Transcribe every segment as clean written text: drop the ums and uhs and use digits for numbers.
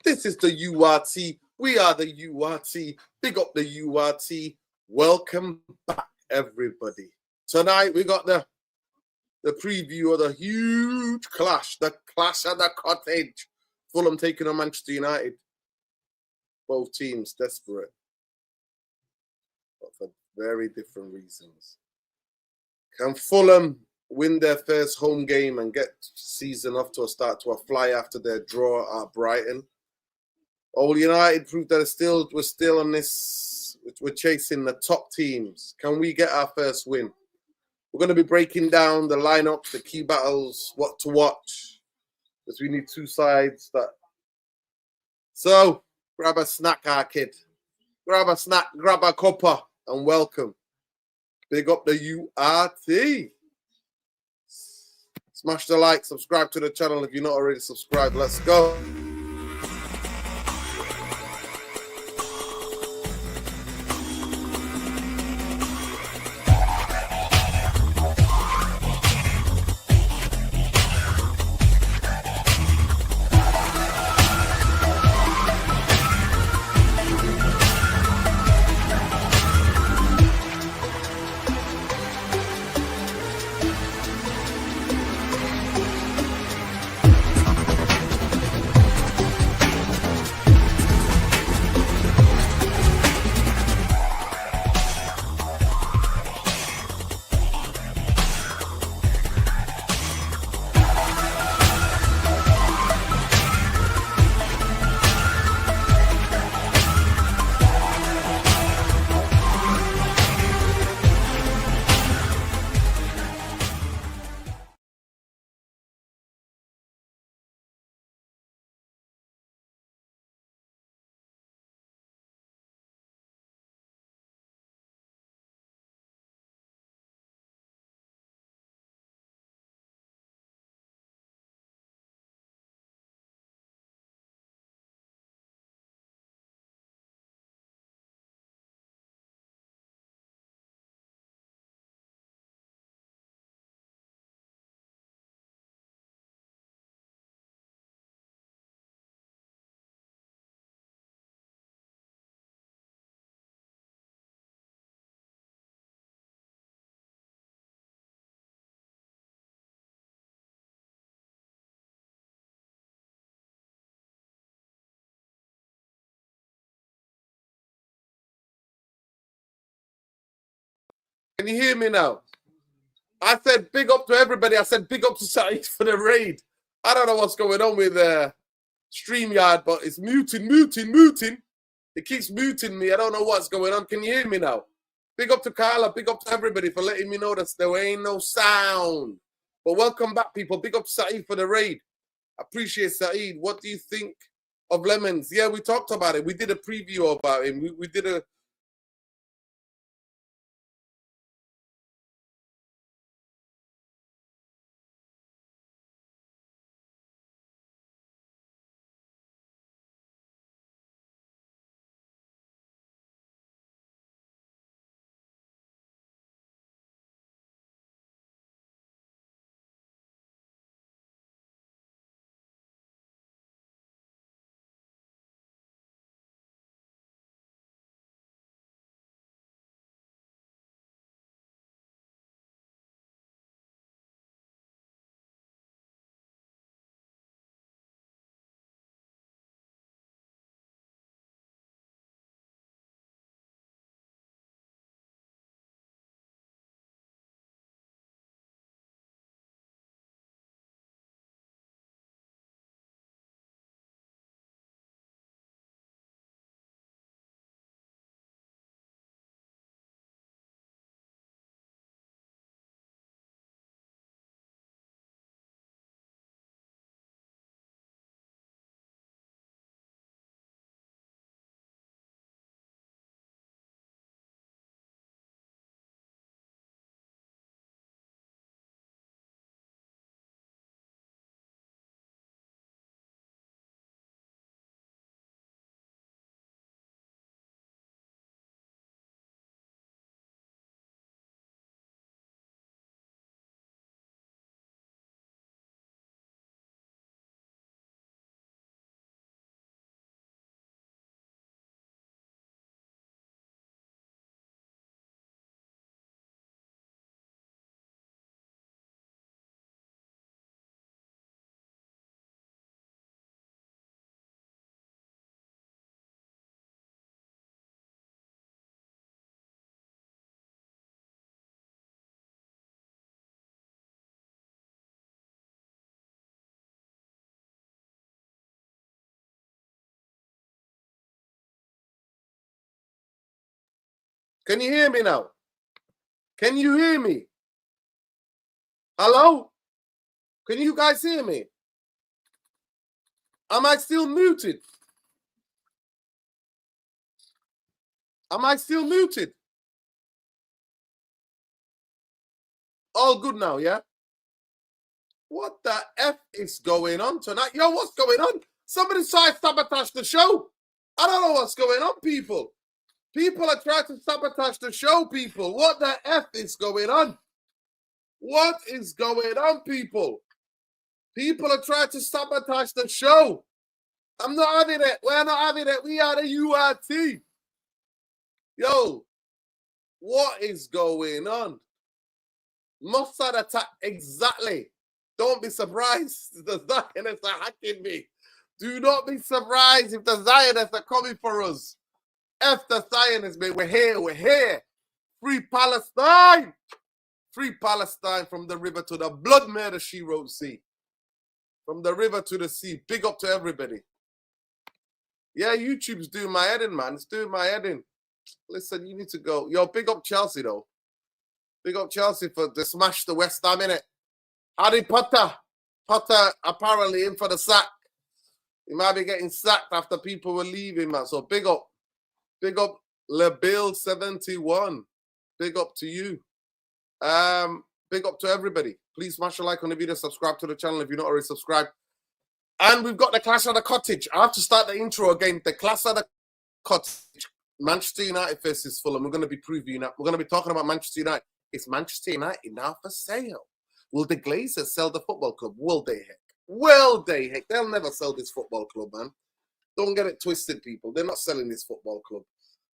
This is the URT. We are the URT. Big up the URT. Welcome back, everybody. Tonight we got the preview of the huge clash, the clash at the cottage. Fulham taking on Manchester United. Both teams desperate, but for very different reasons. Can Fulham win their first home game and get season off to a fly after their draw at Brighton? Or United proved that we're still on this, we're chasing the top teams. Can we get our first win? We're going to be breaking down the lineups, the key battles, what to watch, because we need two sides. So, grab a snack, our kid. Grab a snack, grab a cuppa, and welcome. Big up the URT. Smash the like, subscribe to the channel if you're not already subscribed. Let's go. Can you hear me now? I said big up to everybody. I said big up to Saeed for the raid. I don't know what's going on with StreamYard, but it's muting. It keeps muting me. I don't know what's going on. Can you hear me now? Big up to Carla. Big up to everybody for letting me know that there ain't no sound. But welcome back, people. Big up to Saeed for the raid. Appreciate Saeed. What do you think of Lemons? Yeah, we talked about it. We did a preview about him. We did a Can you hear me now? Can you hear me? Hello? Can you guys hear me? Am I still muted? Am I still muted? All good now, yeah? What the F is going on tonight? Yo, what's going on? Somebody tried to sabotage the show. I don't know what's going on, people. People are trying to sabotage the show, people. What the F is going on? What is going on, people? People are trying to sabotage the show. I'm not having it. We're not having it. We are the URT. Yo, what is going on? Mossad attack, exactly. Don't be surprised. The Zionists are hacking me. Do not be surprised if the Zionists are coming for us. F the Zionists, man. We're here. We're here. Free Palestine. Free Palestine from the river to the blood murder she wrote sea. From the river to the sea. Big up to everybody. Yeah, YouTube's doing my head in, man. It's doing my head in. Listen, you need to go. Yo, big up Chelsea, though. Big up Chelsea for the smash the West Ham, innit? Harry Potter. Potter apparently in for the sack. He might be getting sacked after people were leaving, man. So big up. Big up LeBill71. Big up to you. Big up to everybody. Please smash a like on the video. Subscribe to the channel if you're not already subscribed. And we've got the Clash of the Cottage. I have to start the intro again. The Clash of the Cottage. Manchester United versus Fulham. We're going to be previewing that. We're going to be talking about Manchester United. Is Manchester United now for sale? Will the Glazers sell the football club? Will they, heck? Will they, heck? They'll never sell this football club, man. Don't get it twisted, people. They're not selling this football club.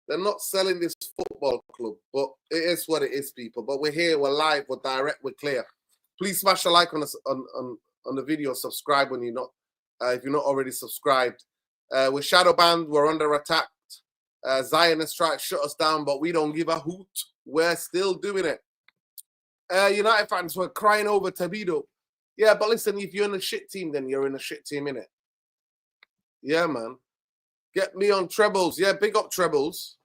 They're not selling this football club. But it is what it is, people. But we're here. We're live. We're direct. We're clear. Please smash a like on the video. Subscribe when you're not, if you're not already subscribed. We're shadow banned. We're under attack. Zionists try to shut us down, but we don't give a hoot. We're still doing it. United fans were crying over Toledo. Yeah, but listen, if you're in a shit team, then you're in a shit team, innit? Yeah, man. Get me on trebles. Yeah, big up trebles.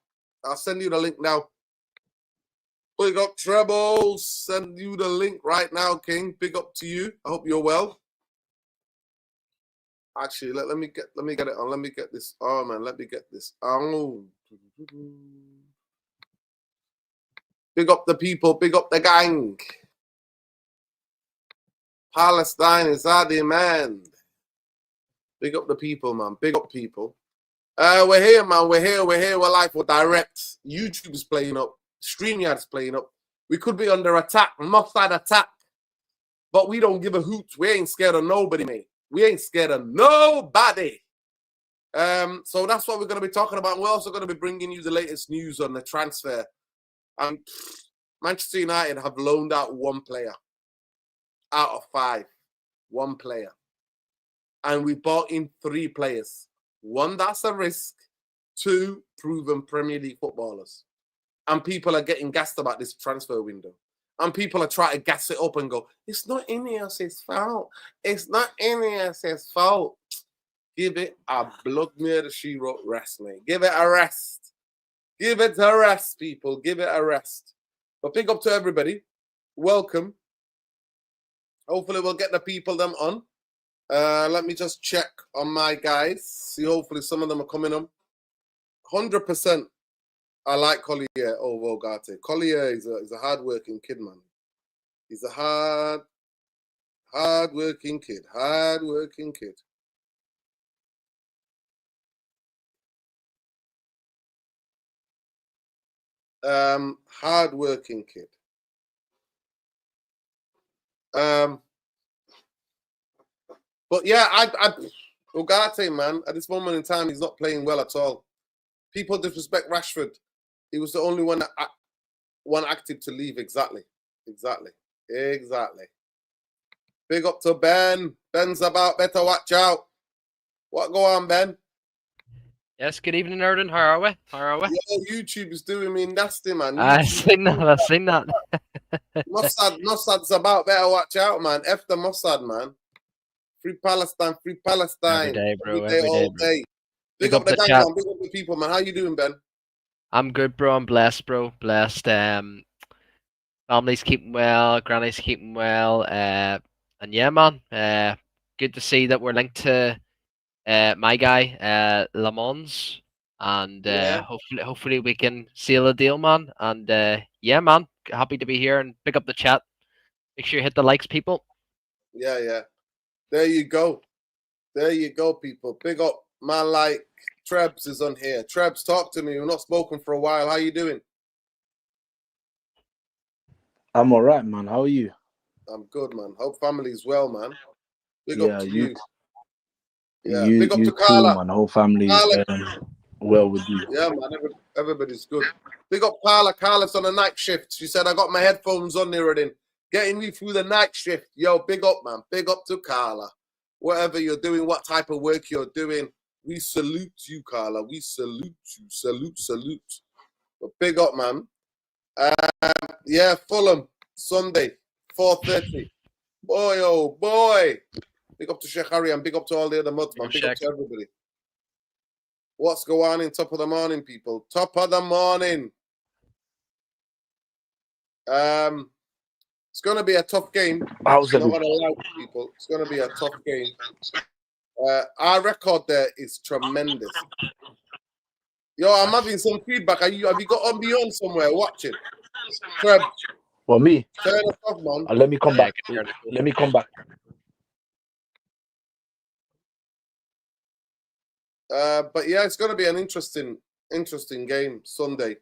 I'll send you the link now. Big up trebles. Send you the link right now, King. Big up to you. I hope you're well. Actually, let me get it on. Let me get this. Oh man, let me get this. Oh. Big up the people, big up the gang. Palestine is our demand. Big up the people, man. Big up people. We're here, man. We're here. We're live. We're direct. YouTube's playing up. StreamYard's playing up. We could be under attack. Mossad attack. But we don't give a hoot. We ain't scared of nobody, mate. We ain't scared of nobody. So that's what we're going to be talking about. We're also going to be bringing you the latest news on the transfer. Manchester United have loaned out one player out of 5. One player. And we bought in 3 players. 1, that's a risk. 2, proven Premier League footballers. And people are getting gassed about this transfer window. And people are trying to gas it up and go, it's not Ineos's fault. It's not Ineos's fault. Give it a blood murder she wrote rest, mate. Give it a rest. Give it a rest, people. Give it a rest. But big up to everybody. Welcome. Hopefully we'll get the people them on. Let me just check on my guys. See, hopefully some of them are coming on. 100%. I like Collier over Ogate. Collier is a hard-working kid, man. He's a hard-working kid. Hard-working kid. Hard-working kid. But yeah, Ogate, man, at this moment in time, he's not playing well at all. People disrespect Rashford. He was the only one active to leave. Exactly. Big up to Ben. Ben's about better watch out. What go on, Ben? Yes, good evening, Erden. How are we? Yo, YouTube is doing me nasty, man. I've seen that. Mossad's about better watch out, man. F the Mossad, man. Free Palestine. Every day, bro. All day. Big up the gang, man. Big up the people, man. How you doing, Ben? I'm good, bro. I'm blessed, bro. Blessed. Family's keeping well. Granny's keeping well. And yeah, man. Good to see that we're linked to my guy, Lamons, and Yeah, hopefully we can seal a deal, man. And yeah, man. Happy to be here and pick up the chat. Make sure you hit the likes, people. yeah. There you go. There you go, people. Big up, man. Like Trebs is on here. Trebs, talk to me. We've not spoken for a while. How you doing? I'm all right, man. How are you? I'm good, man. Hope family's well, man. Big up Yeah, to you, you. Yeah, big up you to too, Carla. man. The whole family is Carla, well with you. yeah, man. Everybody's good. Big up Carla. Carla's on a night shift. She said, I got my headphones on there and getting me through the night shift. Yo, big up, man. Big up to Carla. Whatever you're doing, what type of work you're doing, we salute you, Carla. We salute you. Salute. But big up, man. Yeah, Fulham, Sunday, 4:30. Boy, oh boy. Big up to Sheikh Harry and big up to all the other muds, man. Big up to everybody. What's going on in top of the morning, people? Top of the morning. It's going to be a tough game. How's Not everyone? going to lie to people. It's going to be a tough game. Our record there is tremendous. Yo, I'm having some feedback. Have you got on beyond somewhere watching? Treb, Well, me. turn it off, man. Let me come Yeah, back. good turn. Let me come back. But yeah, it's going to be an interesting game Sunday.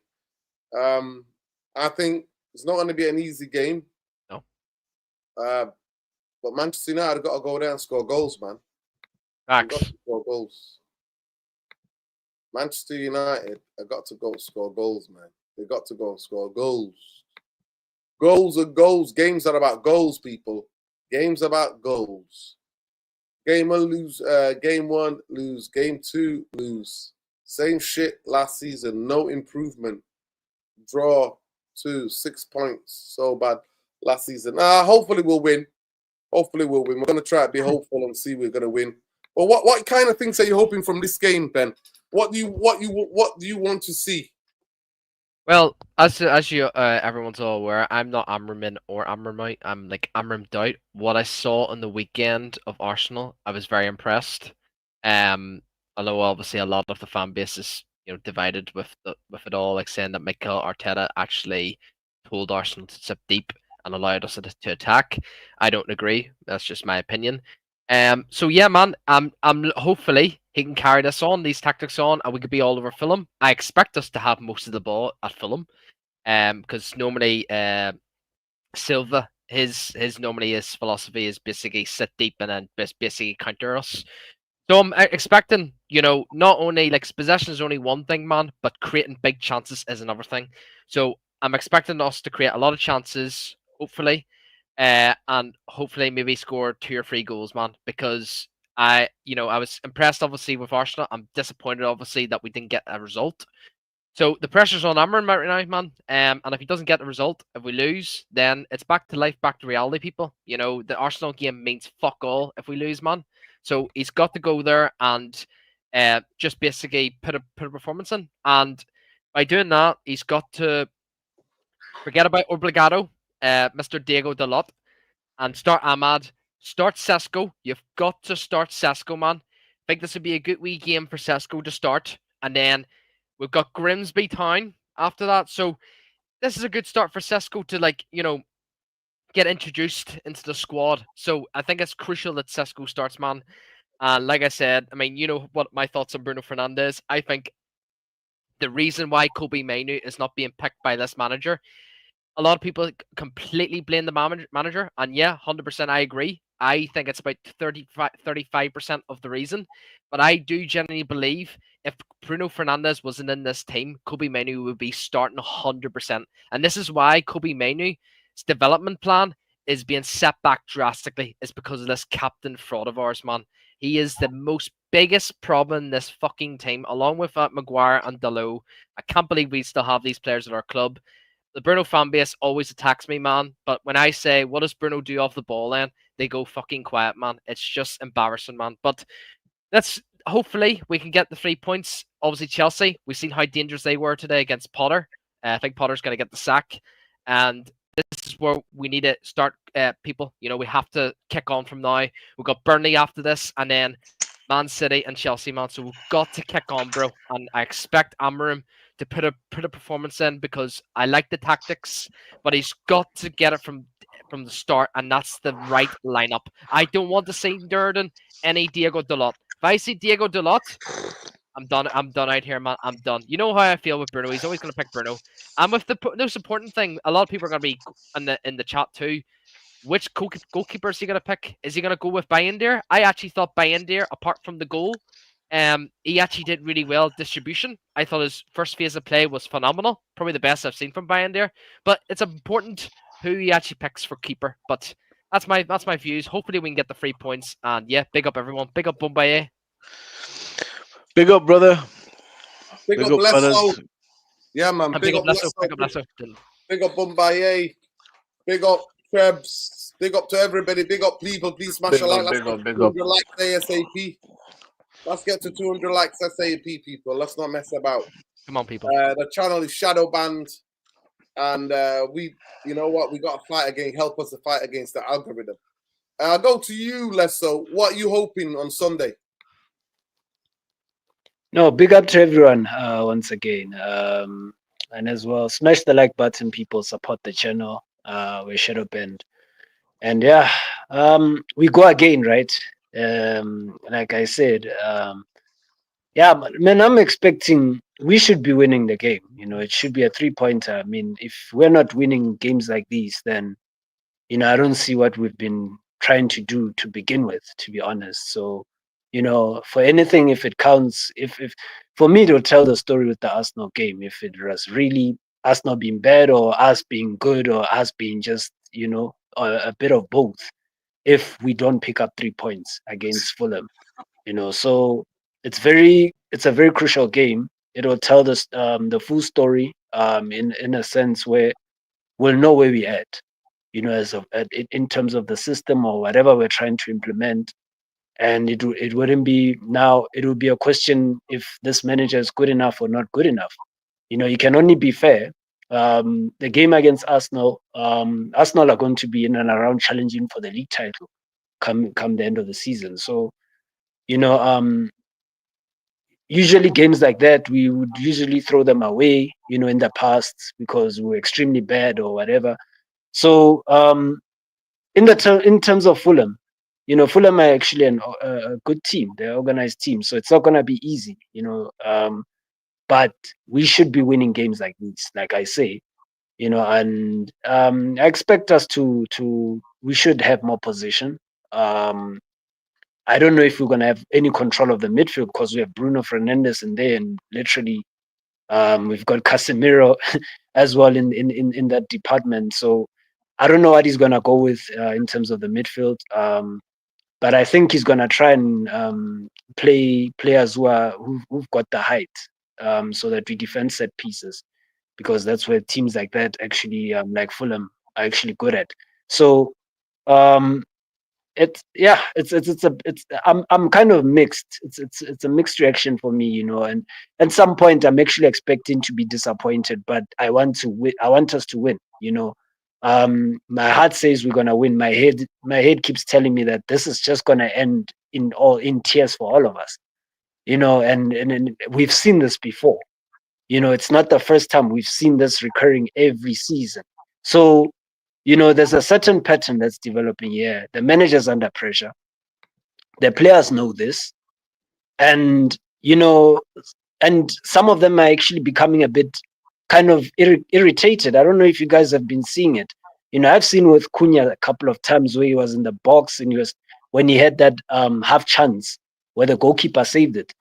I think it's not going to be an easy game. No. But Manchester United have got to go there and score goals, man. They've got Facts. to score goals. Manchester United have got to go score goals, man. They've got to go and score goals. Goals are goals. Games are about goals, people. Games about goals. Game one, lose. Game one, lose. Game two, lose. Same shit last season. No improvement. Draw 2, 6 points. So bad last season. Hopefully we'll win. Hopefully we'll win. We're going to try to be hopeful and see we're going to win. But what kind of things are you hoping from this game, Ben? What do you want to see? Well, as you everyone's all aware, I'm not Amramin or Amramite. I'm like Amram Doubt. What I saw on the weekend of Arsenal, I was very impressed. Although obviously a lot of the fan base is divided with it all, like saying that Mikel Arteta actually told Arsenal to sit deep and allowed us to attack. I don't agree. That's just my opinion. So yeah, man, I'm hopefully he can carry this on, these tactics on, and we could be all over Fulham. I expect us to have most of the ball at Fulham, because normally, Silva, his normally his philosophy is basically sit deep and then basically counter us. So I'm expecting, not only like possession is only one thing, man, but creating big chances is another thing. So I'm expecting us to create a lot of chances, hopefully, and hopefully maybe score 2 or 3 goals, man. Because I was impressed obviously with Arsenal. I'm disappointed obviously that we didn't get a result. So the pressure's on Amran right now, man. And if he doesn't get the result, if we lose, then it's back to life, back to reality, people. The Arsenal game means fuck all if we lose, man. So he's got to go there and just basically put a performance in. And by doing that, he's got to forget about Obligado, Mr. Diego Dalot, and start Ahmad. Start Sesko. You've got to start Sesko, man. I think this would be a good wee game for Sesko to start. And then we've got Grimsby Town after that. So this is a good start for Sesko to get introduced into the squad. So I think it's crucial that Sesko starts, man. And like I said, I mean, you know what my thoughts on Bruno Fernandes. I think the reason why Kobbie Mainoo is not being picked by this manager, a lot of people completely blame the manager. And yeah, 100% I agree. I think it's about 35% of the reason. But I do genuinely believe if Bruno Fernandes wasn't in this team, Kobbie Mainoo would be starting 100%. And this is why Kobbie Mainoo's development plan is being set back drastically. Is because of this captain fraud of ours, man. He is the most biggest problem in this fucking team, along with Maguire and Dalot. I can't believe we still have these players at our club. The Bruno fan base always attacks me, man. But when I say, what does Bruno do off the ball then? They go fucking quiet, man. It's just embarrassing, man. But hopefully we can get the 3 points. Obviously, Chelsea, we've seen how dangerous they were today against Potter. I think Potter's going to get the sack. And this is where we need to start, people. We have to kick on from now. We've got Burnley after this, and then Man City and Chelsea, man. So we've got to kick on, bro. And I expect Amarim to put a performance in, because I like the tactics, but he's got to get it from the start, and that's the right lineup. I don't want to see Durden any Diego Dalot. If I see Diego Dalot, I'm done. I'm done out here, man. I'm done. You know how I feel with Bruno. He's always going to pick Bruno. And with the most important thing, a lot of people are going to be in the chat too. Which goalkeeper is he going to pick? Is he going to go with Bayendir? I actually thought Bayendir, apart from the goal, he actually did really well distribution. I thought his first phase of play was phenomenal. Probably the best I've seen from Bayendir. But it's important who he actually picks for keeper. But that's my views. Hopefully we can get the 3 points. And yeah, big up everyone. Big up Bombay. Big up, brother. Big up Lesso. Yeah, man. Big up Lesso. Big up Lesso. Big up Bombay. Big up Krebs. Big up to everybody. Big up people. Please smash a like. Big up. 200 likes ASAP. Let's get to 200 likes ASAP, people. Let's not mess about. Come on, people. The channel is shadow banned. And you know what? We got to fight against. Help us to fight against the algorithm. I'll go to you, Lesso. What are you hoping on Sunday? No, big up to everyone once again. And as well, smash the like button, people. Support the channel. We're shadow banned. And yeah, we go again, right? Like I said, yeah, man, I'm expecting we should be winning the game. It should be a 3-pointer. I mean, if we're not winning games like these, then, I don't see what we've been trying to do to begin with, to be honest. So, for anything, if it counts, if for me to tell the story with the Arsenal game, if it was really us not being bad or us being good or us being just, a bit of both, if we don't pick up 3 points against Fulham, so it's a very crucial game. It will tell us the full story in a sense where we'll know where we're at, in terms of the system or whatever we're trying to implement. And it wouldn't be now. It would be a question if this manager is good enough or not good enough. You can only be fair. The game against Arsenal, Arsenal are going to be in and around challenging for the league title come the end of the season. So, usually games like that, we would usually throw them away, in the past because we're extremely bad or whatever. So, in terms of Fulham, Fulham are actually a good team. They're an organized team, so it's not gonna be easy, but we should be winning games like these, like I say, and I expect us we should have more position. I don't know if we're gonna have any control of the midfield because we have Bruno Fernandes in there, and literally, we've got Casemiro as well in that department. So I don't know what he's gonna go with in terms of the midfield. But I think he's gonna try and play players who've got the height, so that we defend set pieces, because that's where teams like that actually, like Fulham, are actually good at. So I'm kind of mixed. It's a mixed reaction for me, and at some point I'm actually expecting to be disappointed, but I want to win. I want us to win. My heart says we're gonna win. My head keeps telling me that this is just gonna end in tears for all of us. And we've seen this before. It's not the first time. We've seen this recurring every season. So, there's a certain pattern that's developing here. The manager's under pressure. The players know this, and and some of them are actually becoming a bit kind of irritated. I don't know if you guys have been seeing it. I've seen with Cunha a couple of times where he was in the box and when he had that half chance where the goalkeeper saved it.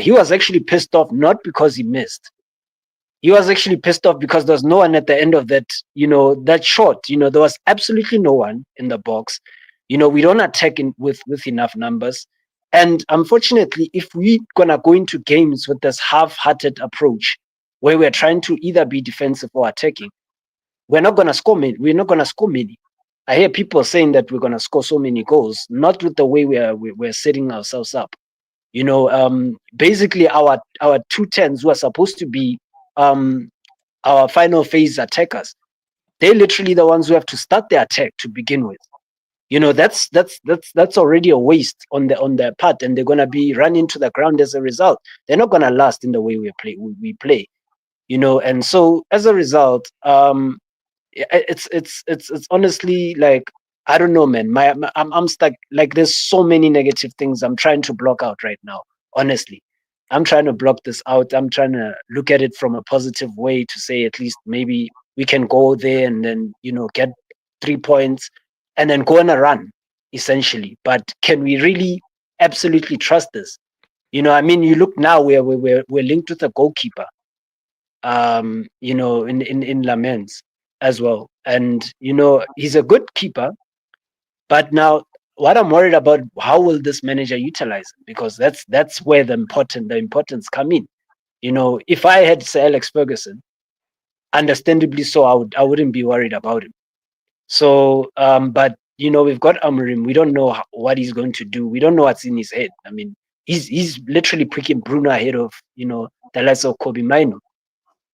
He was actually pissed off, not because he missed. He was actually pissed off because there was no one at the end of that, that shot. There was absolutely no one in the box. We don't attack with enough numbers. And unfortunately, if we're gonna go into games with this half-hearted approach, where we're trying to either be defensive or attacking, we're not gonna score many. We're not gonna score many. I hear people saying that we're gonna score so many goals, not with the way we're setting ourselves up. Basically our 210s who are supposed to be our final phase attackers, they're literally the ones who have to start the attack to begin with. That's already a waste on their part, and they're gonna be run into the ground as a result. They're not gonna last in the way we play. And so as a result, it's honestly like, I don't know, man. I'm stuck. Like, there's so many negative things I'm trying to block out right now. Honestly, I'm trying to block this out. I'm trying to look at it from a positive way to say at least maybe we can go there and then get 3 points and then go on a run, essentially. But can we really absolutely trust this? I mean, you look now where we're linked with a goalkeeper, in Lamens as well. And, he's a good keeper. But now what I'm worried about, how will this manager utilize him? Because that's where the importance come in. If I had Sir Alex Ferguson, understandably so, I wouldn't be worried about him. So, but we've got Amorim. We don't know what he's going to do. We don't know what's in his head. I mean, he's literally pricking Bruno ahead of the likes of Kobbie Mainoo.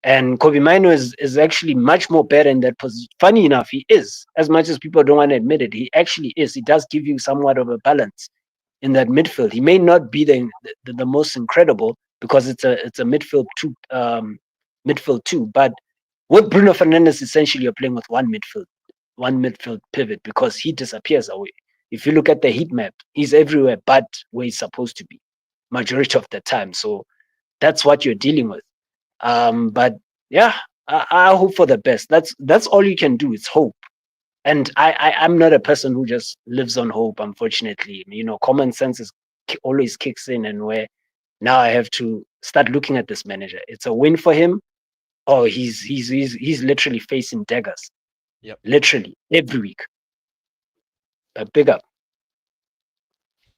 And Kobbie Mainoo is actually much more better in that position. Funny enough, he is. As much as people don't want to admit it, he actually is. He does give you somewhat of a balance in that midfield. He may not be the most incredible because it's a midfield two. But with Bruno Fernandes, essentially you're playing with one midfield pivot because he disappears away. If you look at the heat map, he's everywhere but where he's supposed to be majority of the time. So that's what you're dealing with. But yeah, I hope for the best. That's all you can do. It's hope. And I'm not a person who just lives on hope, unfortunately. Common sense always kicks in, and where now I have to start looking at this manager. It's a win for him. Oh, he's literally facing daggers. Yep. Literally every week. But big up.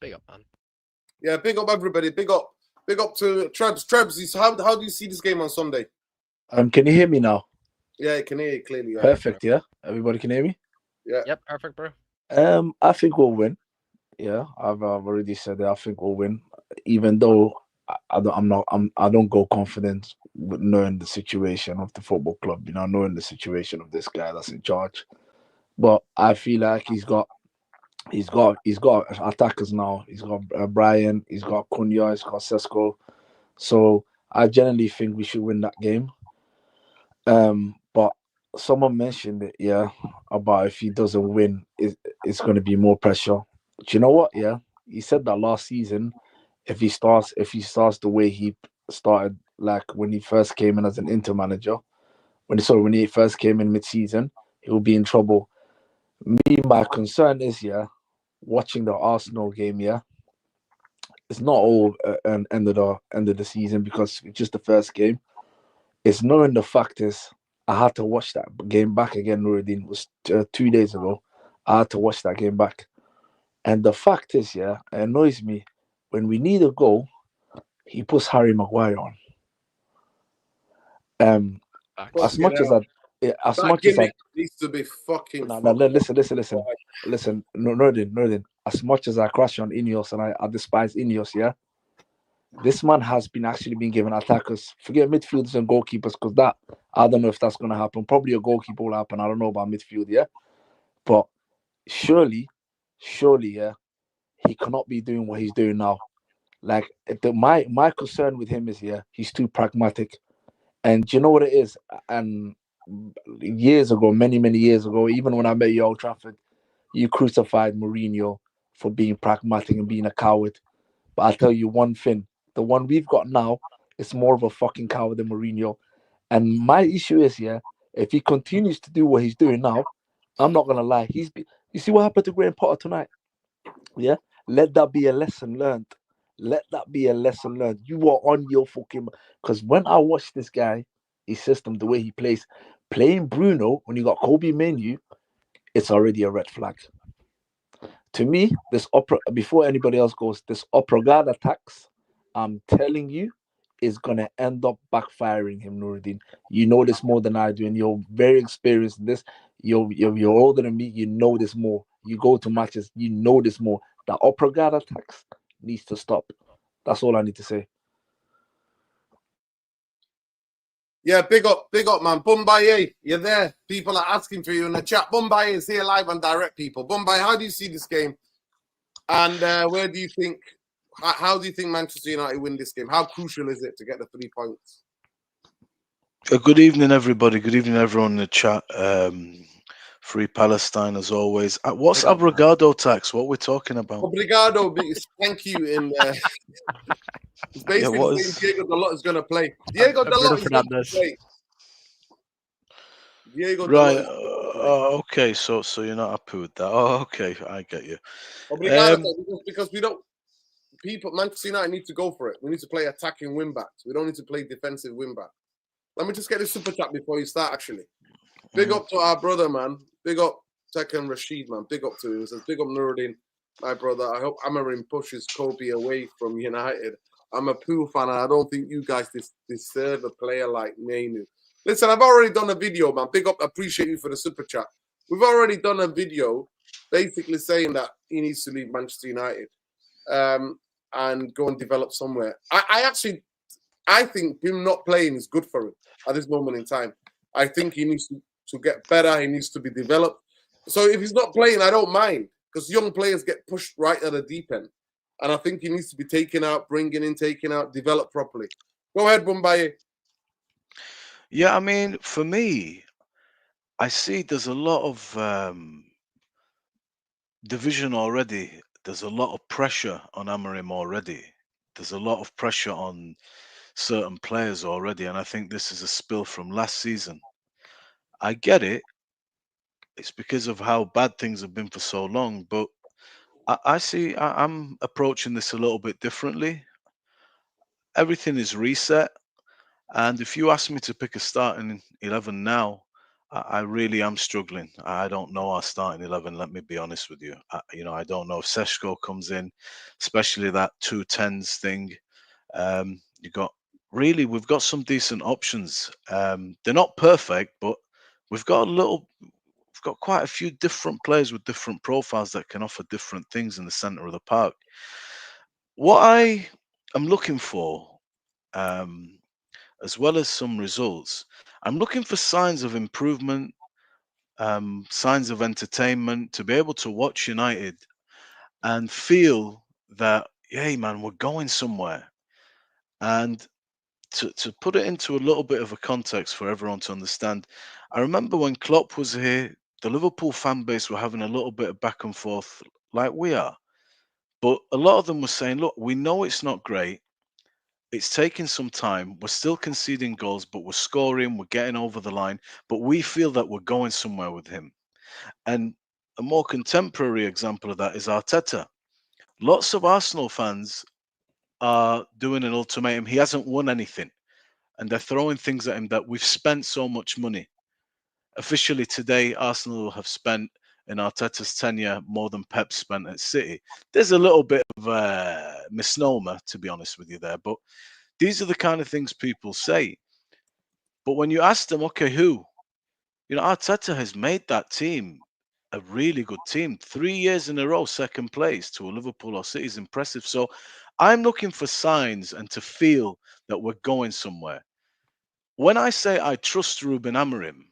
Big up, man. Yeah, big up everybody. Big up to Trebs. Trebs, how do you see this game on Sunday? Can you hear me now? Yeah, I can hear you clearly. Yeah. Perfect. Yeah, everybody can hear me. Yeah. Yep, perfect, bro. I think we'll win. Yeah, I've already said that. I think we'll win, even though I don't go confident with knowing the situation of the football club. Knowing the situation of this guy that's in charge. But I feel like he's got attackers now. He's got Brian. He's got Cunha. He's got Sesko. So I generally think we should win that game. But someone mentioned it, yeah, about if he doesn't win, it's going to be more pressure. Do you know what? Yeah, he said that last season. If he starts the way he started, like when he first came in as an Inter manager, when he first came in mid-season, he will be in trouble. My concern is, yeah, watching the Arsenal game, yeah, it's not all an end of the season because it's just the first game. It's knowing the fact is I had to watch that game back again. Nuruddin, was 2 days ago. I had to watch that game back, and the fact is, yeah, it annoys me when we need a goal, he puts Harry Maguire on. As much as I, needs to be fucking. Listen. Nuruddin. As much as I crush on Ineos and I despise Ineos, yeah, this man has actually been given attackers. Forget midfielders and goalkeepers, because that, I don't know if that's going to happen. Probably a goalkeeper will happen. I don't know about midfield, yeah. But surely, yeah, he cannot be doing what he's doing now. Like my concern with him is, yeah, he's too pragmatic. And do you know what it is? And years ago, many years ago, even when I met you at Old Trafford, you crucified Mourinho for being pragmatic and being a coward. But I'll tell you one thing. The one we've got now is more of a fucking coward than Mourinho. And my issue is, yeah, if he continues to do what he's doing now, I'm not going to lie. You see what happened to Graham Potter tonight? Yeah? Let that be a lesson learned. Let that be a lesson learned. You are on your fucking... Because when I watch this guy, his system, the way he plays, playing Bruno, when you got Kobbie Mainoo, it's already a red flag. To me, before anybody else goes, this Oprogard attacks, I'm telling you, is going to end up backfiring him, Nuruddin. You know this more than I do, and you're very experienced in this. You're older than me. You know this more. You go to matches. You know this more. The Oprogard attacks needs to stop. That's all I need to say. Yeah, big up, man. Bumbaye, you're there. People are asking for you in the chat. Bumbaye is here live and direct, people. Bumbaye, how do you see this game? And where do you think, how do you think Manchester United win this game? How crucial is it to get the 3 points? Good evening, everybody. Good evening, everyone in the chat. Free Palestine, as always. What's Abrigado tax? What we're talking about? Obrigado, thank you. In it's basically what saying is- Diego Dalot is going to play. Diego Dalot is going to play. Diego Right. Dalot is going to play. Okay. So you're not happy with that? Oh, okay. I get you. Obrigado, because we don't. People, Manchester United need to go for it. We need to play attacking wing backs. We don't need to play defensive wing back. Let me just get this super chat before you start. Actually, big up to our brother, man. Big up Tekken Rashid, man. Big up to him. He says, big up Nuruddin, my brother. I hope Amarin pushes Kobbie away from United. I'm a Pooh fan, and I don't think you guys deserve a player like Mainoo. Listen, I've already done a video, man. Big up. I appreciate you for the super chat. We've already done a video basically saying that he needs to leave Manchester United and go and develop somewhere. I think him not playing is good for him at this moment in time. I think he needs to get better. He needs to be developed. So if he's not playing, I don't mind, because young players get pushed right at the deep end. And I think he needs to be taken out, bringing in, taken out, developed properly. Go ahead, Bumbaye. Yeah, I mean, for me, I see there's a lot of division already. There's a lot of pressure on Amorim already. There's a lot of pressure on certain players already, and I think this is a spill from last season. I get it. It's because of how bad things have been for so long, but I'm approaching this a little bit differently. Everything is reset, and if you ask me to pick a starting 11 now, I really am struggling. I don't know our starting 11. Let me be honest with you. I don't know if Seshko comes in, especially that 2-10s thing. We've got some decent options. They're not perfect, but we've got quite a few different players with different profiles that can offer different things in the center of the park. What I am looking for, as well as some results, I'm looking for signs of improvement, signs of entertainment, to be able to watch United and feel that, hey man, we're going somewhere. And to put it into a little bit of a context for everyone to understand, I remember when Klopp was here, the Liverpool fan base were having a little bit of back and forth like we are. But a lot of them were saying, look, we know it's not great. It's taking some time. We're still conceding goals, but we're scoring, we're getting over the line. But we feel that we're going somewhere with him. And a more contemporary example of that is Arteta. Lots of Arsenal fans are doing an ultimatum. He hasn't won anything, and they're throwing things at him that we've spent so much money. Officially today, Arsenal have spent in Arteta's tenure more than Pep spent at City. There's a little bit of a misnomer, to be honest with you there, but these are the kind of things people say. But when you ask them, okay, who? Arteta has made that team a really good team. 3 years in a row, second place to a Liverpool or City is impressive. So I'm looking for signs and to feel that we're going somewhere. When I say I trust Ruben Amorim,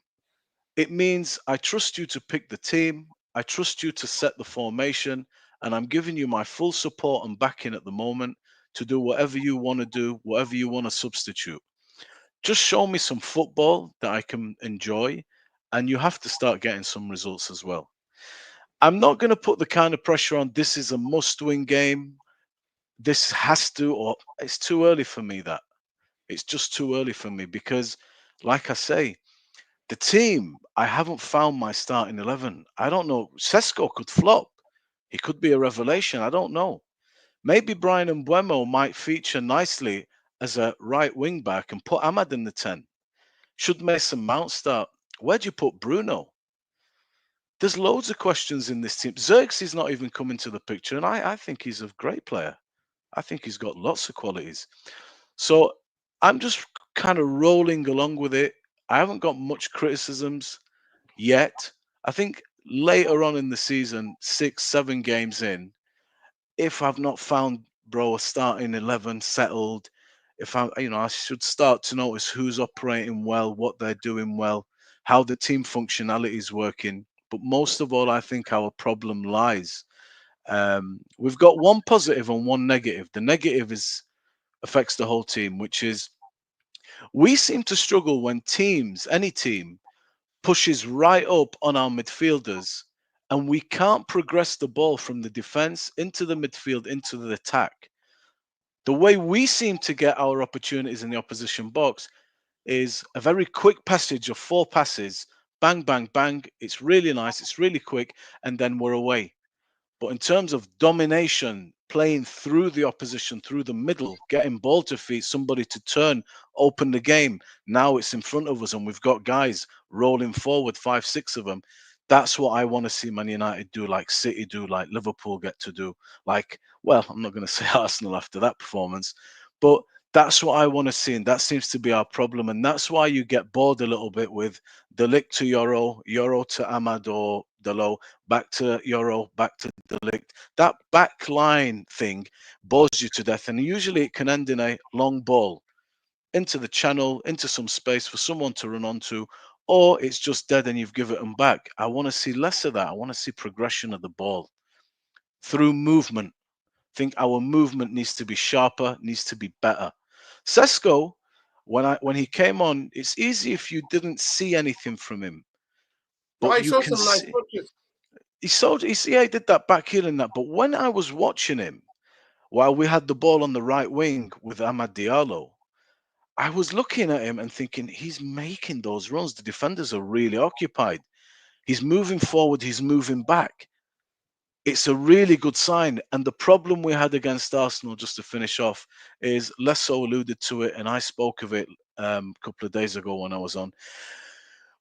it means I trust you to pick the team, I trust you to set the formation, and I'm giving you my full support and backing at the moment to do whatever you want to do, whatever you want to substitute. Just show me some football that I can enjoy, and you have to start getting some results as well. I'm not going to put the kind of pressure on this is a must-win game. This has to, or it's too early for me that. It's just too early for me because, like I say, the team, I haven't found my starting 11. I don't know. Sesko could flop. He could be a revelation. I don't know. Maybe Brian Mbuemo might feature nicely as a right wing back and put Ahmad in the 10. Should Mason Mount start? Where'd you put Bruno? There's loads of questions in this team. Xerxes not even coming to the picture, and I think he's a great player. I think he's got lots of qualities. So I'm just kind of rolling along with it. I haven't got much criticisms yet. I think later on in the season, 6, 7 games in, if I've not found bro, a starting 11 settled. If I should start to notice who's operating well, what they're doing well, how the team functionality is working. But most of all, I think our problem lies. We've got one positive and one negative. The negative affects the whole team, which is we seem to struggle when any team, pushes right up on our midfielders, and we can't progress the ball from the defense into the midfield into the attack. The way we seem to get our opportunities in the opposition box is a very quick passage of 4 passes, bang, bang, bang. It's really nice, it's really quick, and then we're away. But in terms of domination, playing through the opposition, through the middle, getting ball to feet, somebody to turn, open the game. Now it's in front of us and we've got guys rolling forward, 5, 6 of them. That's what I want to see Man United do, like City do, like Liverpool get to do. Like, well, I'm not going to say Arsenal after that performance, but that's what I want to see. And that seems to be our problem. And that's why you get bored a little bit with De Ligt to Euro to Ahmad or Delo, back to Euro, back to De Ligt. That back line thing bores you to death. And usually it can end in a long ball into the channel, into some space for someone to run onto, or it's just dead and you've given them back. I want to see less of that. I want to see progression of the ball through movement. I think our movement needs to be sharper, needs to be better. Sesko, when he came on, it's easy if you didn't see anything from him, but I you saw can some nice see. touches. He did that back heel and that. But when I was watching him, while we had the ball on the right wing with Amad Diallo, I was looking at him and thinking, he's making those runs. The defenders are really occupied. He's moving forward, he's moving back. It's a really good sign. And the problem we had against Arsenal, just to finish off, is Lesso alluded to it, and I spoke of it a couple of days ago when I was on.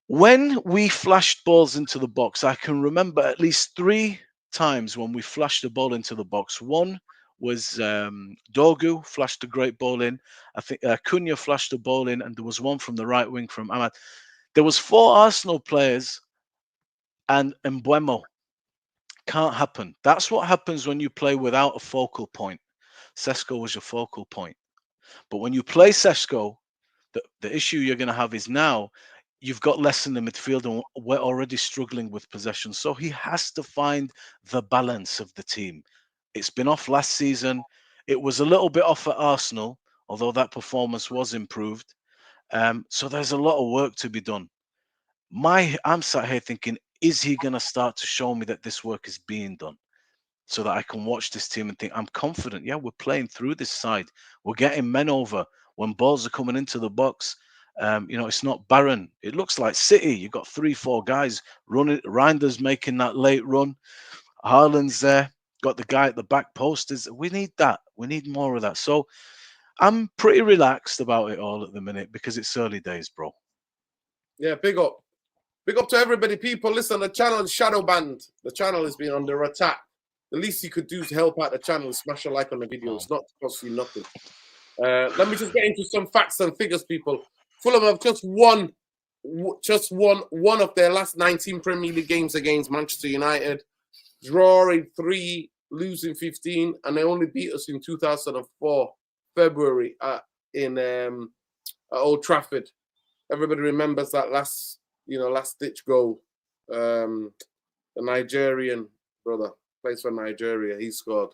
When we flashed balls into the box, I can remember at least 3 times when we flashed the ball into the box. One was Dorgu flashed a great ball in. I think Cunha flashed the ball in, and there was one from the right wing from Ahmad. There was 4 Arsenal players and Mbuemo. Can't happen. That's what happens when you play without a focal point. Sesko was your focal point. But when you play Sesko, the issue you're going to have is now you've got less in the midfield and we're already struggling with possession. So he has to find the balance of the team. It's been off last season. It was a little bit off at Arsenal, although that performance was improved. So there's a lot of work to be done. I'm sat here thinking, is he going to start to show me that this work is being done? So that I can watch this team and think, I'm confident. Yeah, we're playing through this side. We're getting men over. When balls are coming into the box, it's not barren. It looks like City. You've got 3, 4 guys running. Reinder's making that late run. Haaland's there. Got the guy at the back post. We need that. We need more of that. So I'm pretty relaxed about it all at the minute because it's early days, bro. Yeah, big up. Big up to everybody. People, listen, the channel is shadow banned. The channel has been under attack. The least you could do to help out the channel is smash a like on the video. It's not cost you nothing. Let me just get into some facts and figures, people. Fulham have just won one of their last 19 Premier League games against Manchester United, drawing 3, losing 15, and they only beat us in 2004 February at Old Trafford. Everybody remembers that last ditch goal. The Nigerian brother plays for Nigeria. He scored.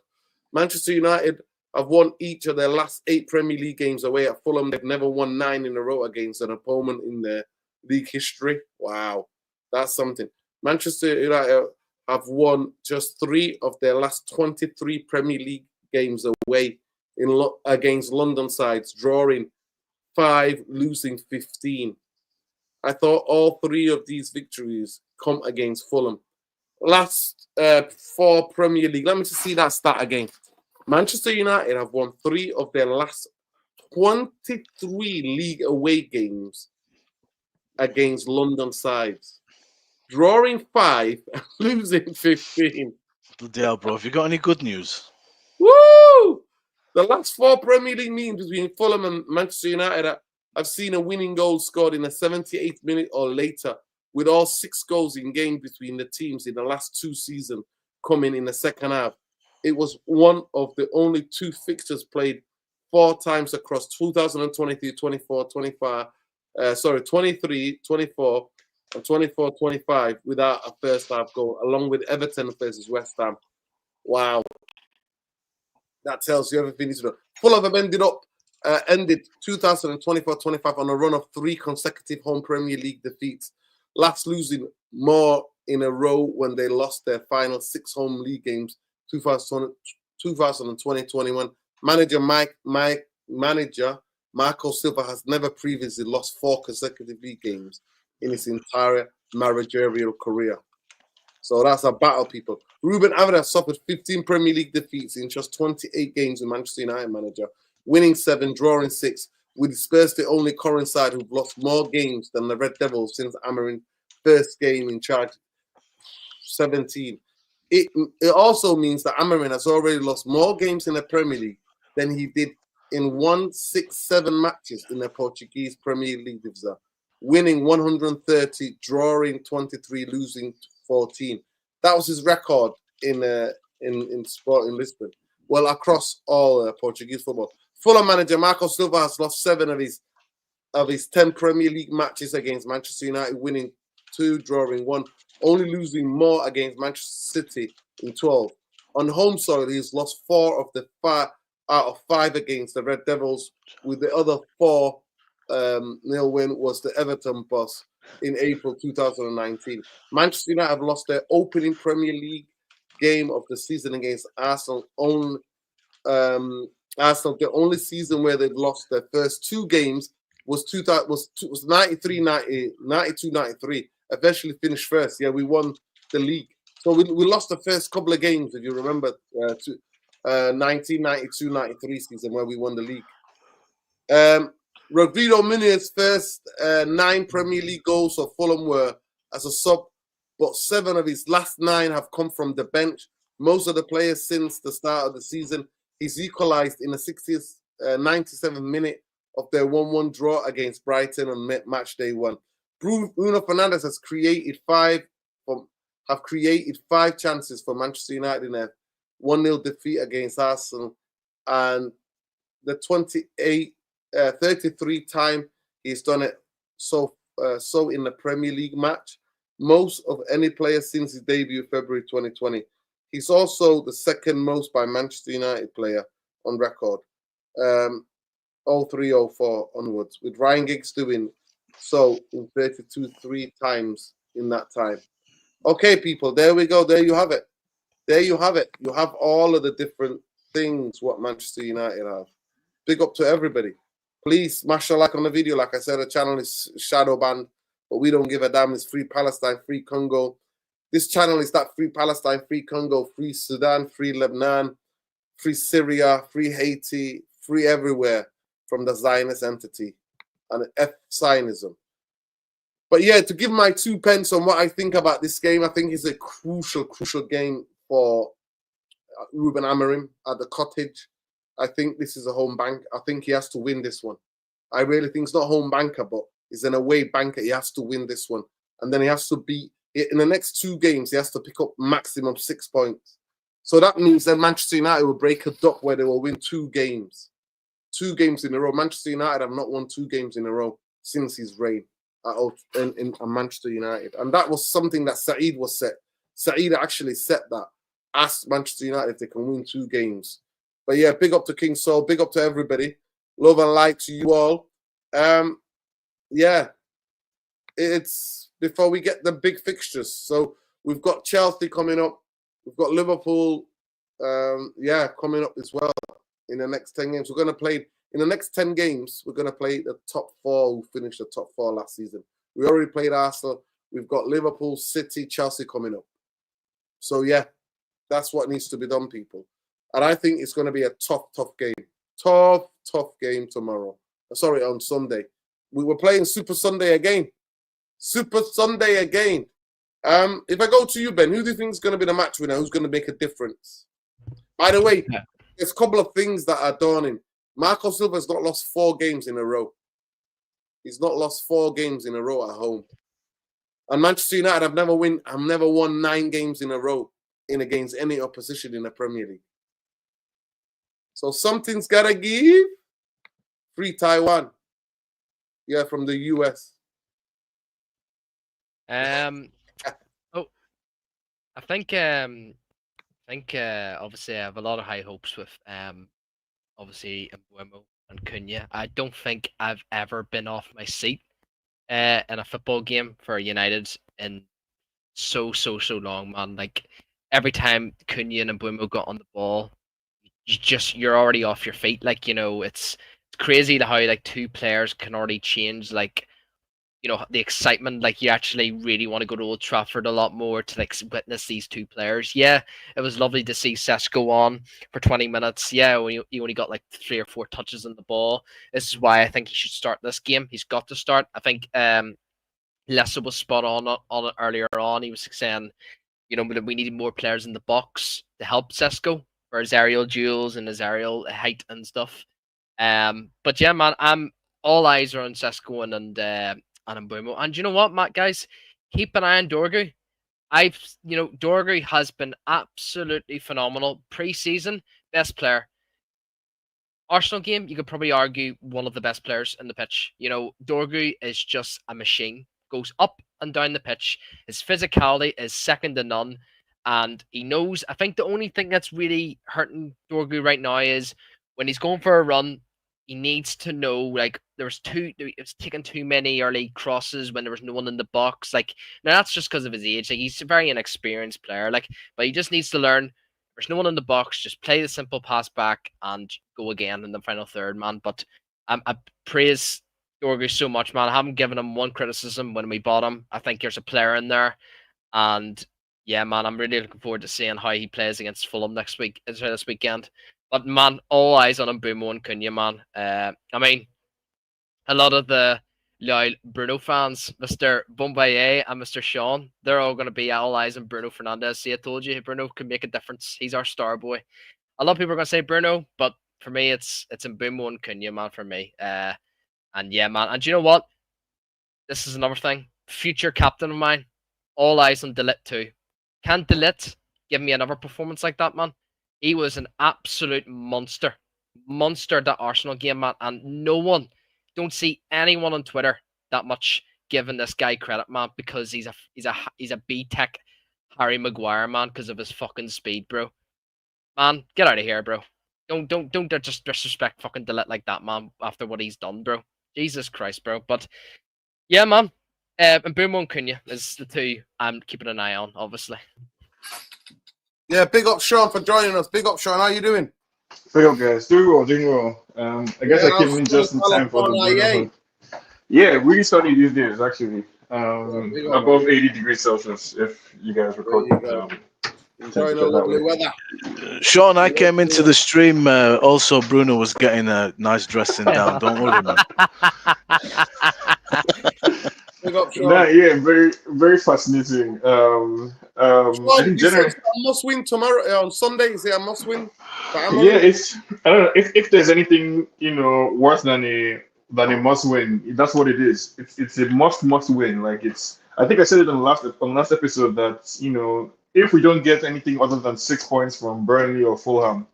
Manchester United have won each of their last 8 Premier League games away at Fulham. They've never won 9 in a row against an opponent in their league history. Wow, that's something. Manchester United have won just 3 of their last 23 Premier League games away against London sides, drawing 5, losing 15. I thought all 3 of these victories come against Fulham. Last 4 Premier League. Let me just see that stat again. Manchester United have won 3 of their last 23 league away games against London sides, drawing 5, losing 15. Bloody hell, bro. Have you got any good news? Woo! The last 4 Premier League meetings between Fulham and Manchester United, I've seen a winning goal scored in the 78th minute or later, with all 6 goals in games between the teams in the last 2 seasons coming in the second half. it was one of the only 2 fixtures played 4 times across 2023, 24, 25, 23, 24, and 24, 25 without a first half goal, along with Everton versus West Ham. Wow. That tells you everything you need to know. Fulham have ended 2024-25 on a run of 3 consecutive home Premier League defeats, last losing more in a row when they lost their final 6 home league games, 2020-21. Manager Marco Silva has never previously lost 4 consecutive league games in his entire managerial career. So that's a battle, people. Ruben Amorim has suffered 15 Premier League defeats in just 28 games with Manchester United manager, winning 7, drawing 6, with Spurs the only current side who've lost more games than the Red Devils since Amorim's first game in charge, 17. It also means that Amorim has already lost more games in the Premier League than he did in 167 matches in the Portuguese Premier League division, winning 130, drawing 23, losing 14. That was his record in sport in Lisbon. Well, across all Portuguese football. Fulham manager Marco Silva has lost 7 of his 10 Premier League matches against Manchester United, winning 2, drawing 1, only losing more against Manchester City in 12. On home soil, he's lost 4 of the 5 out of 5 against the Red Devils, with the other 4 nil win was the Everton boss in April 2019. Manchester United have lost their opening Premier League game of the season against Arsenal. Arsenal, the only season where they've lost their first 2 games was 93, 92, 93. Eventually finished first. Yeah, we won the league. So we lost the first couple of games, if you remember, 1992, 93 season where we won the league. Rodrigo Muniz first 9 Premier League goals for Fulham were as a sub, but 7 of his last 9 have come from the bench. Most of the players since the start of the season. He's equalised in the 60th, 97th minute of their 1-1 draw against Brighton on match day 1. Bruno Fernandes has created 5 chances for Manchester United in a 1-0 defeat against Arsenal, and the 33 time he's done it so in the Premier League match, most of any player since his debut February 2020. He's also the second most by Manchester United player on record, 03-04 onwards, with Ryan Giggs doing so in 3 times in that time. Okay, people, there we go. There you have it. There you have it. You have all of the different things what Manchester United have. Big up to everybody. Please smash a like on the video. Like I said, the channel is shadow banned, but we don't give a damn. It's free Palestine, free Congo. This channel is that free Palestine, free Congo, free Sudan, free Lebanon, free Syria, free Haiti, free everywhere from the Zionist entity and F-Zionism. But yeah, to give my 2 pence on what I think about this game, I think it's a crucial game for Ruben Amorim at the Cottage. I think this is a home bank. I think he has to win this one. I really think it's not home banker, but it's an away banker. He has to win this one. And then he has to beat, in the next 2 games, he has to pick up maximum 6 points. So that means that Manchester United will break a duck where they will win 2 games. 2 games in a row. Manchester United have not won 2 games in a row since his reign in Manchester United. And that was something that Saeed was set. Saeed actually set that. Asked Manchester United if they can win 2 games. But yeah, big up to King Soul. Big up to everybody. Love and light to you all. Yeah, it's before we get the big fixtures. So we've got Chelsea coming up. We've got Liverpool, coming up as well in the next 10 games. We're going to play in the next 10 games. We're going to play the top 4 who finished the top 4 last season. We already played Arsenal. We've got Liverpool, City, Chelsea coming up. So yeah, that's what needs to be done, people. And I think it's going to be a tough game. Tough game tomorrow. Sorry, on Sunday. We were playing Super Sunday again. Super Sunday again. If I go to you, Ben, who do you think is going to be the match winner? Who's going to make a difference? By the way, there's a couple of things that are dawning. Marco Silva's not lost 4 games in a row. He's not lost 4 games in a row at home. And Manchester United have never won 9 games in a row against any opposition in the Premier League. So something's gotta give. Free Taiwan. Yeah, from the US. Oh, I think obviously I have a lot of high hopes with obviously Mbeumo and Cunha. I don't think I've ever been off my seat in a football game for United in so long, man. Like every time Cunha and Mbeumo got on the ball, you're already off your feet. Like, you know, it's crazy to how like two players can already change like, you know, the excitement. Like you actually really want to go to Old Trafford a lot more to like witness these two players. Yeah, it was lovely to see Sesko on for 20 minutes. Yeah, when he only got like 3 or 4 touches on the ball. This is why I think he should start this game. He's got to start. I think Lessa was spot on it earlier on. He was saying, you know, we needed more players in the box to help Sesko for his aerial duels and his aerial height and stuff. But yeah, man, all eyes are on Sesko and Mbeumo. And you know what, Matt, guys, keep an eye on Dorgu. Dorgu has been absolutely phenomenal pre-season, best player. Arsenal game, you could probably argue one of the best players in the pitch. You know, Dorgu is just a machine. Goes up and down the pitch. His physicality is second to none. And he knows, I think the only thing that's really hurting Dorgu right now is when he's going for a run, he needs to know, like, it's taking too many early crosses when there was no one in the box. Like, now that's just because of his age. Like, he's a very inexperienced player. Like, but he just needs to learn there's no one in the box. Just play the simple pass back and go again in the final third, man. But I praise Dorgu so much, man. I haven't given him one criticism when we bought him. I think there's a player in there. And yeah, man, I'm really looking forward to seeing how he plays against Fulham this weekend. But man, all eyes on Mbeumo and Cunha, man. I mean, a lot of the loyal Bruno fans, Mr. Bombaye and Mr. Sean, they're all going to be all eyes on Bruno Fernandes. See, I told you, Bruno can make a difference. He's our star boy. A lot of people are going to say Bruno, but for me, it's Mbeumo and Cunha, man, for me. And yeah, man. And do you know what? This is another thing. Future captain of mine, all eyes on De Ligt too. Can De Ligt give me another performance like that, man? He was an absolute monster. Monster that Arsenal game, man. And don't see anyone on Twitter that much giving this guy credit, man, because he's a B-Tech Harry Maguire, man, because of his fucking speed, bro. Man, get out of here, bro. Don't just disrespect fucking De Ligt like that, man, after what he's done, bro. Jesus Christ, bro. But yeah, man. And Mbeumo and Cunha is the two I'm keeping an eye on, obviously. Yeah, big up Sean for joining us. Big up Sean, how you doing? Big up, guys. Doing well. I guess I came in just in time for the Bruno. Yeah, really sunny these days, actually. Above 80 degrees Celsius, if you guys record. Enjoying the lovely weather. Sean, I came into the stream. Also, Bruno was getting a nice dressing down. Don't worry, man. Yeah, very, very fascinating. I think generally a must win tomorrow on Sunday. Is it a must win? Yeah, I don't know if there's anything worse than a must win. That's what it is. It's a must win. Like I think I said it on last episode that if we don't get anything other than 6 points from Burnley or Fulham,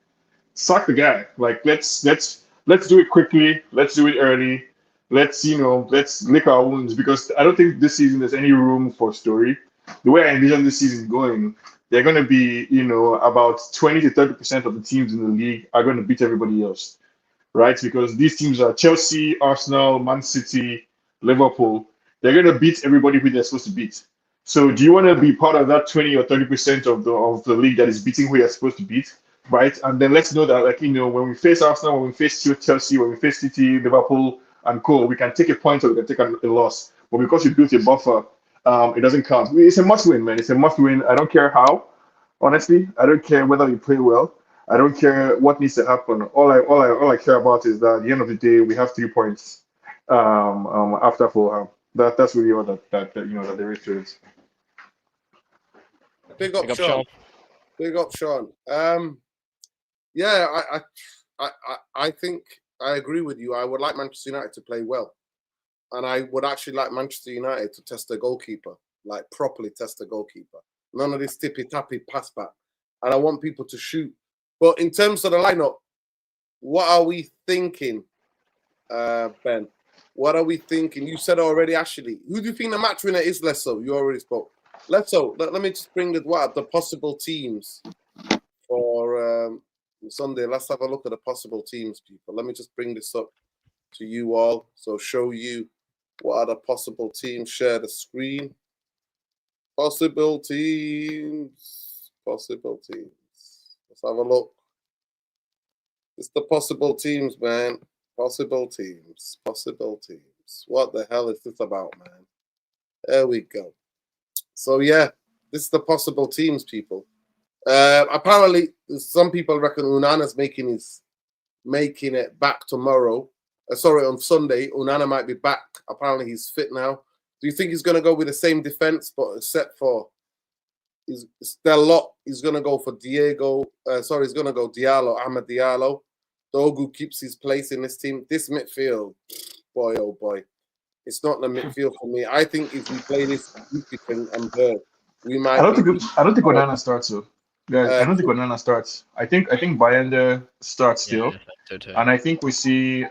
sack the guy. Like let's do it quickly. Let's do it early. Let's lick our wounds, because I don't think this season there's any room for story. The way I envision this season going, they're going to be about 20 to 30% of the teams in the league are going to beat everybody else, right? Because these teams are Chelsea, Arsenal, Man City, Liverpool. They're going to beat everybody who they're supposed to beat. So do you want to be part of that 20 or 30% of the league that is beating who you're supposed to beat? Right, and then let's know that, when we face Arsenal, when we face Chelsea, when we face City, Liverpool, and co, we can take a point or we can take a loss. But because you built a buffer, it doesn't count. It's a must-win, man. It's a must-win. I don't care how. Honestly, I don't care whether you play well. I don't care what needs to happen. All I care about is that at the end of the day, we have 3 points after Fulham. That's really all that there is to it. Big up, Sean. Big up, Sean. Yeah, I think I agree with you. I would like Manchester United to play well. And I would actually like Manchester United to test their goalkeeper, like properly test the goalkeeper. None of this tippy-tappy pass back. And I want people to shoot. But in terms of the lineup, What are we thinking, Ben? What are we thinking? You said already, Ashley. Who do you think the match winner is, Lesso? You already spoke. Lesso, let me just bring the possible teams for Sunday. Let's have a look at the possible teams, people. Let me just bring this up to you all. So show you what are the possible teams. Share the screen. Possible teams. Possible teams. Let's have a look. It's the possible teams, man. Possible teams. Possible teams. What the hell is this about, man? There we go. So yeah, this is the possible teams, people. Apparently, some people reckon Unana's making it back tomorrow. Sorry, on Sunday. Unana might be back. Apparently, he's fit now. Do you think he's going to go with the same defense, but except for he's going to go for Diego. He's going to go Diallo, Ahmed Diallo. Dogu keeps his place in this team. This midfield, boy, oh boy. It's not the midfield for me. I think if we play this and Bird, we might. I don't think Onana starts though. Guys, I don't think Onana starts. I think Bayanda starts still. Yeah, and I think we see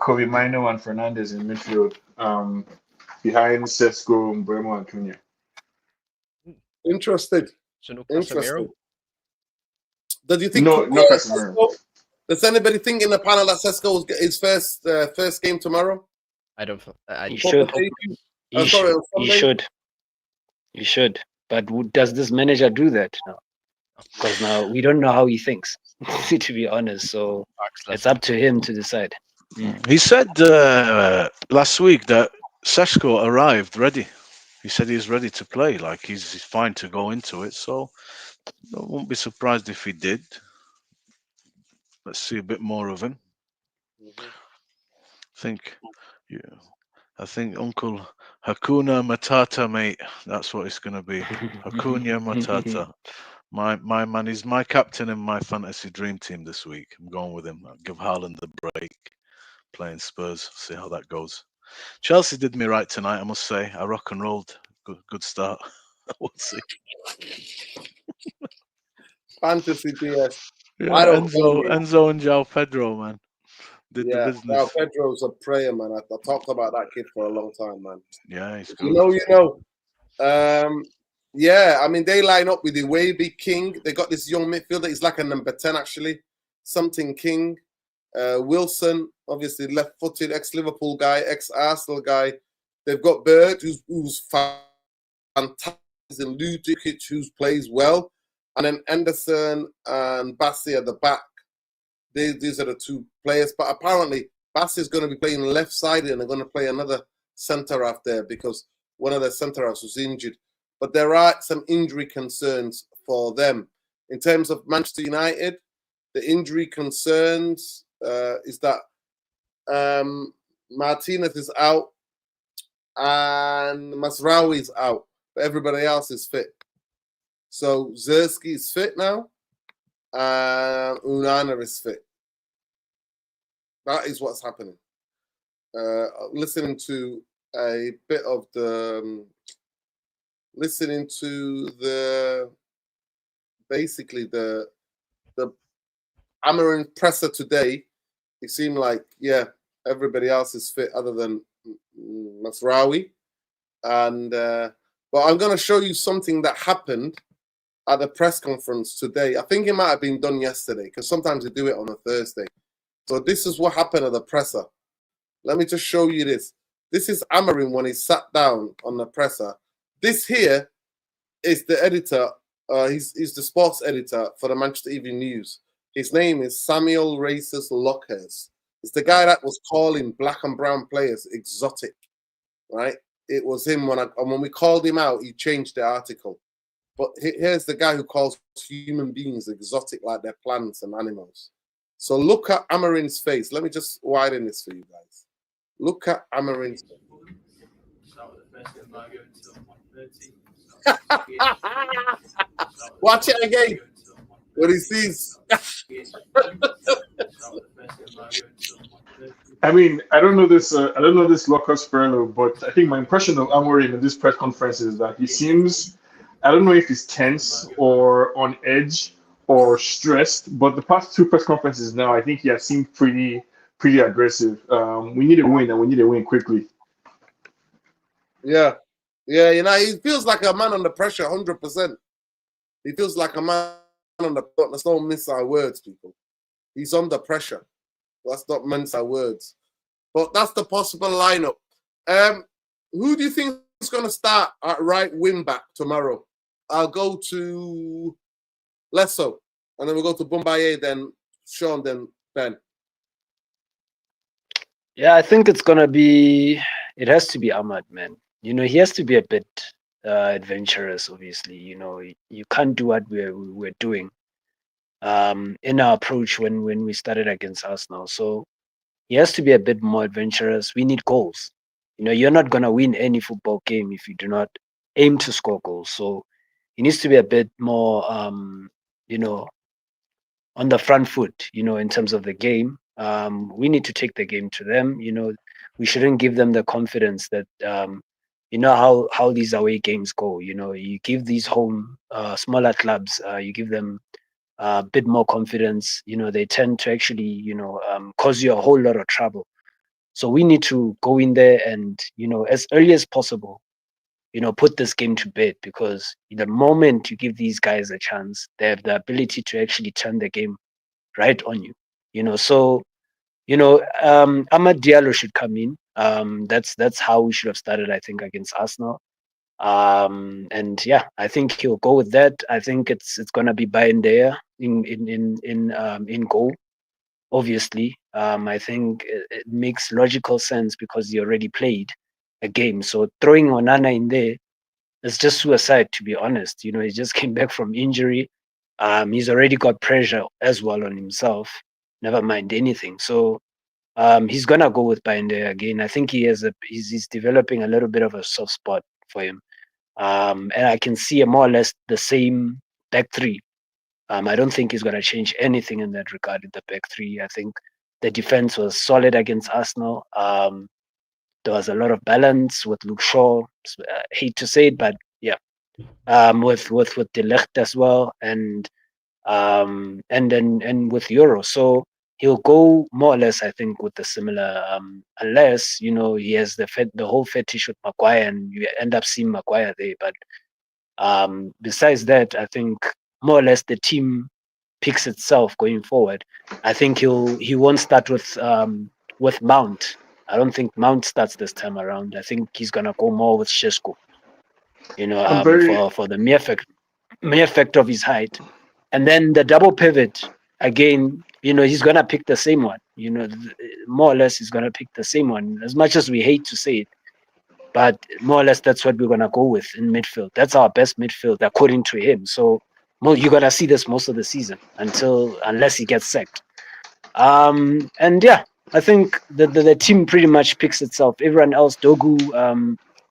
Kobbie Mainoo and Fernandez in midfield. Behind Sesko, Mbeumo, and Cunha. Interested. So no Interested. Casemiro? Does you think No Casemiro. Does anybody think in the panel that Sesko is his first game tomorrow? I don't. You should. You should. But does this manager do that now? Because now we don't know how he thinks, to be honest. So it's up to him to decide. He said last week that Sesko arrived ready. He said he's ready to play. Like he's fine to go into it. So I won't be surprised if he did. Let's see a bit more of him. I think Uncle Hakuna Matata, mate. That's what it's going to be. Hakuna Matata. My man is my captain in my fantasy dream team this week. I'm going with him. I'll give Haaland the break. Playing Spurs. See how that goes. Chelsea did me right tonight, I must say. I rock and rolled. Good start. We'll see. Fantasy DS. Yeah, Enzo and João Pedro, man. Did the business. João Pedro's a prayer, man. I talked about that kid for a long time, man. Yeah, he's good. You know. Yeah, I mean, they line up with the Iwobi King. They got this young midfielder. He's like a number 10, actually. Something King. Wilson, obviously left-footed, ex-Liverpool guy, ex-Arsenal guy. They've got Bird, who's fantastic, and Ludic, who plays well. And then Anderson and Bassi at the back. These are the two players. But apparently, Bassi is going to be playing left-sided, and they're going to play another centre-half there because one of their centre-halves was injured. But there are some injury concerns for them. In terms of Manchester United, the injury concerns is that Martinez is out and Masraoui is out, but everybody else is fit. So Zerski is fit now, and Unana is fit. That is what's happening. Listening to a bit of the, basically the Amarin presser today. It seemed like, yeah, everybody else is fit other than Masraoui. And but I'm going to show you something that happened at the press conference today. I think it might have been done yesterday because sometimes they do it on a Thursday. So this is what happened at the presser. Let me just show you this. This is Amarin when he sat down on the presser. This here is the editor. He's the sports editor for the Manchester Evening News. His name is Samuel Races Lockhurst. It's the guy that was calling black and brown players exotic, right? It was him when we called him out, he changed the article. But here's the guy who calls human beings exotic like they're plants and animals. So look at Amarin's face. Let me just widen this for you guys. Look at Amarin's face. Watch it again. What he sees. I mean, I don't know this Lockhurst Furlough, but I think my impression of Amorim in this press conference is that he seems, I don't know if he's tense or on edge or stressed. But the past two press conferences now, I think he has seemed pretty aggressive. We need a win, and we need a win quickly. Yeah. Yeah, you know, he feels like a man under pressure, 100%. He feels like a man under pressure. Let's not miss our words, people. He's under pressure. Let's not mince our words. But that's the possible lineup. Who do you think is going to start at right wing back tomorrow? I'll go to Lesso, and then we'll go to Bombaye, then Sean, then Ben. Yeah, I think it has to be Ahmad, man. You know, he has to be a bit adventurous, obviously. You know, you can't do what we're doing in our approach when we started against Arsenal. So he has to be a bit more adventurous. We need goals. You know, you're not going to win any football game if you do not aim to score goals. So he needs to be a bit more, you know, on the front foot, you know, in terms of the game. We need to take the game to them. You know, we shouldn't give them the confidence that, you know, how these away games go. You know, you give these home smaller clubs, you give them a bit more confidence. You know, they tend to actually, you know, cause you a whole lot of trouble. So we need to go in there and, you know, as early as possible, you know, put this game to bed, because the moment you give these guys a chance, they have the ability to actually turn the game right on you. You know, so you know, Amad Diallo should come in. That's how we should have started, I think, against Arsenal. And yeah, I think he'll go with that. I think it's gonna be Bayendaya in goal. Obviously, I think it makes logical sense because he already played a game. So throwing Onana in there is just suicide, to be honest. You know, he just came back from injury. He's already got pressure as well on himself. Never mind anything. So he's gonna go with Bayendaya again. I think he's developing a little bit of a soft spot for him. And I can see more or less the same back three. I don't think he's gonna change anything in that regard in the back three. I think the defense was solid against Arsenal. There was a lot of balance with Luke Shaw. Hate to say it, but yeah, with De Ligt as well, and then with Euro. So he'll go more or less, I think, with the similar, unless, you know, he has the whole fetish with Maguire and you end up seeing Maguire there. But besides that, I think more or less the team picks itself going forward. I think he won't start with Mount. I don't think Mount starts this time around. I think he's gonna go more with Shesko. You know, for the mere fact of his height. And then the double pivot, again, you know, he's gonna pick the same one. You know, more or less, he's gonna pick the same one. As much as we hate to say it, but more or less, that's what we're gonna go with in midfield. That's our best midfield, according to him. So, you're gonna see this most of the season unless he gets sacked. And yeah, I think the team pretty much picks itself. Everyone else, Dogu,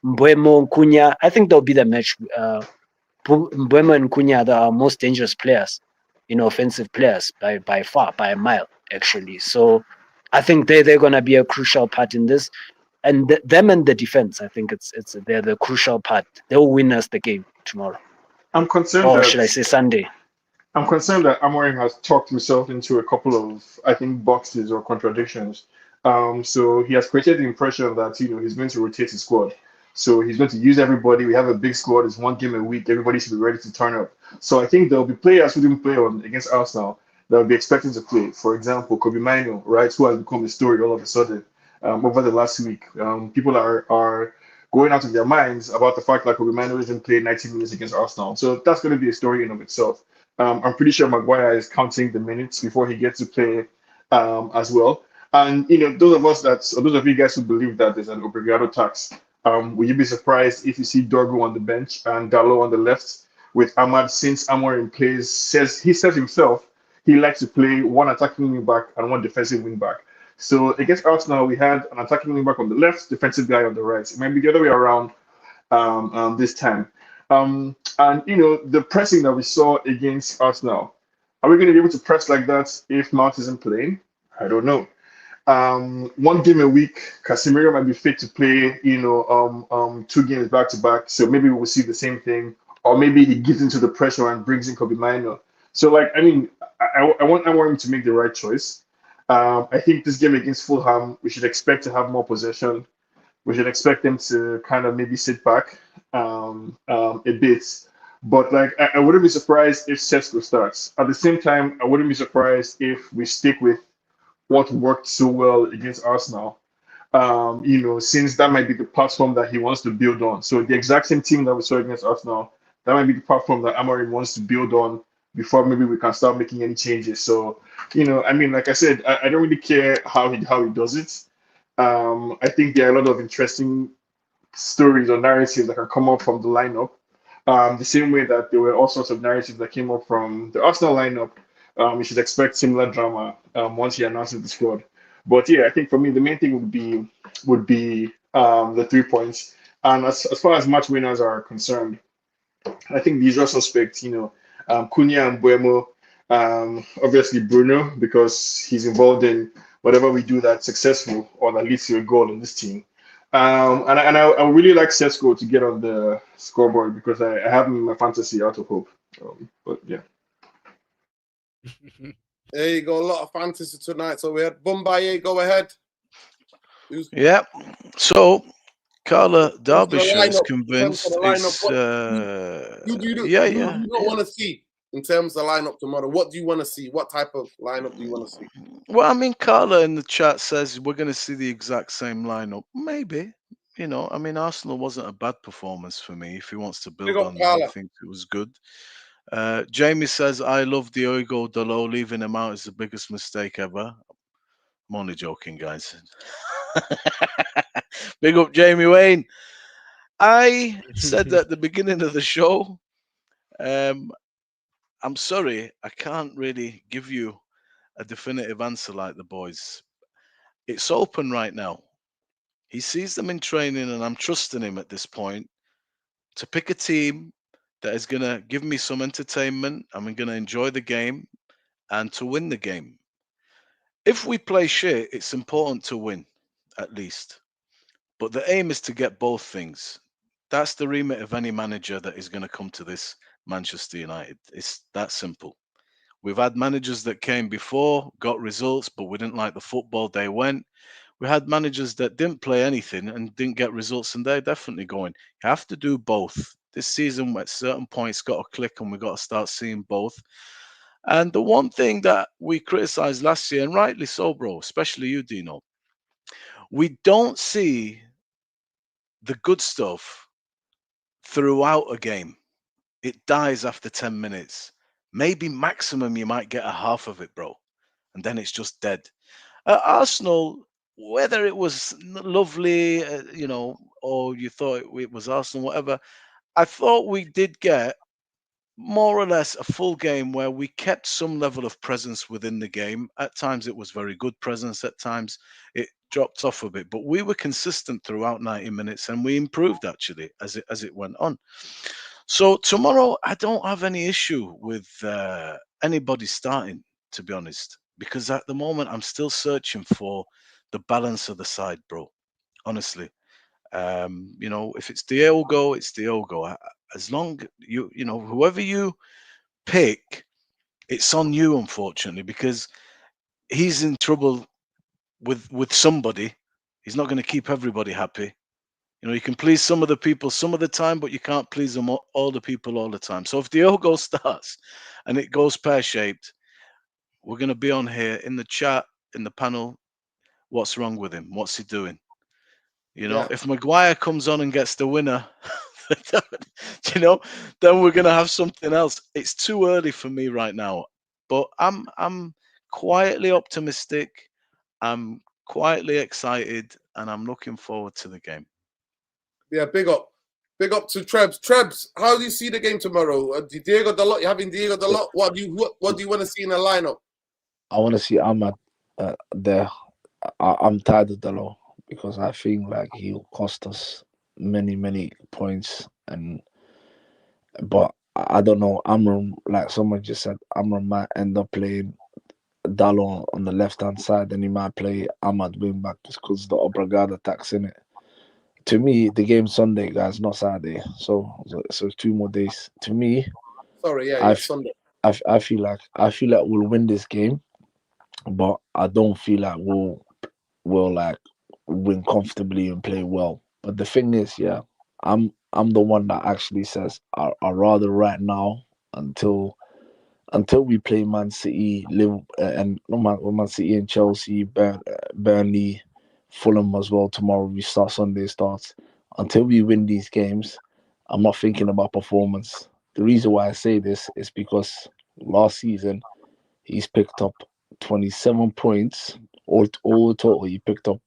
Mbuemo, Cunha, I think they'll be the match. Mbuemo and Cunha are our most dangerous players, you know, offensive players by far, by a mile, actually. So I think they're gonna be a crucial part in this, and them and the defense. I think they're the crucial part. They'll win us the game tomorrow, I'm concerned or that should I say Sunday? I'm concerned that Amorim has talked himself into a couple of, I think, boxes or contradictions. So he has created the impression that, you know, he's going to rotate his squad. So he's going to use everybody. We have a big squad. It's one game a week. Everybody should be ready to turn up. So I think there'll be players who didn't play against Arsenal that will be expecting to play. For example, Kobbie Mainoo, right, who has become a story all of a sudden over the last week. People are going out of their minds about the fact that Kobbie Mainoo didn't play 90 minutes against Arsenal. So that's going to be a story in of itself. I'm pretty sure Maguire is counting the minutes before he gets to play as well. And you know, those of you guys who believe that there's an obrigado tax, will you be surprised if you see Dorgu on the bench and Dalot on the left with Ahmad, since Amorim says himself he likes to play one attacking wing back and one defensive wing back. So against Arsenal, we had an attacking wing back on the left, defensive guy on the right. It might be the other way around this time. And you know, the pressing that we saw against Arsenal, are we going to be able to press like that if Mount isn't playing? I don't know. One game a week, Casemiro might be fit to play, you know, 2 games back to back. So maybe we'll see the same thing, or maybe he gives into the pressure and brings in Kobbie Mainoo. So like, I mean, I want him to make the right choice. I think this game against Fulham, we should expect to have more possession. We should expect them to kind of maybe sit back a bit. But like, I wouldn't be surprised if Sesko starts. At the same time, I wouldn't be surprised if we stick with what worked so well against Arsenal. Since that might be the platform that he wants to build on. So the exact same team that we saw against Arsenal, that might be the platform that Amorim wants to build on before maybe we can start making any changes. So, I mean, like I said, I don't really care how he does it. I think there are a lot of interesting stories or narratives that can come up from the lineup. The same way that there were all sorts of narratives that came up from the Arsenal lineup. We should expect similar drama once he announces the squad. But yeah, I think for me the main thing would be the 3 points. And as far as match winners are concerned, I think the usual suspects, Cunha and Buemo, obviously Bruno, because he's involved in whatever we do that's successful or that leads to a goal in this team. And I would really like Sesko to get on the scoreboard because I have him in my fantasy out of hope. But yeah. There you go. A lot of fantasy tonight. So we had Bumbaye. Go ahead. Yeah. So Carla Derbyshire is lineup, convinced in terms of it's the Who do you not want to see in terms of the lineup tomorrow? What do you want to see? What type of lineup do you want to see? Well, I mean, Carla in the chat says we're going to see the exact same lineup. Maybe. I mean, Arsenal wasn't a bad performance for me. If he wants to build on that, I think it was good. Jamie says, I love Diogo Dalot. Leaving him out is the biggest mistake ever. I'm only joking, guys. Big up, Jamie Wayne. I said at the beginning of the show, I'm sorry, I can't really give you a definitive answer like the boys. It's open right now. He sees them in training, and I'm trusting him at this point to pick a team that is going to give me some entertainment. I'm going to enjoy the game and to win the game. If we play shit, it's important to win, at least. But the aim is to get both things. That's the remit of any manager that is going to come to this Manchester United. It's that simple. We've had managers that came before, got results, but we didn't like the football they went. We had managers that didn't play anything and didn't get results, and they're definitely going. You have to do both. This season, at certain points, got to click, and we've got to start seeing both. And the one thing that we criticized last year, and rightly so, bro, especially you, Dino, we don't see the good stuff throughout a game. It dies after 10 minutes. Maybe maximum you might get a half of it, bro. And then it's just dead. Arsenal, whether it was lovely, or you thought it was Arsenal, whatever, I thought we did get more or less a full game where we kept some level of presence within the game. At times it was very good presence, at times it dropped off a bit, but we were consistent throughout 90 minutes and we improved actually as it went on. So tomorrow I don't have any issue with anybody starting, to be honest, because at the moment I'm still searching for the balance of the side, bro. Honestly, if it's Diogo, it's Diogo. As long whoever you pick, it's on you, unfortunately, because he's in trouble with somebody. He's not going to keep everybody happy. You can please some of the people some of the time, but you can't please them all the people all the time. So if Diogo starts and it goes pear-shaped, we're going to be on here in the chat, in the panel. What's wrong with him? What's he doing? If Maguire comes on and gets the winner, then we're going to have something else. It's too early for me right now, but I'm quietly optimistic. I'm quietly excited, and I'm looking forward to the game. Yeah, big up to Trebs. Trebs, how do you see the game tomorrow? Diego Dalot, you're having Diego Dalot. What do you want to see in the lineup? I want to see Ahmad there. I'm tired of Dalot because I think like he'll cost us many points, but I don't know. Amram, like someone just said, Amram might end up playing Dalot on the left hand side, and he might play Ahmad wing back just because the Obrigado attacks in it. To me, the game's Sunday, guys, not Saturday. So it's 2 more days. To me, Sorry, Sunday. I feel like we'll win this game, but I don't feel like we'll like win comfortably and play well. But the thing is, yeah, I'm the one that actually says I rather right now until we play Man City, Liverpool, and not Man City and Chelsea, Burnley, Fulham as well. Tomorrow we start, Sunday starts. Until we win these games, I'm not thinking about performance. The reason why I say this is because last season he's picked up 27 points. All total, he picked up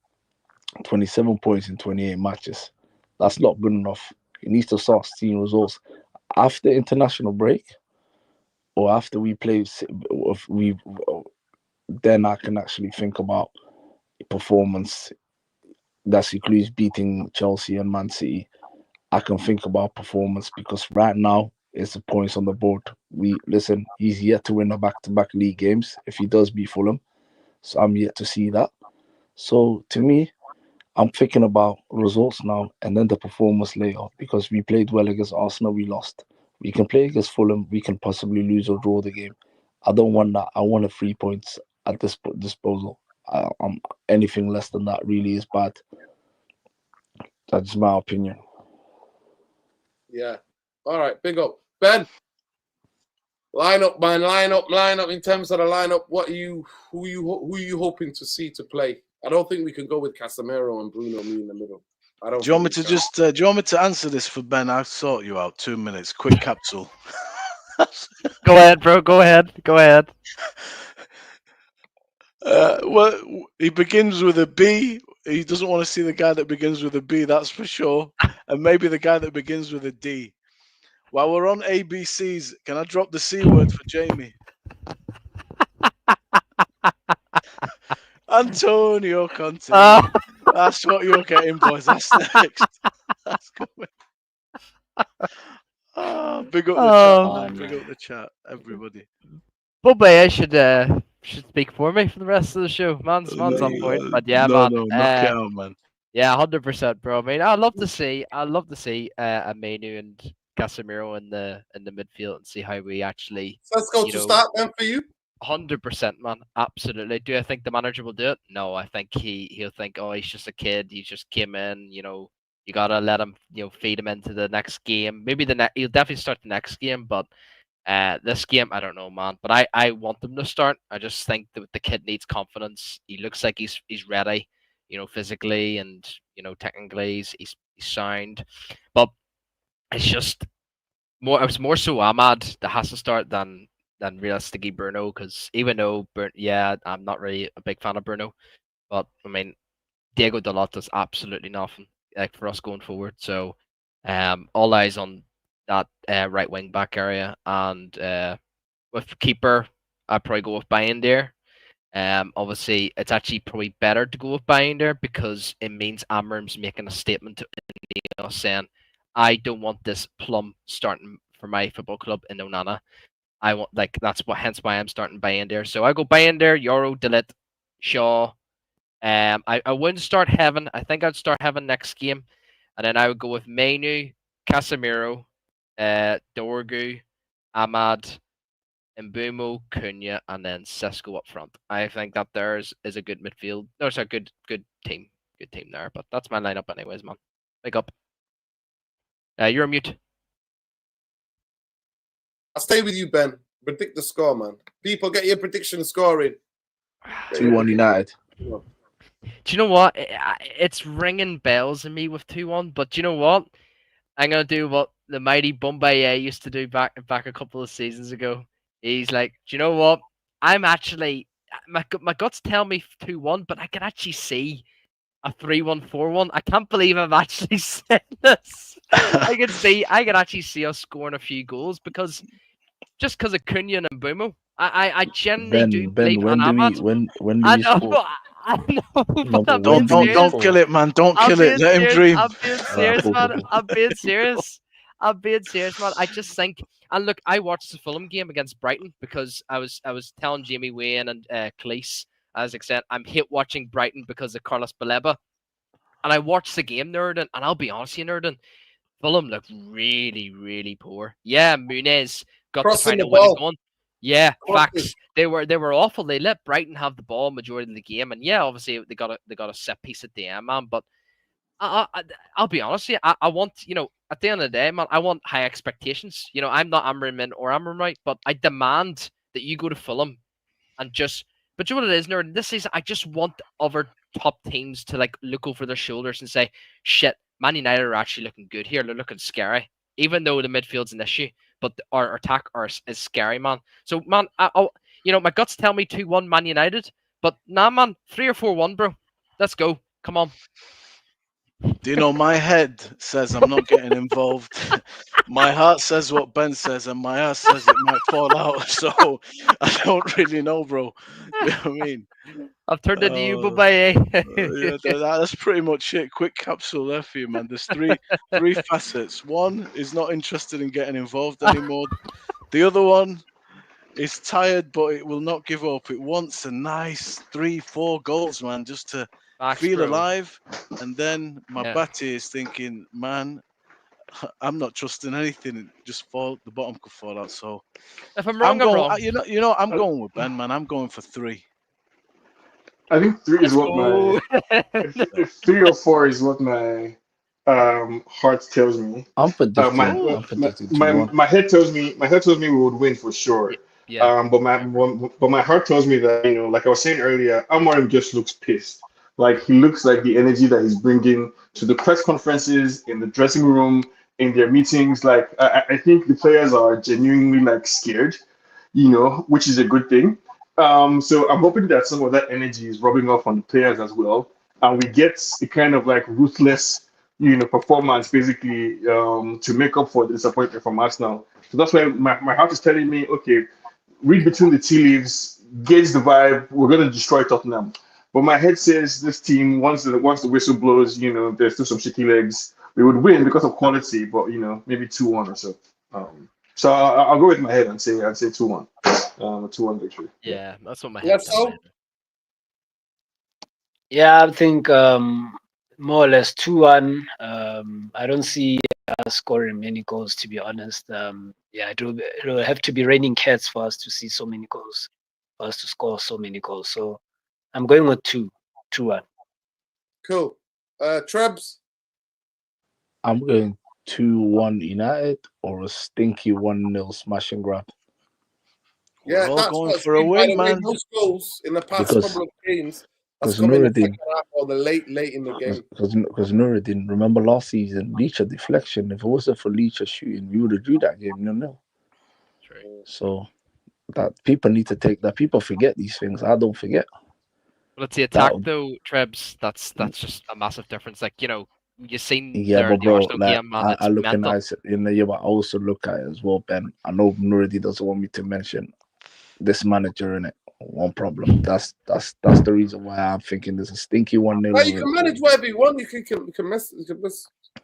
27 points in 28 matches. That's not good enough. He needs to start seeing results after international break or after we play. If we then I can actually think about performance. That includes beating Chelsea and Man City. I can think about performance because right now it's the points on the board. He's yet to win a back-to-back league games if he does beat Fulham. So I'm yet to see that. So to me, I'm thinking about results now and then the performance later because we played well against Arsenal, we lost. We can play against Fulham, we can possibly lose or draw the game. I don't want that. I want a 3 points at this disposal. Anything less than that really is bad. That's my opinion. Yeah. All right, big up. Ben, line up, man. Line up. In terms of the lineup, who are you hoping to see to play? I don't think we can go with Casemiro and Bruno me in the middle. I don't. Do you want me to just? Do you want me to answer this for Ben? I'll sort you out. 2 minutes. Quick capsule. Go ahead, bro. Go ahead. Well, he begins with a B. He doesn't want to see the guy that begins with a B, that's for sure. And maybe the guy that begins with a D. While we're on ABCs, can I drop the C word for Jamie? Antonio Conte. That's what you're getting, boys. That's next. That's coming. Big up the chat, man. Big up the chat, everybody. Bobby should speak for me for the rest of the show. Man's on point. But yeah, man. Knock it out, man. Yeah, 100%, bro. I mean, I'd love to see a Mainoo and Casemiro in the midfield and see how we actually. So let's go to start then for you. 100%, man. Absolutely. Do I think the manager will do it? No, I think he'll think, oh, he's just a kid. He just came in. You gotta let him, feed him into the next game. Maybe he'll definitely start the next game, but this game, I don't know, man. But I want them to start. I just think that the kid needs confidence. He looks like he's ready, physically and technically he's sound. But it's just more. It was more so Ahmad that has to start than realistically Bruno, because even though I'm not really a big fan of Bruno, but I mean Diego Dalot does absolutely nothing like for us going forward. So all eyes on that right wing back area, and with keeper I'd probably go with Bayindir. Obviously it's actually probably better to go with Bayindir because it means Amram's making a statement to saying, I don't want this plum starting for my football club in Onana. I want hence why I'm starting Bayindir. So I go Bayindir, Euro, Dalit, Shaw. I wouldn't start Heaven. I think I'd start Heaven next game, and then I would go with Mainoo, Casemiro, Dorgu, Ahmad, Mbumo, Cunha, and then Sesko up front. I think that theirs is a good midfield. No, it's a good team. Good team there. But that's my lineup anyways, man. Wake up. You're on mute. I'll stay with you, Ben. Predict the score, man. People, get your prediction scoring. 2-1 United. Do you know what? It's ringing bells in me with 2-1, but do you know what? I'm gonna do what the mighty Bombay used to do back a couple of seasons ago. He's like, do you know what? I'm actually my guts tell me 2-1, but I can actually see a 3-1, 4-1. I can't believe I'm actually saying this. I can actually see us scoring a few goals because of Cunha and Mbumo. I genuinely do believe when in Ahmad. when do I we know, score? I know, No, but but I'm being serious. Don't kill it, man. Don't kill it. Let him dream. I'm being serious, cool, man. cool, cool. I'm being serious. I'm being serious, man. I just think, and look, I watched the Fulham game against Brighton because I was telling Jamie Wayne and Cleese, as I said, I'm hate watching Brighton because of Carlos Baleba, and I watched the game, Nerdin, and I'll be honest, with you, Nerdin, Fulham looked really, really poor. Yeah, Muniz got Crossing to find the a way of ball. going. Yeah, Honestly. facts. They were awful. They let Brighton have the ball majority of the game, and yeah, obviously they got a set piece at the end, man. But I'll be honest with you. I want, at the end of the day, man, I want high expectations. I'm not Amrin or Amrin, but I demand that you go to Fulham and just. But you know what it is, nerd? This season, I just want other top teams to like look over their shoulders and say, "Shit, Man United are actually looking good here. They're looking scary." Even though the midfield's an issue, but our attack is scary, man. So, man, my guts tell me 2-1 Man United, but nah, man, 3 or 4-1, bro. Let's go. Come on. Do you know, my head says I'm not getting involved. My heart says what Ben says, and my ass says it might fall out. So I don't really know, bro. You know what I mean? I've turned into you, bye-bye. Yeah, that's pretty much it. Quick capsule there for you, man. There's three facets. One is not interested in getting involved anymore. The other one is tired, but it will not give up. It wants a nice 3-4 goals, man, just to Max, feel bro. alive. And then my Yeah. batty is thinking, man, I'm not trusting anything. Just the bottom could fall out. So If I'm wrong, I'm wrong. I'm going with Ben, man. I'm going for 3. I think 3 is Let's what go. if 3 or 4 is what my heart tells me. I'm My, predicting. I'm my predicting my 2-1. my head tells me we would win for sure. Yeah. But my heart tells me that, like I was saying earlier, Amorim just looks pissed. Like he looks like the energy that he's bringing to the press conferences, in the dressing room, in their meetings. Like I think the players are genuinely like scared, which is a good thing. So I'm hoping that some of that energy is rubbing off on the players as well, and we get a kind of like ruthless, performance basically, to make up for the disappointment from Arsenal. So that's why my heart is telling me, okay, read between the tea leaves, gauge the vibe. We're going to destroy Tottenham. But my head says this team, once the whistle blows, there's still some shaky legs. We would win because of quality, but maybe 2-1 or so. So I'll go with my head and say 2-1. A 2-1 victory. Yeah, that's what my head Let's tells hope. me. Yeah, I think more or less 2-1. I don't see us scoring many goals, to be honest. Yeah, it'll have to be raining cats for us to see so many goals, for us to score so many goals. So I'm going with 2-1. Cool. Trebs. I'm going 2-1 United or a stinky 1-0 smash and grab. Yeah, We're all that's going what's for a been, by win, the way, man. most goals in the past Because- couple of games has because come in the Nuruddin- second half or the late in the game. Because Nuruddin, remember last season, Leacher deflection. If it wasn't for Leacher shooting, we would have drew that game 0-0. True. So that people need to take that. People forget these things. I don't forget. But it's the attack, That- though, Trebs. That's just a massive difference. Like, you've seen Yeah, there but in the bro, Arsenal like game, man. It's I look mental. at it, but I also look at it as well, Ben. I know Nuruddin doesn't want me to mention this manager in it. One problem. That's the reason why I'm thinking there's a stinky 1-0. Well, you can manage whatever you want. You can mess.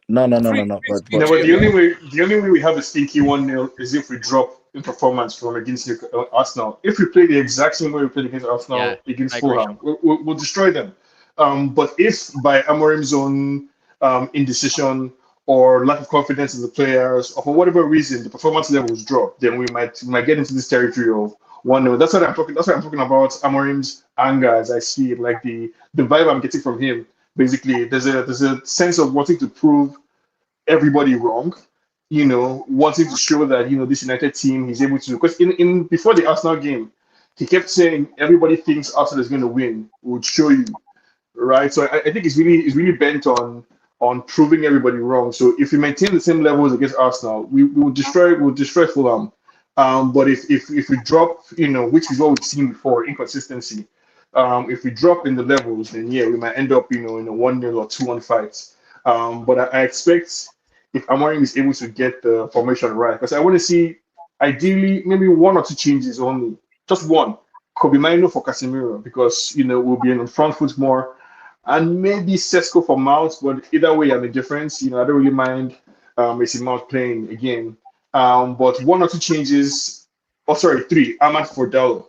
No. Free- But But the only way we have a stinky 1-0 is if we drop in performance from against Arsenal. If we play the exact same way we played against Arsenal, Yeah, against I agree. Fulham, we'll destroy them. But if by Amorim's own indecision or lack of confidence in the players, or for whatever reason the performance levels drop, then we might get into this territory of 1-0. That's what I'm talking about. Amorim's anger, as I see it, like the vibe I'm getting from him. Basically, there's a sense of wanting to prove everybody wrong, wanting to show that this United team he's able to. Because in before the Arsenal game, he kept saying everybody thinks Arsenal is going to win. We'll show you, right? So I think it's really bent on proving everybody wrong. So if we maintain the same levels against Arsenal, we'll destroy Fulham. But if we drop, which is what we've seen before, inconsistency. If we drop in the levels, then yeah, we might end up, in a 1-0 or 2-1 fight. But I expect if Amorim is able to get the formation right, because I want to see ideally maybe 1 or 2 changes only, just one. Kobbie Mainoo for Casemiro, because we'll be on front foot more, and maybe Sesko for Mount. But either way, I'm indifferent. I don't really mind Mason Mount playing again. But 1 or 2 changes. Oh, sorry, 3. Ahmad for Dallo.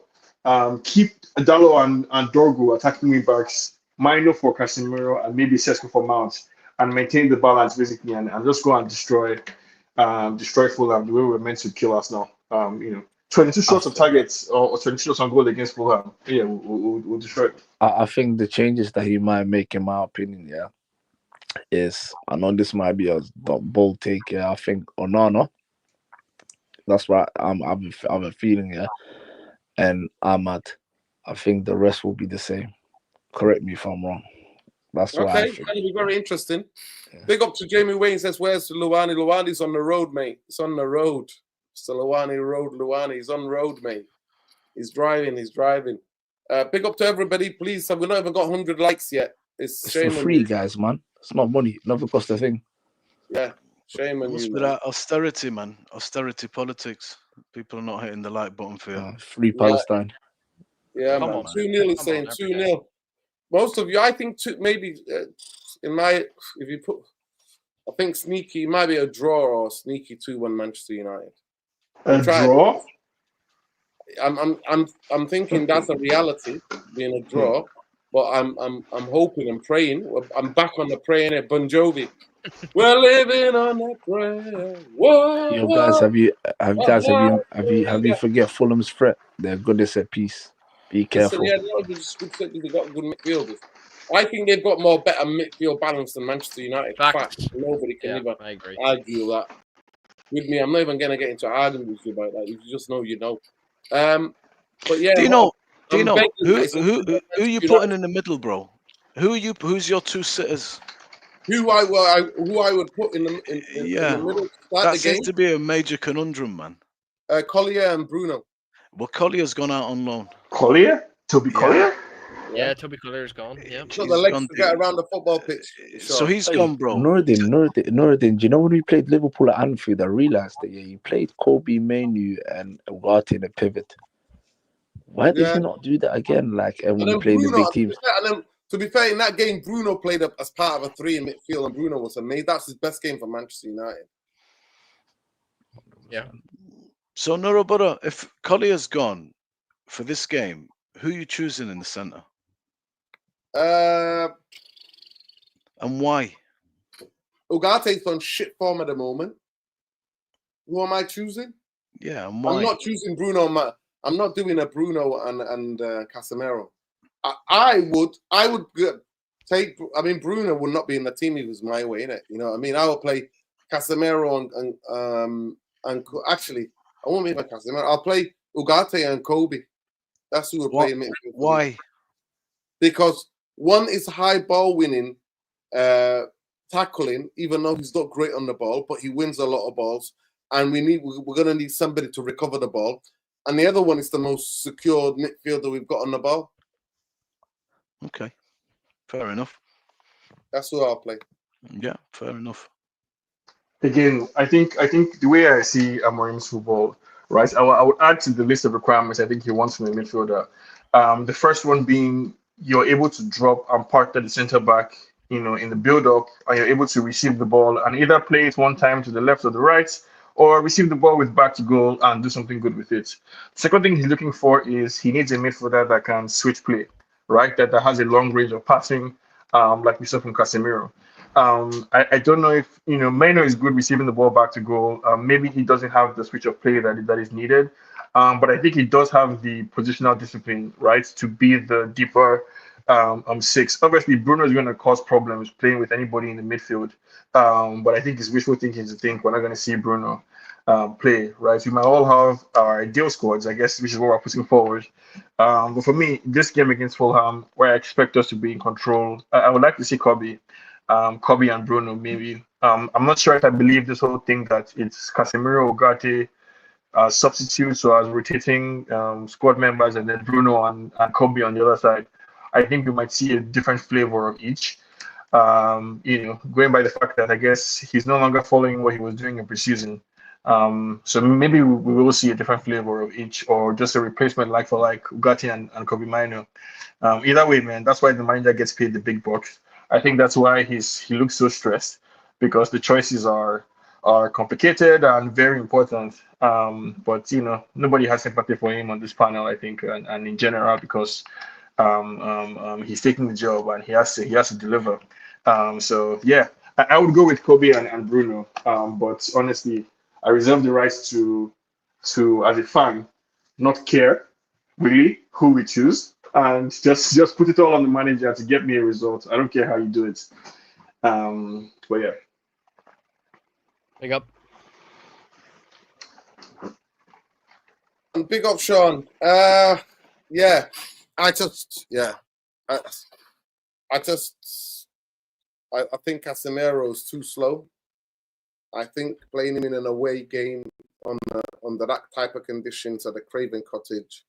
Keep Dallo and Dorgu attacking wing backs. Mainoo for Casemiro and maybe Sesko for Mount, and maintain the balance basically, and just go and destroy Fulham the way we're meant to kill us now. 22 shots on targets or 22 shots on goal against Fulham. Yeah, we'll destroy it. I think the changes that he might make, in my opinion, is, I know this might be a bold take, I think Onana. That's why I'm a feeling, and Ahmad. I think the rest will be the same. Correct me if I'm wrong. That's why I Okay, think. that'll be very interesting. Yeah. Big up to Jamie Wayne says, "Where's Luwani? Luwani's on the road, mate. It's on the road. It's the Luwani road. Luwani's on the road, mate. He's driving. Big up to everybody, please. We've not even got 100 likes yet. It's shame for on free, you. guys, man. It's not money. Never cost a thing. Yeah, shame on Must you, be man. that austerity, man. Austerity politics. People are not hitting the like button for you. Free Palestine. Yeah, Come man. on, 2-0 is Come saying on, every day. 2-0. Most of you, I think, maybe if you put, I think sneaky, it might be a draw or sneaky 2-1 Manchester United. A draw? I'm thinking that's a reality, being a draw. But I'm hoping and praying. I'm back on the praying at Bon Jovi. We're living on a prayer. Whoa, Yo, guys, whoa, have you forget Fulham's threat? They're good at set piece. Be Listen, careful. yeah, they've got good midfielders. I think they've got more better midfield balance than Manchester United. Facts. Nobody can Yeah, even I agree. argue that with me. I'm not even going to get into arguing with you about that. If you just know, you know. But yeah, Do you know who you putting in the middle, bro? Who's your two sitters? who I would put in the middle to start That the seems game? to be a major conundrum, man. Collier and Bruno. Well, Collier's gone out on loan. Collier? Toby Collier? Yeah, Toby Collier's gone. Yeah. He's got the legs to get around the football pitch. So he's gone, bro. Nordin, do you know when we played Liverpool at Anfield, I realised that you played Kobbie Mainoo and Ugarte in a pivot. Why did he not do that again? Like, and when we played the big teams. To be fair, in that game, Bruno played up as part of a 3 in midfield, and Bruno was amazing. That's his best game for Manchester United. Yeah. So Noroboro, if Collier's gone for this game, who are you choosing in the centre? And why? Ugarte's on shit form at the moment. Who am I choosing? Yeah, and why? I'm not choosing Bruno. I'm not doing a Bruno and Casemiro. I would take. I mean, Bruno would not be in the team if it was my way, innit? You know what I mean? I would play Casemiro and actually, I won't make my Casemiro. I'll play Ugarte and Kobbie. That's who would play in midfield. Why? Because one is high ball winning, tackling, even though he's not great on the ball, but he wins a lot of balls. And we're gonna need somebody to recover the ball. And the other one is the most secure midfielder we've got on the ball. Okay, fair enough. That's who I'll play. Yeah, fair enough. Again, I think the way I see Amorim's football, right? I would add to the list of requirements I think he wants from a midfielder. The first one being you're able to drop and partner the centre back, in the build-up, and you're able to receive the ball and either play it one time to the left or the right, or receive the ball with back to goal and do something good with it. Second thing he's looking for is he needs a midfielder that can switch play, right? That has a long range of passing, like we saw from Casemiro. I don't know if Mainoo is good receiving the ball back to goal. Maybe he doesn't have the switch of play that is needed, but I think he does have the positional discipline, right, to be the deeper six. Obviously, Bruno is going to cause problems playing with anybody in the midfield, but I think it's wishful thinking to think we're not going to see Bruno play, right? We might all have our ideal squads, I guess, which is what we're putting forward. But for me, this game against Fulham, where I expect us to be in control, I would like to see Kobbie and Bruno maybe. I'm not sure if I believe this whole thing that it's Casemiro, Ugarte, substitutes, so as rotating squad members, and then Bruno and Kobbie on the other side. I think we might see a different flavor of each. Going by the fact that I guess he's no longer following what he was doing in preseason. So maybe we will see a different flavor of each, or just a replacement like for like Ugarte and Kobbie Mainoo. Either way, man, that's why the manager gets paid the big bucks. I think that's why he looks so stressed, because the choices are complicated and very important. But nobody has sympathy for him on this panel, I think, and in general, because he's taking the job and he has to deliver. So yeah, I would go with Kobbie and Bruno. But honestly, I reserve the right to as a fan not care really who we choose, and just put it all on the manager to get me a result. I don't care how you do it. But yeah. Big up. Big up, Sean. Yeah, I think Casemiro's too slow. I think playing him in an away game under that type of conditions at the Craven Cottage,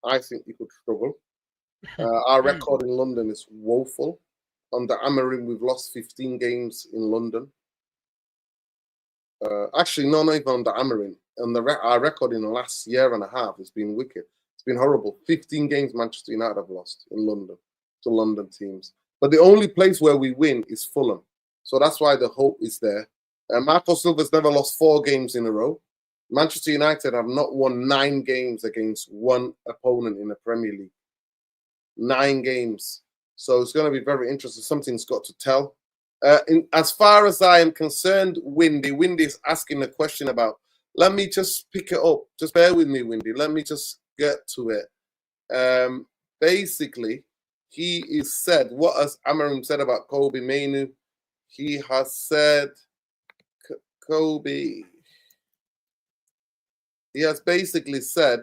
I think he could struggle. Our record in London is woeful. Under Amorim, we've lost 15 games in London. Actually, no, not even under Amorim. And our record in the last year and a half has been wicked. It's been horrible. 15 games Manchester United have lost in London to London teams. But the only place where we win is Fulham. So that's why the hope is there. Marco Silva's never lost 4 games in a row. Manchester United have not won 9 games against one opponent in the Premier League. 9 games. So it's going to be very interesting. Something's got to tell. As far as I am concerned, Windy is asking a question about, let me just pick it up. Just bear with me, Windy. Let me just get to it. Basically, he is said, what has Amorim said about Kobbie Mainoo? He has said, Kobbie, he has basically said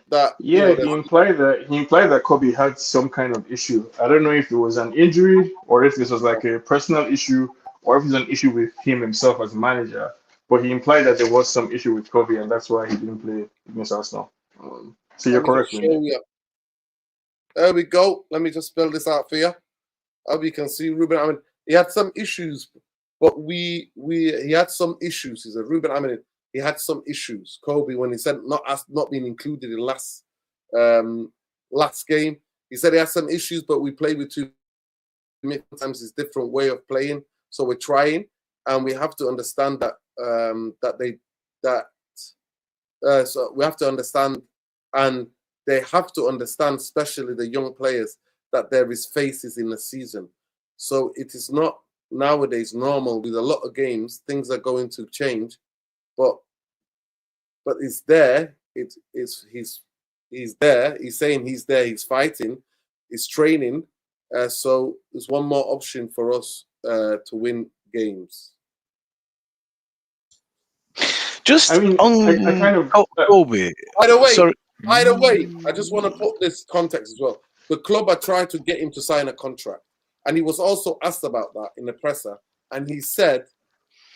that He implied that Kobbie had some kind of issue. I don't know if it was an injury or if this was like a personal issue or if it's an issue with him himself as a manager. But he implied that there was some issue with Kobbie and that's why he didn't play against Arsenal. So you're correct. There we go. Let me just spell this out for you. As you can see, Ruben Amorim, he had some issues, but he had some issues. He said Ruben Amorim, he had some issues. Kobbie, when he said not being included in last game, he said he had some issues, but we play with two. Sometimes it's different way of playing, so we're trying, and we have to understand that so we have to understand, and they have to understand, especially the young players, that there is phases in the season. So it is not nowadays normal with a lot of games. Things are going to change, but it's there. He's there. He's saying he's there. He's fighting. He's training. So there's one more option for us to win games. Just I mean, on I kind of Kobbie. By the way, I just want to put this context as well. The club are trying to get him to sign a contract, and he was also asked about that in the presser, and he said,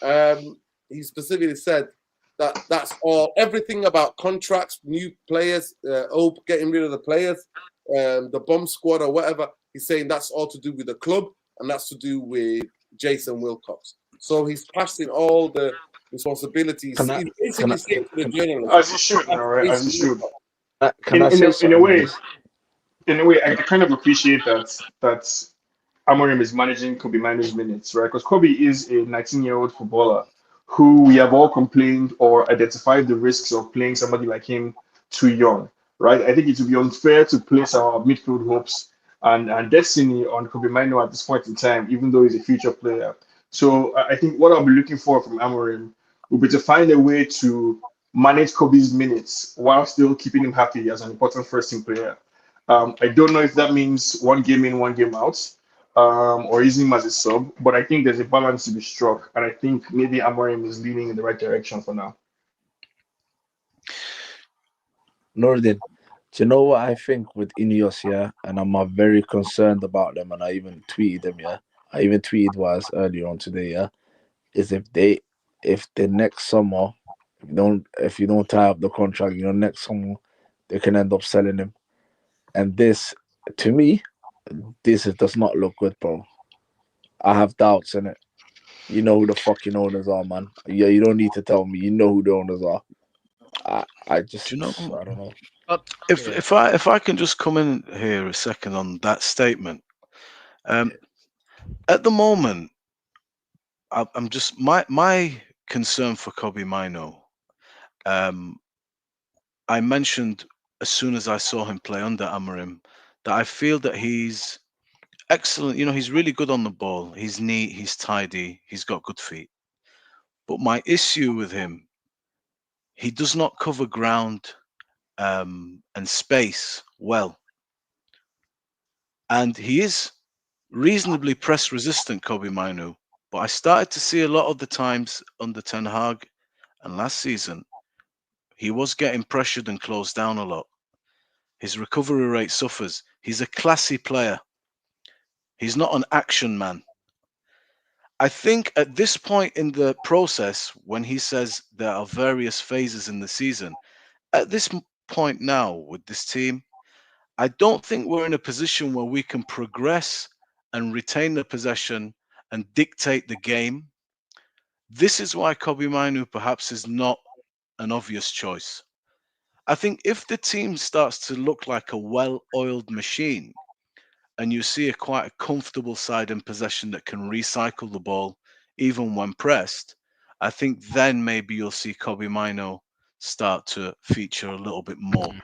he specifically said that that's all, everything about contracts, new players, getting rid of the players, the bomb squad or whatever. He's saying that's all to do with the club, and that's to do with Jason Wilcox. So he's passing all the responsibilities. He's basically saying to the journalists, as you should, right? As you should. Can I say something? In a way, I kind of appreciate that Amorim is managing Kobbie Mainoo's minutes, right? Because Kobbie is a 19-year-old footballer who we have all complained or identified the risks of playing somebody like him too young, right? I think it would be unfair to place our midfield hopes and destiny on Kobbie Mainoo at this point in time, even though he's a future player. So I think what I'll be looking for from Amorim will be to find a way to manage Kobbie's minutes while still keeping him happy as an important first-team player. I don't know if that means one game in, one game out, or using him as a sub, but I think there's a balance to be struck, and I think maybe Amorim is leaning in the right direction for now. Nordin, do you know what I think with Ineos, yeah? And I'm very concerned about them, and I even tweeted them, yeah? I even tweeted was earlier on today, yeah? Is if the next summer, if you don't tie up the contract, next summer, they can end up selling him. And this, to me, does not look good, bro. I have doubts in it. You know who the fucking owners are, man. Yeah, you don't need to tell me. You know who the owners are. I just, I don't know. If I can just come in here a second on that statement. At the moment, I'm just my concern for Kobbie Mainoo. I mentioned as soon as I saw him play under Amorim that I feel that he's excellent. He's really good on the ball. He's neat. He's tidy. He's got good feet. But my issue with him, he does not cover ground and space well. And he is reasonably press resistant, Kobbie Mainoo. But I started to see a lot of the times under Ten Hag and last season, he was getting pressured and closed down a lot. His recovery rate suffers. He's a classy player. He's not an action man. I think at this point in the process, when he says there are various phases in the season, at this point now with this team, I don't think we're in a position where we can progress and retain the possession and dictate the game. This is why Kobbie Mainoo perhaps is not an obvious choice. I think if the team starts to look like a well-oiled machine and you see quite a comfortable side in possession that can recycle the ball even when pressed, I think then maybe you'll see Kobbie Mainoo start to feature a little bit more.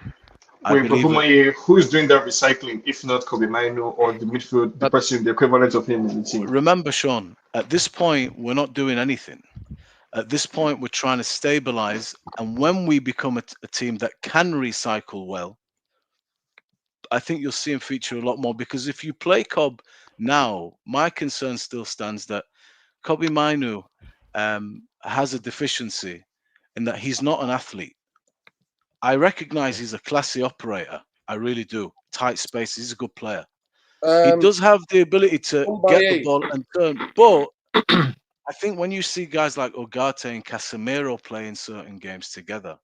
Wait, but who's doing that recycling if not Kobbie Mainoo or the midfield, the person, the equivalent of him in the team? Remember, Sean, at this point, we're not doing anything. At this point, we're trying to stabilize. And when we become a team that can recycle well, I think you'll see him feature a lot more. Because if you play Cobb now, my concern still stands that Kobbie Mainoo has a deficiency in that he's not an athlete. I recognize he's a classy operator. I really do. Tight space. He's a good player. He does have the ability to get the ball and turn. But I think when you see guys like Ugarte and Casemiro playing certain games together,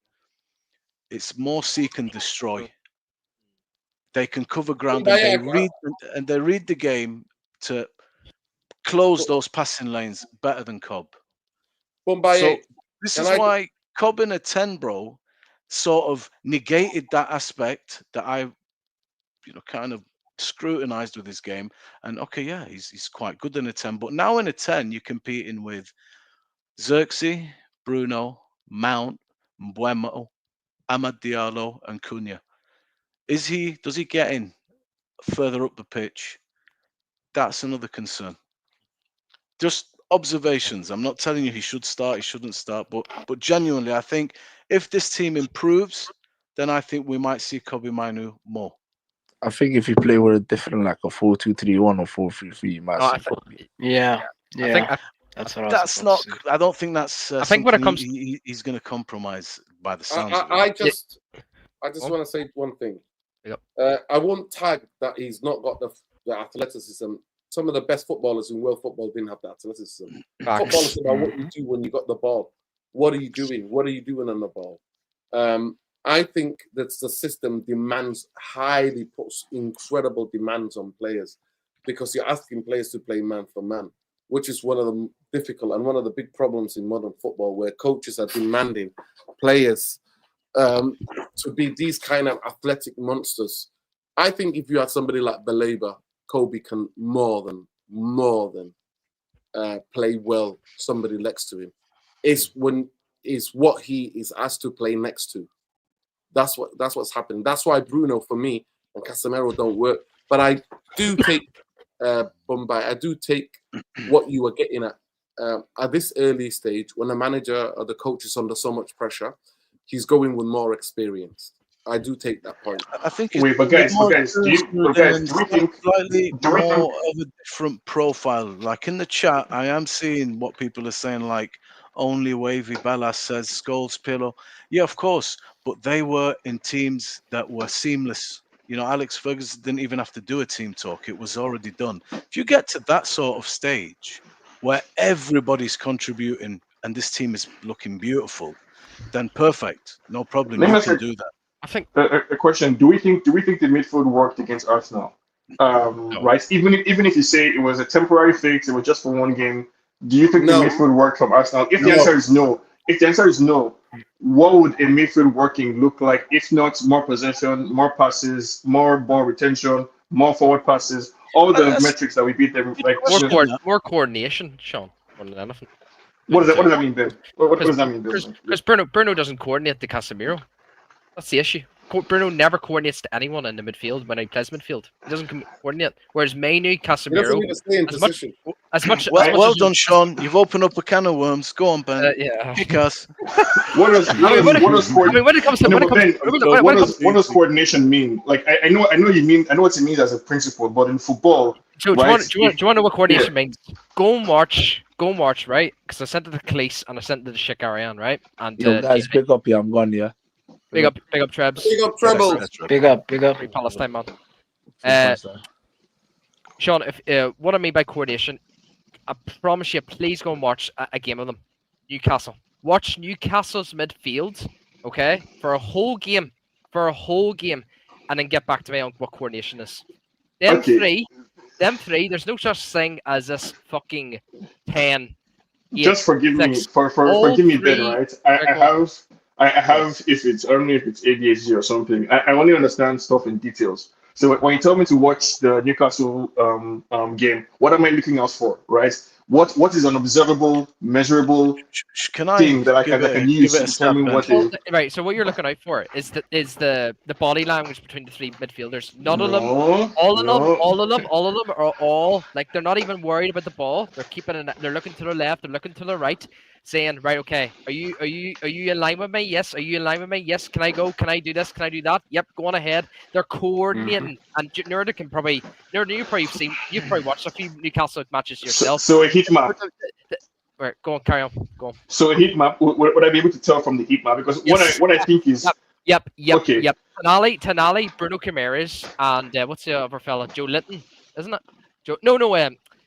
it's more seek and destroy. They can cover ground and they read the game to close those passing lanes better than Cobb. So this is why Cobb in a 10, bro, sort of negated that aspect that I, kind of scrutinized with his game. And okay, yeah, he's quite good in a 10. But now in a 10, you're competing with Xerxes, Bruno, Mount, Mbeumo, Amad Diallo, and Cunha. Does he get in further up the pitch? That's another concern. Just observations. I'm not telling you he should start, he shouldn't start, but genuinely, I think if this team improves, then I think we might see Kobbie Mainoo more. I think if you play with a different, like a 4-2-3-1 or 4-3-3, you might see Kobbie. Yeah. I think that's what that's not. I don't think that's. I think when it comes, he's going to compromise by the sounds of it. I just want to say one thing. Yep. I won't tag that he's not got the athleticism. Some of the best footballers in world football didn't have that athleticism. Football is about what you do when you got the ball. What are you doing? What are you doing on the ball? I think that the system puts incredible demands on players because you're asking players to play man for man, which is one of the difficult and one of the big problems in modern football, where coaches are demanding players to be these kind of athletic monsters. I think if you have somebody like Baleba, Kobbie can more than play well somebody next to him. Is what he is asked to play next to. That's what's happening. That's why Bruno for me and Casemiro don't work. But I do take Bombay. I do take what you were getting at this early stage when the manager or the coach is under so much pressure. He's going with more experience. I do take that point. I think. Wait, but guys, do we think slightly more of a different profile? Like in the chat, I am seeing what people are saying. Like only Wavy Ballas says Scholes, Pillow. Yeah, of course, but they were in teams that were seamless. Alex Ferguson didn't even have to do a team talk; it was already done. If you get to that sort of stage where everybody's contributing and this team is looking beautiful, then perfect, no problem. You can do that. I think a question: Do we think the midfield worked against Arsenal? No. Right. Even if you say it was a temporary fix, it was just for one game. Do you think the midfield worked from Arsenal? If the answer is no, what would a midfield working look like? If not more possession, more passes, more ball retention, more forward passes, all the metrics that we beat them like more coordination, Sean, more than anything. What does that mean, Ben? What does that mean, Ben? Because Bruno doesn't coordinate the Casemiro. That's the issue. Bruno never coordinates to anyone in the midfield when he plays midfield. He doesn't coordinate. Whereas Mainoo, He doesn't Casemiro, need to stay in as much position. as much Well as done, Sean. You've opened up a can of worms. Go on, Ben. yeah. Kick ass. What does I mean, what does I mean, when it comes to no, when it but comes Ben, to, what does coordination mean? Like I know you mean I know what it means as a principle, but in football, do you right? want to know what coordination Yeah. means? Go and watch, right? Because I sent it to Cleese and I sent it to Shikarian, right? And Yo, guys, Jamie. pick up here. I'm gone, yeah. Big up Trebs. Big up Treble. Big up, big up. Free Palestine, man. Free Palestine. Sean, if what I mean by coordination, I promise you, please go and watch a game of them. Newcastle. Watch Newcastle's midfield, okay, for a whole game, and then get back to me on what coordination is. Them three. There's no such thing as this fucking 10. Just forgive me 6. forgive me, Ben. Three- Right? I have if it's I don't know if it's ADHD or something. I only understand stuff in details. So when you tell me to watch the Newcastle game, what am I looking out for? Right? What is an observable, measurable Can I thing that I give can it use to a stab, determine Ben? what Well, right, so what you're looking out for is the body language between the three midfielders. None of them, all of them are all like they're not even worried about the ball. They're keeping it. They're looking to the left. They're looking to the right, saying, "Right, okay, are you in line with me? Yes. Are you in line with me? Yes. Can I go? Can I do this? Can I do that? Yep. Go on ahead." They're coordinating, and Nerda can probably you've probably watched a few Newcastle matches yourself. So a heat map. Right, go on, carry on, go on. So a heat map. Would I be able to tell from the heat map? Because Yes. what I think is Yep. Okay. Tonali, Bruno Cameras, and what's the other fella? Joe Linton, isn't it? No,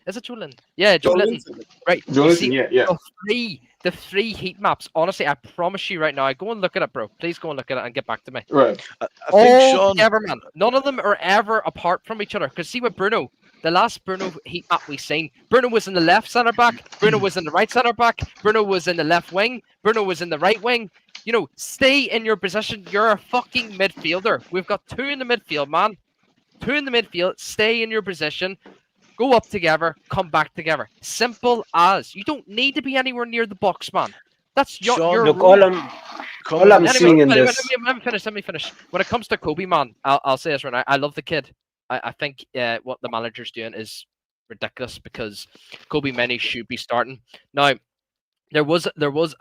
is it Joe Linton? Yeah, Joe Linton. Right. Joe you Linton, see, yeah. the three heat maps. Honestly, I promise you right now. Go and look at it, bro. Please go and look at it and get back to me. Right. I think All Sean. together, man. None of them are ever apart from each other. Because see with Bruno, the last Bruno heat map we seen, Bruno was in the left centre back, Bruno was in the right centre back, Bruno was in the left wing, Bruno was in the right wing. You know, stay in your position. You're a fucking midfielder. We've got 2 in the midfield, man. 2 in the midfield. Stay in your position. Go up together. Come back together. Simple as. You don't need to be anywhere near the box, man. That's your Look, role. all I'm seeing in this. Let me finish. When it comes to Kobbie, man, I'll say this right now. I love the kid. I think what the manager's doing is ridiculous because Kobbie Mainoo should be starting. Now, there was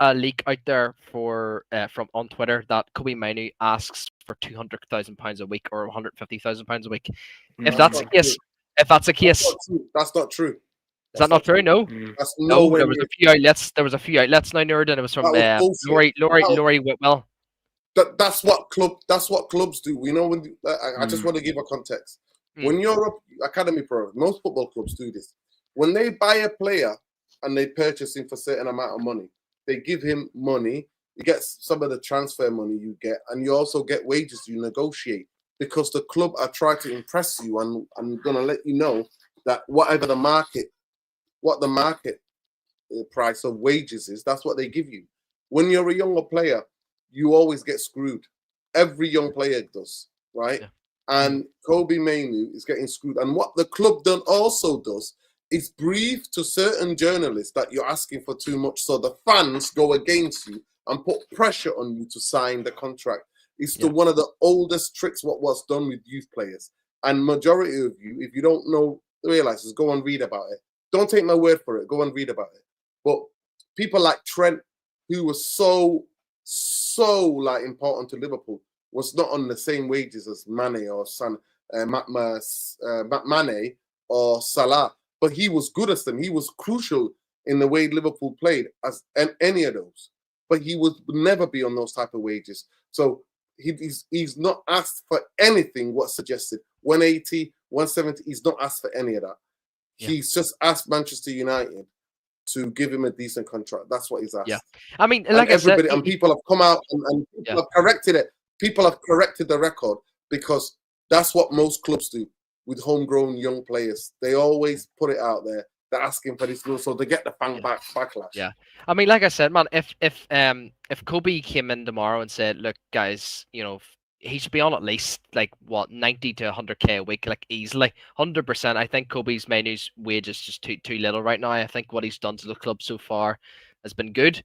a leak out there for from on Twitter that Kobbie Mainoo asks for £200,000 a week or £150,000 a week. If that's the case, That's not true. Is that not true? No. That's No, nowhere there was near. a few outlets now, Nerd, and it was from That was bullshit. Laurie Whitwell. That's what clubs do. You know, when I just want to give a context. When you're a academy pro, most football clubs do this. When they buy a player and they purchase him for a certain amount of money, they give him money. You get some of the transfer money you get, and you also get wages you negotiate because the club are trying to impress you and going to let you know that whatever the market price of wages is, that's what they give you. When you're a younger player, you always get screwed. Every young player does, right? Yeah. And Kobbie Mainoo is getting screwed. And what the club also does is brief to certain journalists that you're asking for too much, so the fans go against you and put pressure on you to sign the contract. It's one of the oldest tricks what was done with youth players. And majority of you, if you don't know, realize, is go and read about it. Don't take my word for it. Go and read about it. But people like Trent, who was so like important to Liverpool, was not on the same wages as Mane or Mane or Salah, but he was good as them. He was crucial in the way Liverpool played as any of those. But he would never be on those type of wages. So he's not asked for anything what's suggested. 180, 170, he's not asked for any of that. Yeah. He's just asked Manchester United to give him a decent contract. That's what he's asked. Yeah, I mean, like I said, and people have come out and people have corrected it. People have corrected the record because that's what most clubs do with homegrown young players. They always put it out there. They're asking for this, so they get the backlash. Yeah, I mean, like I said, man, if Kobbie came in tomorrow and said, "Look, guys, you know, he should be on at least like what 90 to 100k a week, like easily, 100%." I think Kobbie Mainoo's wage is just too little right now. I think what he's done to the club so far has been good.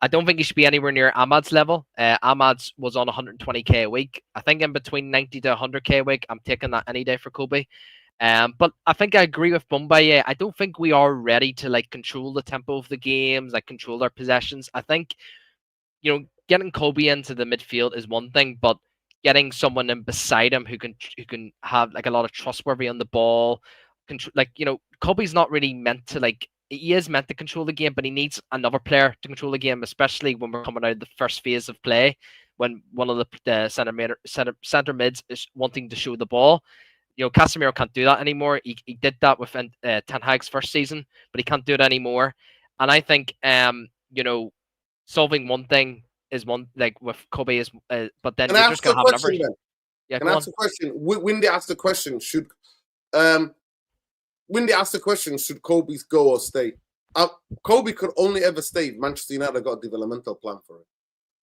I don't think he should be anywhere near Ahmad's level. Ahmad's was on 120k a week. I think in between 90 to 100k a week. I'm taking that any day for Kobbie. But I think I agree with Mumbai. I don't think we are ready to like control the tempo of the games, like control our possessions. I think, getting Kobbie into the midfield is one thing, but getting someone in beside him who can have like a lot of trustworthy on the ball, Kobbie's not really meant to he is meant to control the game, but he needs another player to control the game, especially when we're coming out of the first phase of play, when one of the center mids is wanting to show the ball. Casemiro can't do that anymore. He did that with Ten Hag's first season, but he can't do it anymore. And I think, solving one thing is one, like with Kobbie is, but then you're just gonna have another. Yeah, can I ask a question? Windy asked the question: should Kobbie go or stay? Kobbie could only ever stay if Manchester United got a developmental plan for it.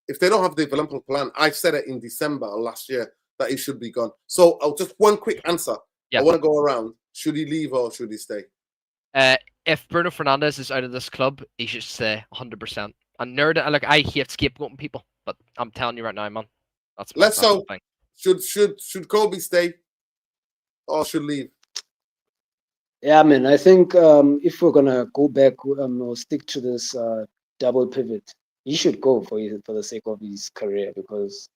If they don't have a developmental plan, I said it in December last year that he should be gone. So just one quick answer. Yeah. I want to go around. Should he leave or should he stay? If Bruno Fernandes is out of this club, he should stay 100%. And I hate scapegoating people, but I'm telling you right now, man. That's so thing. Should Kobbie stay or should leave? Yeah, man. I think if we're gonna go back or stick to this double pivot, he should go for the sake of his career, because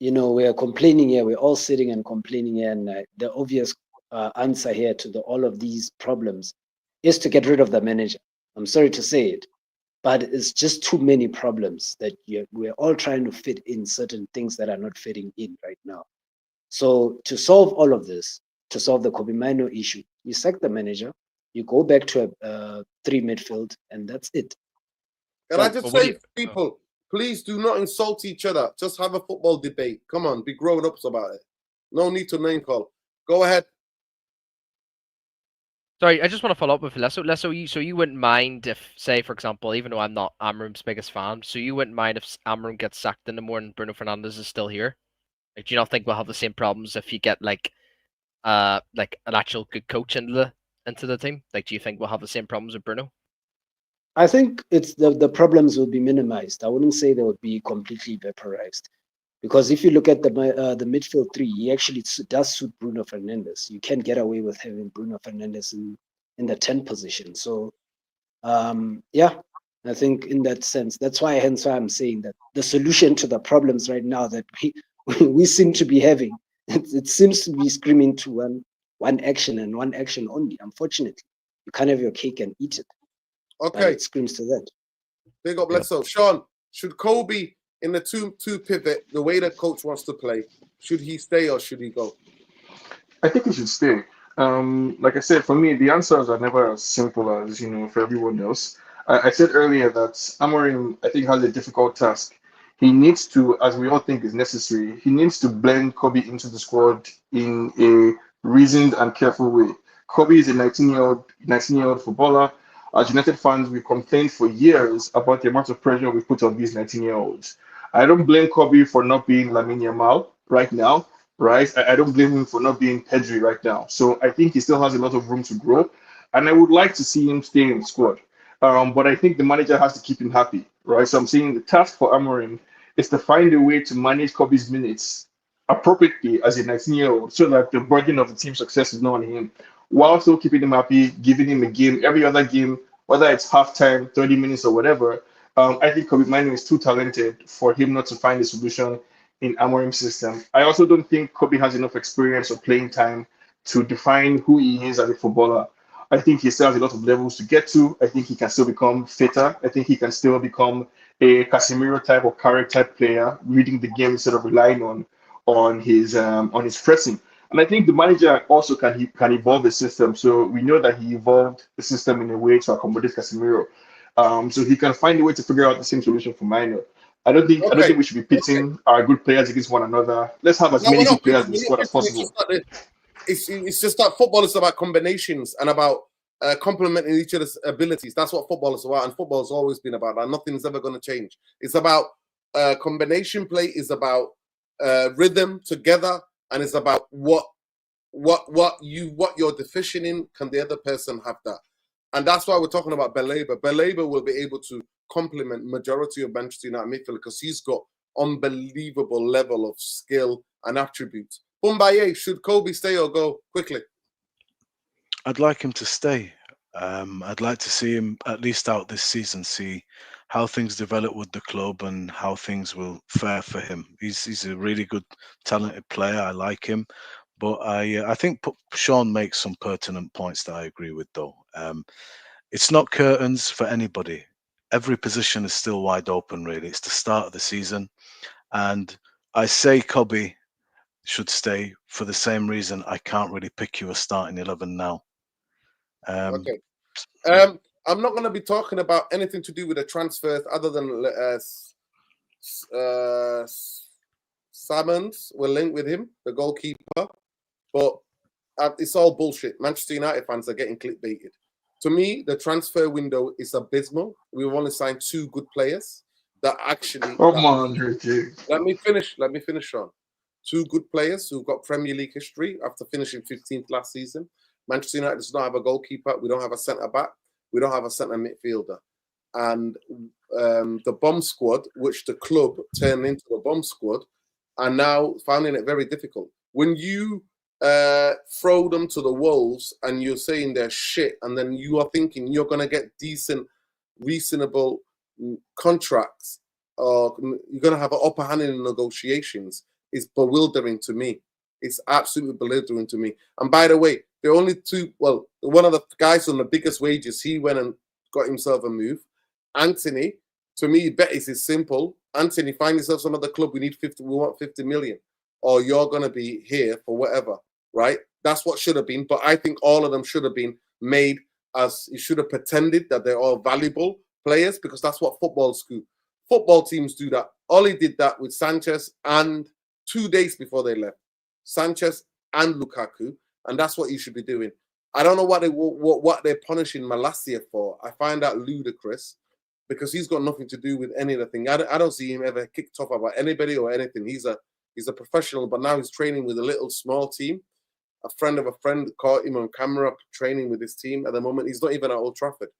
we are complaining here. We're all sitting and complaining here, and the obvious answer here to all of these problems is to get rid of the manager. I'm sorry to say it, but it's just too many problems that we're all trying to fit in certain things that are not fitting in right now. So to solve all of this, to solve the Kobbie Mainoo issue, you sack the manager, you go back to a 3 midfield, and that's it. Can I just say, people, please do not insult each other. Just have a football debate. Come on, be grown-ups about it. No need to name call. Go ahead. Sorry, I just want to follow up with Lesso. So you wouldn't mind if, say, for example, even though I'm not Amram's biggest fan, so you wouldn't mind if Amram gets sacked in the morning and Bruno Fernandes is still here? Like, do you not think we'll have the same problems if you get like an actual good coach into the team? Like, do you think we'll have the same problems with Bruno? I think it's the problems will be minimized. I wouldn't say they would be completely vaporized, because if you look at the midfield 3, he actually does suit Bruno Fernandes. You can't get away with having Bruno Fernandes in the 10 position. So, I think in that sense, that's why I'm saying that the solution to the problems right now that we seem to be having, it seems to be screaming to one action and one action only. Unfortunately, you can't have your cake and eat it. Okay, it screams to that. Big up, let's go. Sean, should Kobbie in the 2-2 pivot, the way the coach wants to play, should he stay or should he go? I think he should stay. Like I said, for me, the answers are never as simple as for everyone else. I said earlier that Amorim, I think, has a difficult task. He needs to, as we all think is necessary, he needs to blend Kobbie into the squad in a reasoned and careful way. Kobbie is a 19-year-old footballer. As United fans, we complained for years about the amount of pressure we put on these 19-year-olds. I don't blame Kobbie for not being Lamine Yamal right now, right? I don't blame him for not being Pedri right now. So I think he still has a lot of room to grow, and I would like to see him stay in the squad. But I think the manager has to keep him happy, right? So I'm saying the task for Amorim is to find a way to manage Kobbie's minutes appropriately as a 19-year-old, so that the burden of the team's success is not on him, while still keeping him happy, giving him a game, every other game, whether it's halftime, 30 minutes or whatever. I think Kobbie Mainoo is too talented for him not to find a solution in Amorim's system. I also don't think Kobbie has enough experience or playing time to define who he is as a footballer. I think he still has a lot of levels to get to. I think he can still become fitter. I think he can still become a Casemiro type or Carrick type player, reading the game instead of relying on his pressing. And I think the manager also can evolve the system. So we know that he evolved the system in a way to accommodate Casemiro. So he can find a way to figure out the same solution for Mainoo. I don't think we should be pitting our good players against one another. Let's have as many good players in the squad as possible. It's just that football is about combinations and about complementing each other's abilities. That's what football is about, and football has always been about that. Nothing's ever going to change. It's about combination play. It's about rhythm together, and it's about what you're deficient in. Can the other person have that? And that's why we're talking about Baleba. Baleba will be able to complement majority of Manchester United midfield because he's got unbelievable level of skill and attributes. Mbaye, should Kobbie stay or go quickly? I'd like him to stay. I'd like to see him at least out this season, see how things develop with the club and how things will fare for him. He's a really good, talented player. I like him, but I think Sean makes some pertinent points that I agree with, though. It's not curtains for anybody. Every position is still wide open, really. It's the start of the season, and I say Kobbie should stay for the same reason. I can't really pick you a starting 11 now. Okay. I'm not going to be talking about anything to do with the transfers other than Salmons. We're linked with him, the goalkeeper. But it's all bullshit. Manchester United fans are getting clickbaited. To me, the transfer window is abysmal. We've only signed 2 good players that actually... Come on, Richie. Let me finish, Sean. 2 good players who've got Premier League history after finishing 15th last season. Manchester United does not have a goalkeeper. We don't have a centre-back. We don't have a centre midfielder. And the bomb squad, which the club turned into a bomb squad, are now finding it very difficult. When you throw them to the wolves and you're saying they're shit, and then you are thinking you're going to get decent, reasonable contracts, or you're going to have an upper hand in negotiations, is bewildering to me. It's absolutely bewildering to me. And by the way, the only 2, well, one of the guys on the biggest wages, he went and got himself a move. Anthony, to me, bet is simple. Anthony, find yourself some other club. We want 50 million, or you're going to be here for whatever, right? That's what should have been. But I think all of them should have been made as, you should have pretended that they're all valuable players, because that's what football teams do that. Oli did that with Sanchez, and 2 days before they left, Sanchez and Lukaku. And that's what you should be doing. I don't know what they're punishing Malacia for. I find that ludicrous, because he's got nothing to do with any of the thing. I don't see him ever kicked off about anybody or anything. He's a professional, but now he's training with a little small team. A friend of a friend caught him on camera training with his team at the moment. He's not even at Old Trafford.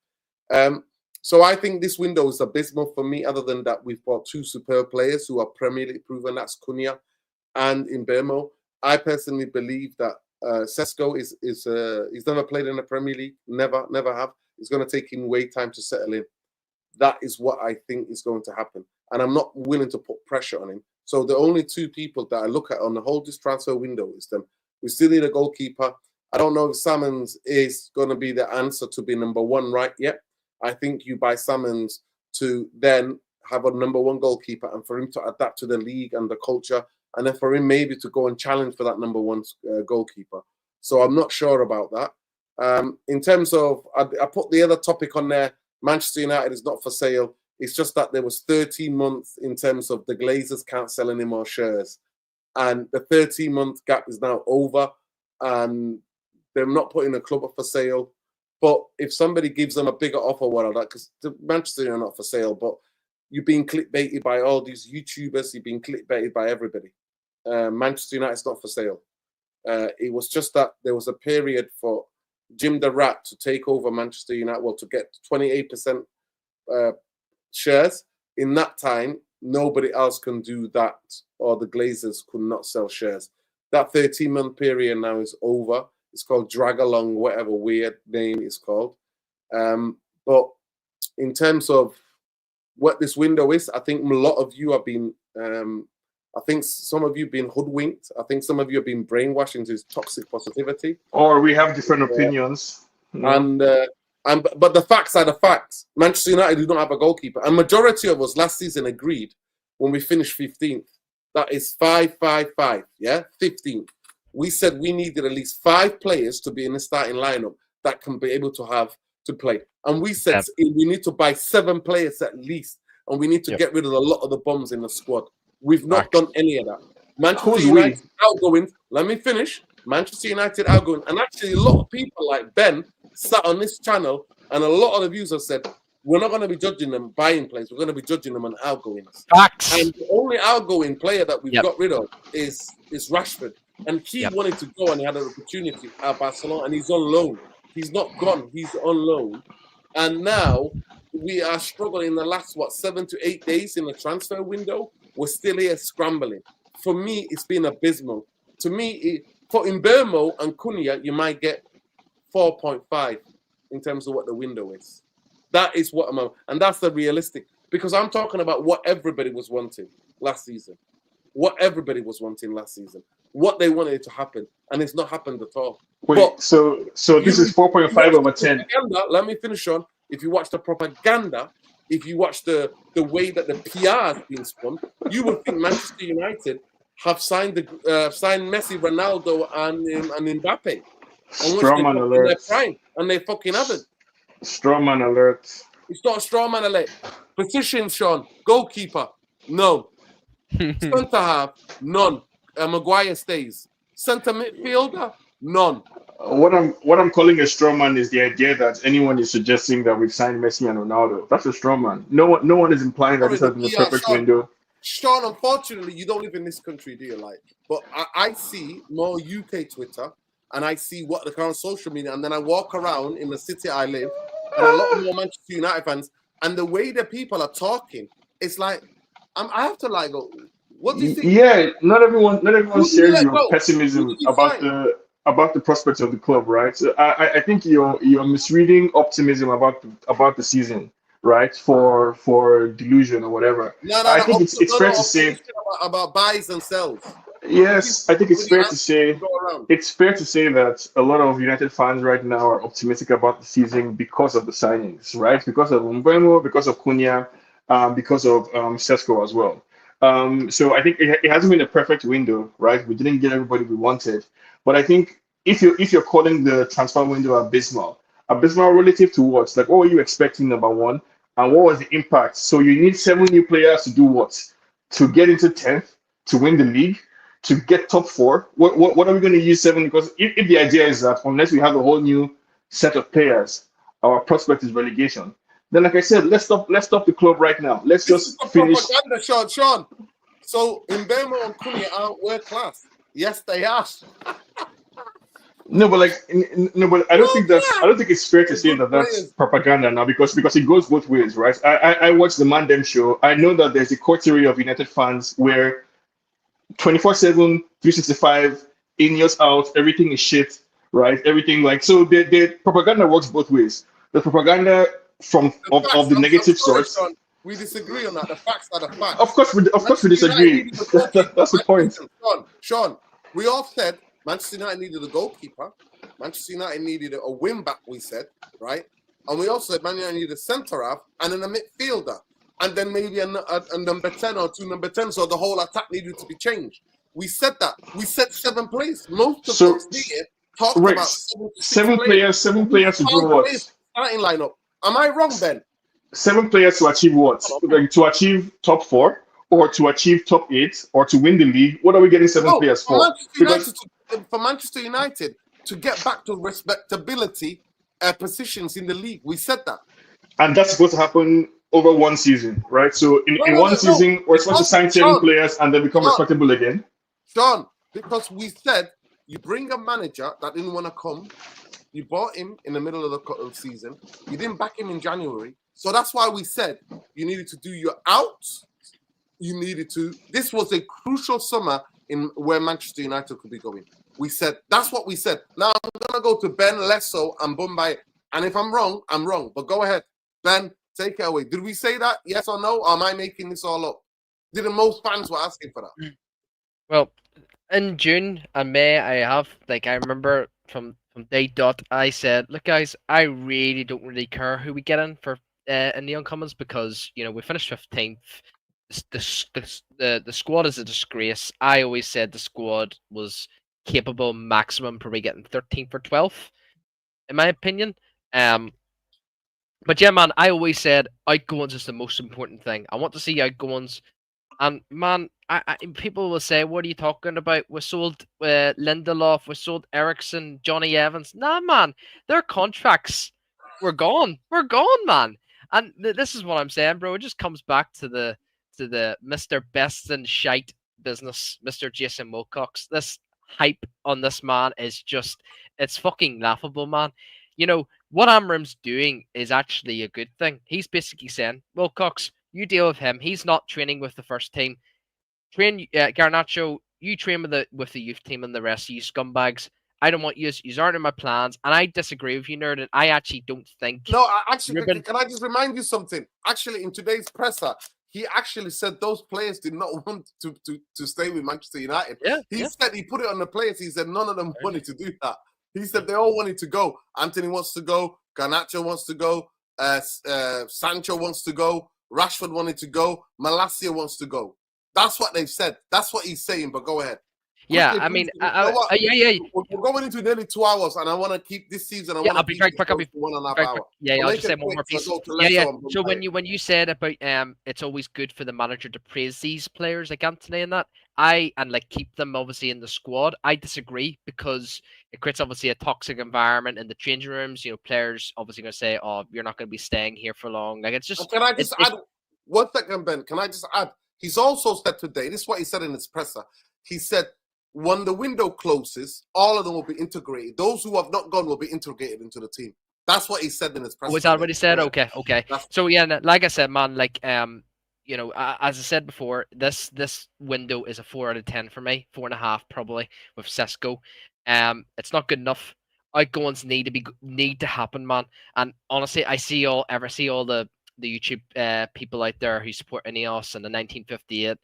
So I think this window is abysmal for me, other than that we've bought 2 superb players who are Premier League proven. That's Cunha and Mbeumo. I personally believe that Sesko he's never played in the Premier League, never have. It's going to take him way time to settle in. That is what I think is going to happen, and I'm not willing to put pressure on him. So the only 2 people that I look at on the whole this transfer window is them. We still need a goalkeeper. I don't know if Salmons is going to be the answer to be number 1 right yet. I think you buy Salmons to then have a number 1 goalkeeper, and for him to adapt to the league and the culture, and then for him maybe to go and challenge for that number 1 goalkeeper. So I'm not sure about that. In terms of, I put the other topic on there, Manchester United is not for sale. It's just that there was 13 months in terms of the Glazers can't sell any more shares. And the 13-month gap is now over, and they're not putting a club up for sale. But if somebody gives them a bigger offer, what are that? Because Manchester are not for sale, but you've been clickbaited by all these YouTubers. You've been clickbaited by everybody. Manchester United's not for sale. It was just that there was a period for Jim the Rat to take over Manchester United, well, to get 28% shares. In that time, nobody else can do that, or the Glazers could not sell shares. That 13-month period now is over. It's called Drag Along, whatever weird name it's called. But in terms of what this window is, I think a lot of you have been, I think some of you have been hoodwinked. I think some of you have been brainwashed into this toxic positivity. Or we have different opinions. But the facts are the facts. Manchester United do not have a goalkeeper. A majority of us last season agreed when we finished 15th. That is 5-5-5, yeah? 15th. We said we needed at least 5 players to be in the starting lineup that can be able to have to play. And we said we need to buy 7 players at least, and we need to get rid of a lot of the bums in the squad. We've not done any of that. Manchester United outgoing. Let me finish. Manchester United outgoing. And actually, a lot of people like Ben sat on this channel, and a lot of the viewers have said, we're not going to be judging them buying players. We're going to be judging them on outgoings. Facts. And the only outgoing player that we've got rid of is Rashford. And he wanted to go, and he had an opportunity at Barcelona, and he's on loan. He's not gone. He's on loan. And now we are struggling in the last 7 to 8 days in the transfer window. We're still here scrambling. For me, it's been abysmal. To me, for Mbermo and Cunha, you might get 4.5 in terms of what the window is. That is what and that's the realistic, because I'm talking about what everybody was wanting last season. What everybody was wanting last season. What they wanted it to happen, and it's not happened at all. Wait, but so this is 4.5 over 10. Let me finish on. If you watch the propaganda, if you watch the way that the PR has been spun, you would think Manchester United have signed Messi, Ronaldo, and Mbappe. Strawman alert. Prime, and they fucking haven't. Strawman alert. It's not a strawman alert. Position, Sean. Goalkeeper, no. Centre half, none. Maguire stays. Centre midfielder, none. What I'm calling a strawman is the idea that anyone is suggesting that we've signed Messi and Ronaldo. That's a strawman. No one is implying that this has been the perfect window. Sean, unfortunately, you don't live in this country, do you? But I see more UK Twitter, and I see what the current social media, and then I walk around in the city I live, and a lot more Manchester United fans, and the way the people are talking, it's like I have to go. What do you think? Yeah, not everyone shares your pessimism about the prospects of the club, right? So I think you're misreading optimism about the season, right? For delusion or whatever. I think it's fair to say about buys and sells. Yes, I think it's fair to say that a lot of United fans right now are optimistic about the season because of the signings, right? Because of Mbeumo, because of Cunha, because of Sesko as well. So I think it hasn't been a perfect window, right? We didn't get everybody we wanted, but I think if you're calling the transfer window abysmal relative to what? Like, what were you expecting, number one, and what was the impact? So you need 7 new players to do what? To get into 10th, to win the league, to get top 4. What are we going to use 7? Because if the idea is that unless we have a whole new set of players, our prospect is relegation. Then, like I said, let's stop the club right now. Let's just finish. Propaganda, Sean. So Mbeumo and Cunha aren't world class. Yes, they are. No, but I don't think it's fair to say that that's propaganda now because it goes both ways, right? I watch the Mandem show. I know that there's a coterie of United fans where 24/7, 365, Ineos out, everything is shit, right? Everything so the propaganda works both ways. The propaganda of the negative source. Sean, we disagree on that. The facts are the facts. Of course we disagree. That's the point. Sean, we all said Manchester United needed a goalkeeper. Manchester United needed a wing back, we said, right? And we also said Man United needed a centre half and then a midfielder. And then maybe a number 10 or 2 number 10, so the whole attack needed to be changed. We said that. We said 7 players. Most of us here talked about 7 players to do what? Starting lineup. Am I wrong, Ben? 7 players to achieve what? To achieve top 4 or to achieve top 8 or to win the league? What are we getting 7 players for? For Manchester United to get back to respectability positions in the league. We said that. And that's supposed to happen over one season, right? So in one season, we're supposed to sign 7 players and then become respectable again. Sean, because we said you bring a manager that didn't want to come, you bought him in the middle of the season, you didn't back him in January. So that's why we said you needed to do your outs. This was a crucial summer in where Manchester United could be going. We said, that's what we said. Now I'm going to go to Ben Lesso and Bombay. And if I'm wrong, I'm wrong. But go ahead. Ben, take it away. Did we say that? Yes or no? Or am I making this all up? Didn't most fans were asking for that? Well, in June and May, I remember from day dot, I said, look, guys, I really don't really care who we get in for in the uncommons because, we finished 15th. The squad is a disgrace. I always said the squad was capable maximum probably getting 13th or 12th, in my opinion. But yeah, man, I always said outgoings is the most important thing. I want to see outgoings. And man, I people will say, what are you talking about? We sold Lindelof, we sold Ericsson, Johnny Evans. Nah, man, their contracts were gone. We're gone, man. And this is what I'm saying, bro. It just comes back to the Mr. Best and Shite business, Mr. Jason Wilcox. This hype on this man is just, it's fucking laughable, man. you know, what Amram's doing is actually a good thing. He's basically saying, Wilcox, you deal with him. He's not training with the first team. Train Garnacho, you train with the youth team and the rest of you scumbags. I don't want you. You aren't in my plans, and I disagree with you, nerd. And I actually don't think. No, actually, Ruben, can I just remind you something? Actually, in today's presser, he actually said those players did not want to stay with Manchester United. He said he put it on the players. He said none of them wanted to do that. He said they all wanted to go. Anthony wants to go. Garnacho wants to go. Sancho wants to go. Rashford wanted to go. Malacia wants to go. That's what they've said. That's what he's saying. But go ahead. Yeah, Quickly, I mean, please, you know what? yeah. We're going into nearly 2 hours, and I want to keep this season. I want I'll to be keep very it quick. I'll be to 1.5 very hours. quick. Yeah, But I'll make just say it one more quick, piece. so go to Yeah. Leicester and So Bombay. when you said about it's always good for the manager to praise these players like Anthony and that, and like keep them obviously in the squad. I disagree because it creates obviously a toxic environment in the changing rooms. You know, players obviously going to say, "Oh, you're not going to be staying here for long." Like it's just. And can I just add 1 second, Ben? Can I just add? He's also said today. This is what he said in his presser. He said, when the window closes, all of them will be integrated. Those who have not gone will be integrated into the team. That's what he said in his presser. Was already said? Okay. That's... So yeah, like I said, man, like you know, as I said before, this window is a 4 out of 10 for me, 4.5 probably with Sesko. It's not good enough. Outgoings need to happen, man. And honestly, I see all the YouTube people out there who support Ineos and the 1958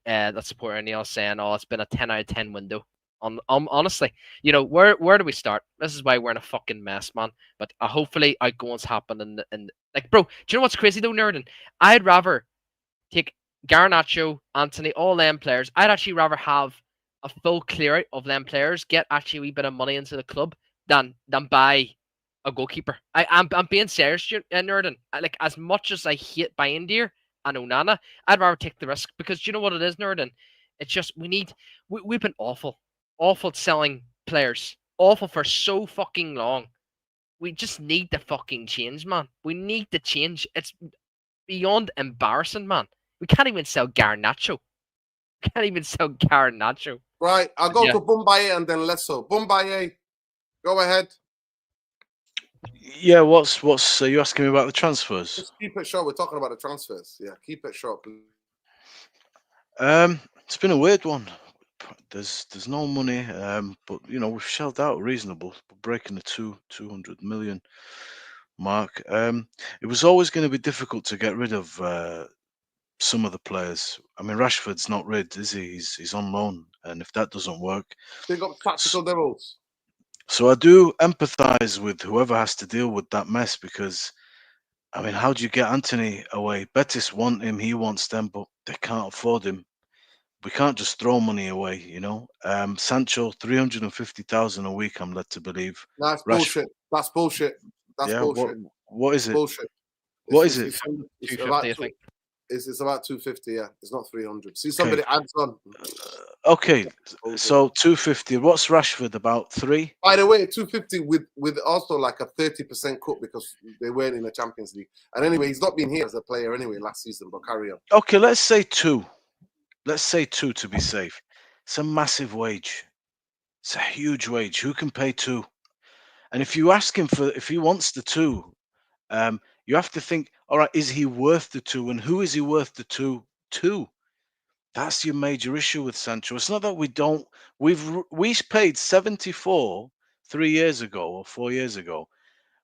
that support Ineos saying, "Oh, it's been a 10 out of 10 window." Honestly, you know, where do we start? This is why we're in a fucking mess, man. But hopefully outgoings happen and like, bro, do you know what's crazy though, Nerdin? I'd rather take Garnacho, Anthony, all them players. I'd actually rather have a full clear out of them players, get actually a wee bit of money into the club than buy a goalkeeper. I'm being serious, Nerdin. Like, as much as I hate buying dear and Onana, I'd rather take the risk because do you know what it is, Nerdin? It's just we've been awful at selling players, awful for so fucking long. We just need to fucking change, man. We need to change. It's beyond embarrassing, man. We can't even sell Garnacho. We can't even sell Garnacho. Right, I'll go to Bombay and then Leicester. Bombay, go ahead. Yeah, what's you asking me about the transfers? Just keep it short. We're talking about the transfers. Yeah, keep it short, please. It's been a weird one. There's no money, but you know we've shelled out reasonable, breaking the 200 million mark. It was always going to be difficult to get rid of some of the players. I mean, Rashford's not rid, is he? He's on loan, and if that doesn't work, They got tactical devils. So I do empathise with whoever has to deal with that mess because, I mean, how do you get Anthony away? Betis want him, he wants them, but they can't afford him. We can't just throw money away, you know. Sancho, 350,000 a week, I'm led to believe. That's bullshit. That's bullshit. That's bullshit. What is it? Bullshit. What is it? It's about 250, it's about 250, yeah. It's not 300. See, somebody adds on. Okay, so 250. What's Rashford, about 3? By the way, 250 with also like a 30% cut because they weren't in the Champions League. And anyway, he's not been here as a player anyway last season, but carry on. Okay, let's say 2. Let's say 2 to be safe. It's a massive wage. It's a huge wage. Who can pay 2? And if you ask him if he wants the 2, you have to think, all right, is he worth the 2? And who is he worth the 2 to? That's your major issue with Sancho. It's not that we paid 74 3 years ago or 4 years ago.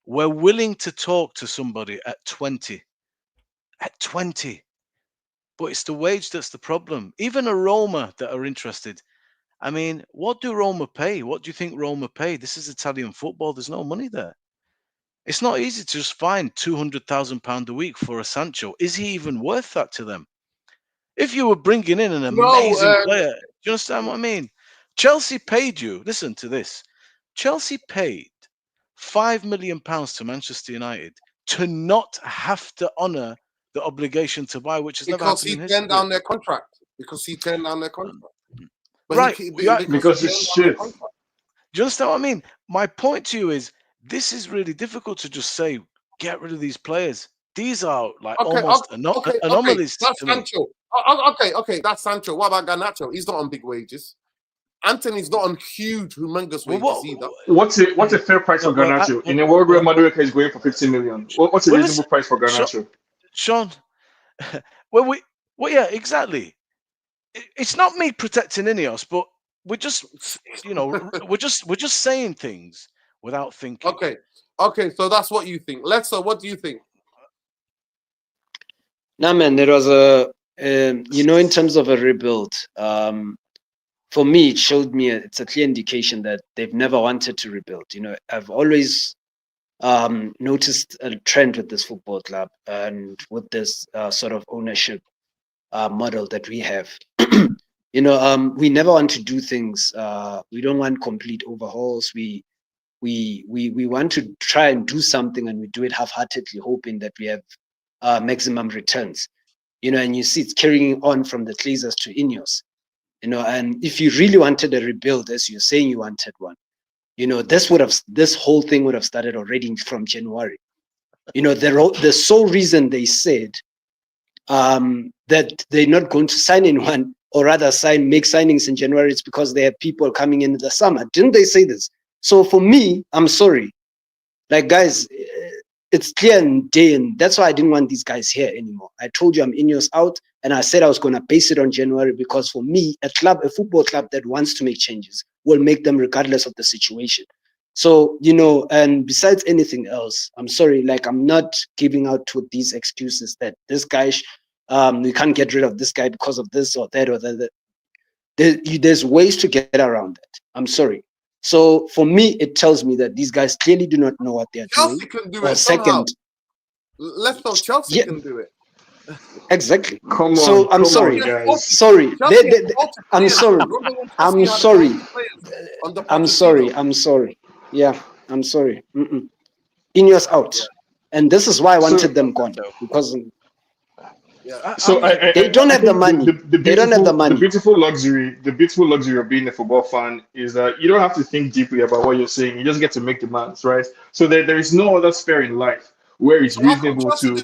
We're willing to talk to somebody at 20. At 20. But it's the wage that's the problem. Even a Roma that are interested. I mean, what do Roma pay? What do you think Roma pay? This is Italian football. There's no money there. It's not easy to just find £200,000 a week for a Sancho. Is he even worth that to them? If you were bringing in an amazing player, do you understand what I mean? Chelsea paid you. Listen to this. Chelsea paid £5 million to Manchester United to not have to honour the obligation to buy, which has never happened in history. Because he turned down their contract. Because he turned down their contract. But right. Because it's shit. Do you understand what I mean? My point to you is this is really difficult to just say, get rid of these players. These are like almost anomalies. That's Sancho. Okay, that's Sancho. What about Garnacho? He's not on big wages. Anthony's not on huge, humongous wages either. What's a fair price for Garnacho? In a world where Madueke is going for 50 million, what's a reasonable price for Garnacho? Sean, well, yeah, exactly. It's not me protecting Ineos, but we're just, we're just saying things without thinking. Okay, so that's what you think. Lessa, what do you think? Nah, man, there was in terms of a rebuild, for me, it showed me it's a clear indication that they've never wanted to rebuild. I've always noticed a trend with this football club and with this sort of ownership model that we have. We never want to do things. We don't want complete overhauls. We want to try and do something, and we do it half-heartedly, hoping that we have maximum returns. And you see it's carrying on from the Glazers to Ineos. And if you really wanted a rebuild, as you're saying you wanted one, this whole thing would have started already from January. The sole reason they said that they're not going to sign anyone, or rather make signings in January, is because they have people coming in the summer. Didn't they say this? So for me, I'm sorry. Like, guys, it's clear and day, and that's why I didn't want these guys here anymore. I told you I'm Ineos out, and I said I was going to base it on January, because for me, a football club that wants to make changes will make them regardless of the situation. So, and besides anything else, I'm sorry, like, I'm not giving out to these excuses that this guy, we can't get rid of this guy because of this or that or that. There's ways to get around that. I'm sorry. So for me, it tells me that these guys clearly do not know what they're doing. Chelsea can do it somehow. Let's know Chelsea can do it. Exactly. Come on. So I'm sorry. Sorry. I'm sorry. I'm sorry. I'm sorry. I'm sorry. Yeah, I'm sorry. Ineos out, and this is why I wanted them gone, because. So they don't have the money. They don't have the money. The beautiful luxury of being a football fan is that you don't have to think deeply about what you're saying. You just get to make demands, right? So there is no other sphere in life where it's reasonable to.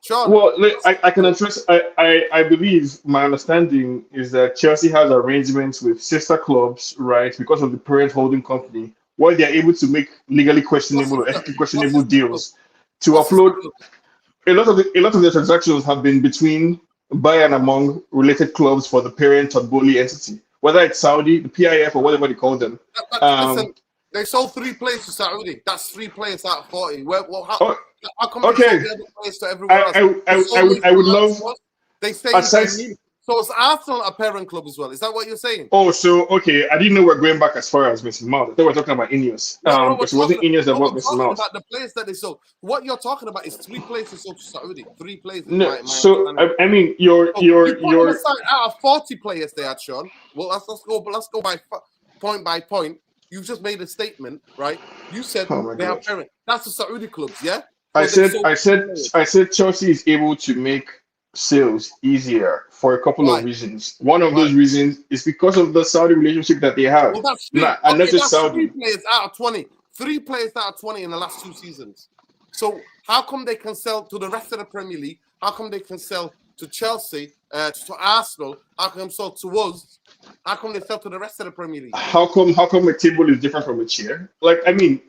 Sean. Well, I can address. I believe my understanding is that Chelsea has arrangements with sister clubs, right? Because of the parent holding company, where they are able to make legally questionable or ethically questionable deals to upload. A lot of the transactions have been between by and among related clubs for the parent Todd-Bowley entity, whether it's Saudi, the PIF, or whatever they call them. Listen, they sold 3 players to Saudi. That's 3 players out of 40. How come they sold the other players to everyone else? I would love. They say. So is Arsenal a parent club as well? Is that what you're saying? Oh, so okay. I didn't know we're going back as far as Mason Mount. I thought we were talking about Ineos. Because it wasn't Ineos that bought Mason Mount. About the players that they sold. What you're talking about is 3 players they sold to Saudi. 3 players. No, so I mean, you're out of 40 players they had, Sean. Well, let's go by point. You've just made a statement, right? You said they have parent. That's the Saudi clubs, yeah. I said Chelsea is able to make sales easier for a couple of reasons. One of those reasons is because of the Saudi relationship that they have. Well, that's not just Saudi. 3 players out of 20. 3 players out of 20 in the last 2 seasons. So how come they can sell to the rest of the Premier League? How come they can sell to Chelsea, to Arsenal? How come sell to us? How come they sell to the rest of the Premier League? How come a table is different from a chair? Like, I mean,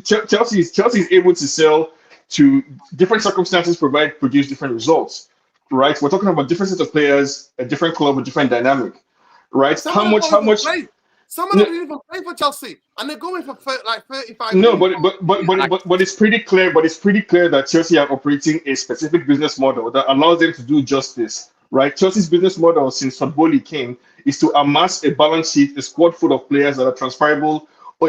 Chelsea is able to sell to different circumstances, produce different results. Right, we're talking about different sets of players, a different club, a different dynamic, right? How much? Some of them don't even play for Chelsea, and they're going for like 35. No, but it's pretty clear. But it's pretty clear that Chelsea are operating a specific business model that allows them to do just this, right? Chelsea's business model since Todd-Bowley came is to amass a balance sheet, a squad full of players that are transferable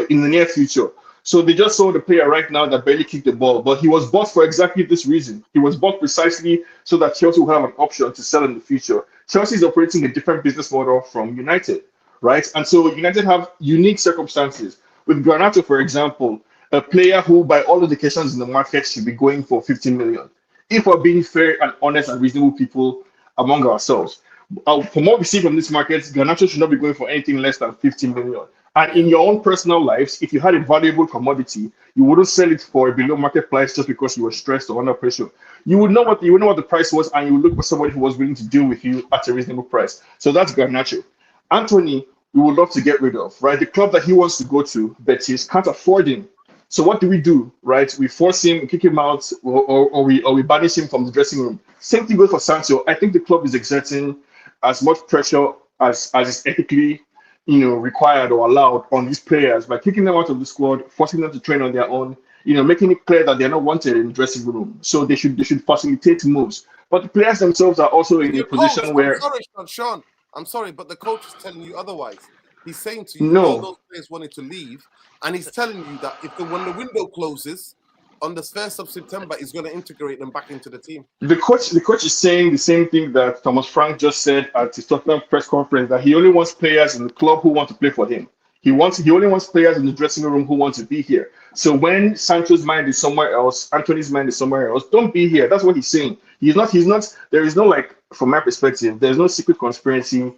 in the near future. So they just sold a player right now that barely kicked the ball, but he was bought for exactly this reason. He was bought precisely so that Chelsea will have an option to sell in the future. Chelsea is operating a different business model from United, right? And so United have unique circumstances. With Garnacho, for example, a player who, by all indications in the market, should be going for 15 million. If we're being fair and honest and reasonable people among ourselves. From what we see from this market, Garnacho should not be going for anything less than 15 million. And in your own personal lives, if you had a valuable commodity, you wouldn't sell it for a below market price just because you were stressed or under pressure. You would know what the price was, and you would look for somebody who was willing to deal with you at a reasonable price. So that's Garnacho. Anthony, we would love to get rid of, right? The club that he wants to go to, Betis, can't afford him. So what do, right? We force him, kick him out, or we banish him from the dressing room. Same thing goes for Sancho. I think the club is exerting as much pressure as is ethically, required or allowed on these players by kicking them out of the squad, forcing them to train on their own, making it clear that they're not wanted in the dressing room. So they should facilitate moves. But the players themselves are also in a position where. I'm sorry, Sean. I'm sorry, but the coach is telling you otherwise. He's saying to you, No. all those players wanted to leave, and he's telling you that when the window closes on the 1st of September, he's going to integrate them back into the team. The coach is saying the same thing that Thomas Frank just said at his Tottenham press conference, that he only wants players in the club who want to play for him. He only wants players in the dressing room who want to be here. So when Sancho's mind is somewhere else, Anthony's mind is somewhere else, don't be here. That's what he's saying. He's not, there is no, from my perspective, there's no secret conspiracy,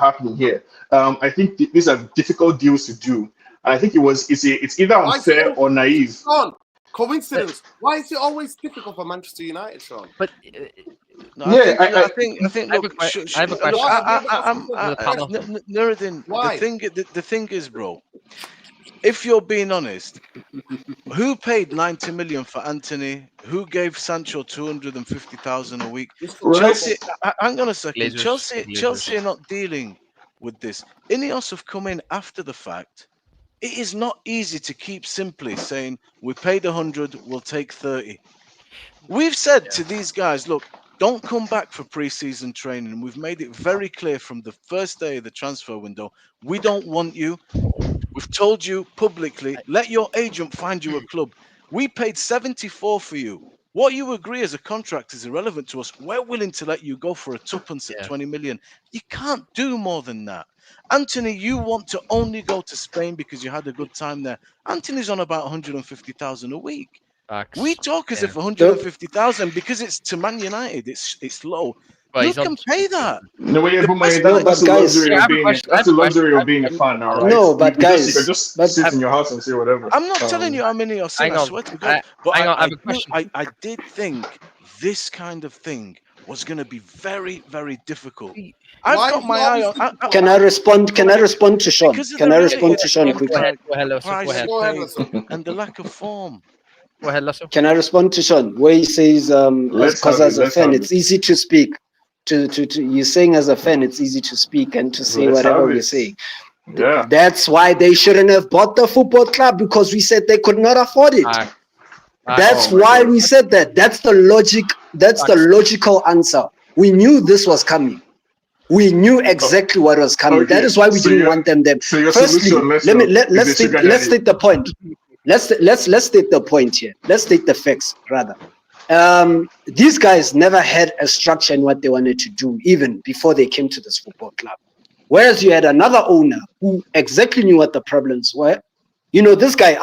happening here. I think these are difficult deals to do. And I think it's either unfair or naive. Sean, coincidence. Why is it always difficult for Manchester United, Sean? But No, I think. Look, I have a question. Nuruddin, the thing is, bro, if you're being honest, who paid 90 million for Anthony? Who gave Sancho 250,000 a week? Right. Chelsea, hang on a second. Glazers. Chelsea are not dealing with this. Ineos have come in after the fact. It is not easy to keep simply saying we paid 100, we'll take 30. We've said to these guys, look, don't come back for pre-season training. We've made it very clear from the first day of the transfer window, we don't want you. We've told you publicly, let your agent find you a club. We paid 74 for you. What you agree as a contract is irrelevant to us. We're willing to let you go for a tuppence at 20 million. You can't do more than that. Anthony, you want to only go to Spain because you had a good time there. Anthony's on about 150,000 a week. Facts. We talk as if 150,000 because it's to Man United. It's low. Well, you can pay that. No, but The that's the luxury of being a fan now, right? No, but guys, you can just sit in your house and say whatever. I'm not telling you how many you're saying. I swear to God. But I did think this kind of thing was going to be very, very difficult. I've got my eye on. Can I respond? Can I respond to Sean? Can I respond to Sean quickly? Go ahead. And the lack of form. Go ahead, Lasso. Can I respond to Sean? Where he says, because as a fan, it's easy to speak. You're saying as a fan, it's easy to speak and to say whatever we're saying. Yeah. That's why they shouldn't have bought the football club, because we said they could not afford it. That's why we said that. That's the logic. That's the logical answer. We knew this was coming. We knew exactly what was coming. Okay. That is why we didn't want them there. So firstly, let's state the point. Let's state the point here. Let's state the facts rather. These guys never had a structure in what they wanted to do, even before they came to this football club. Whereas you had another owner who exactly knew what the problems were. This guy,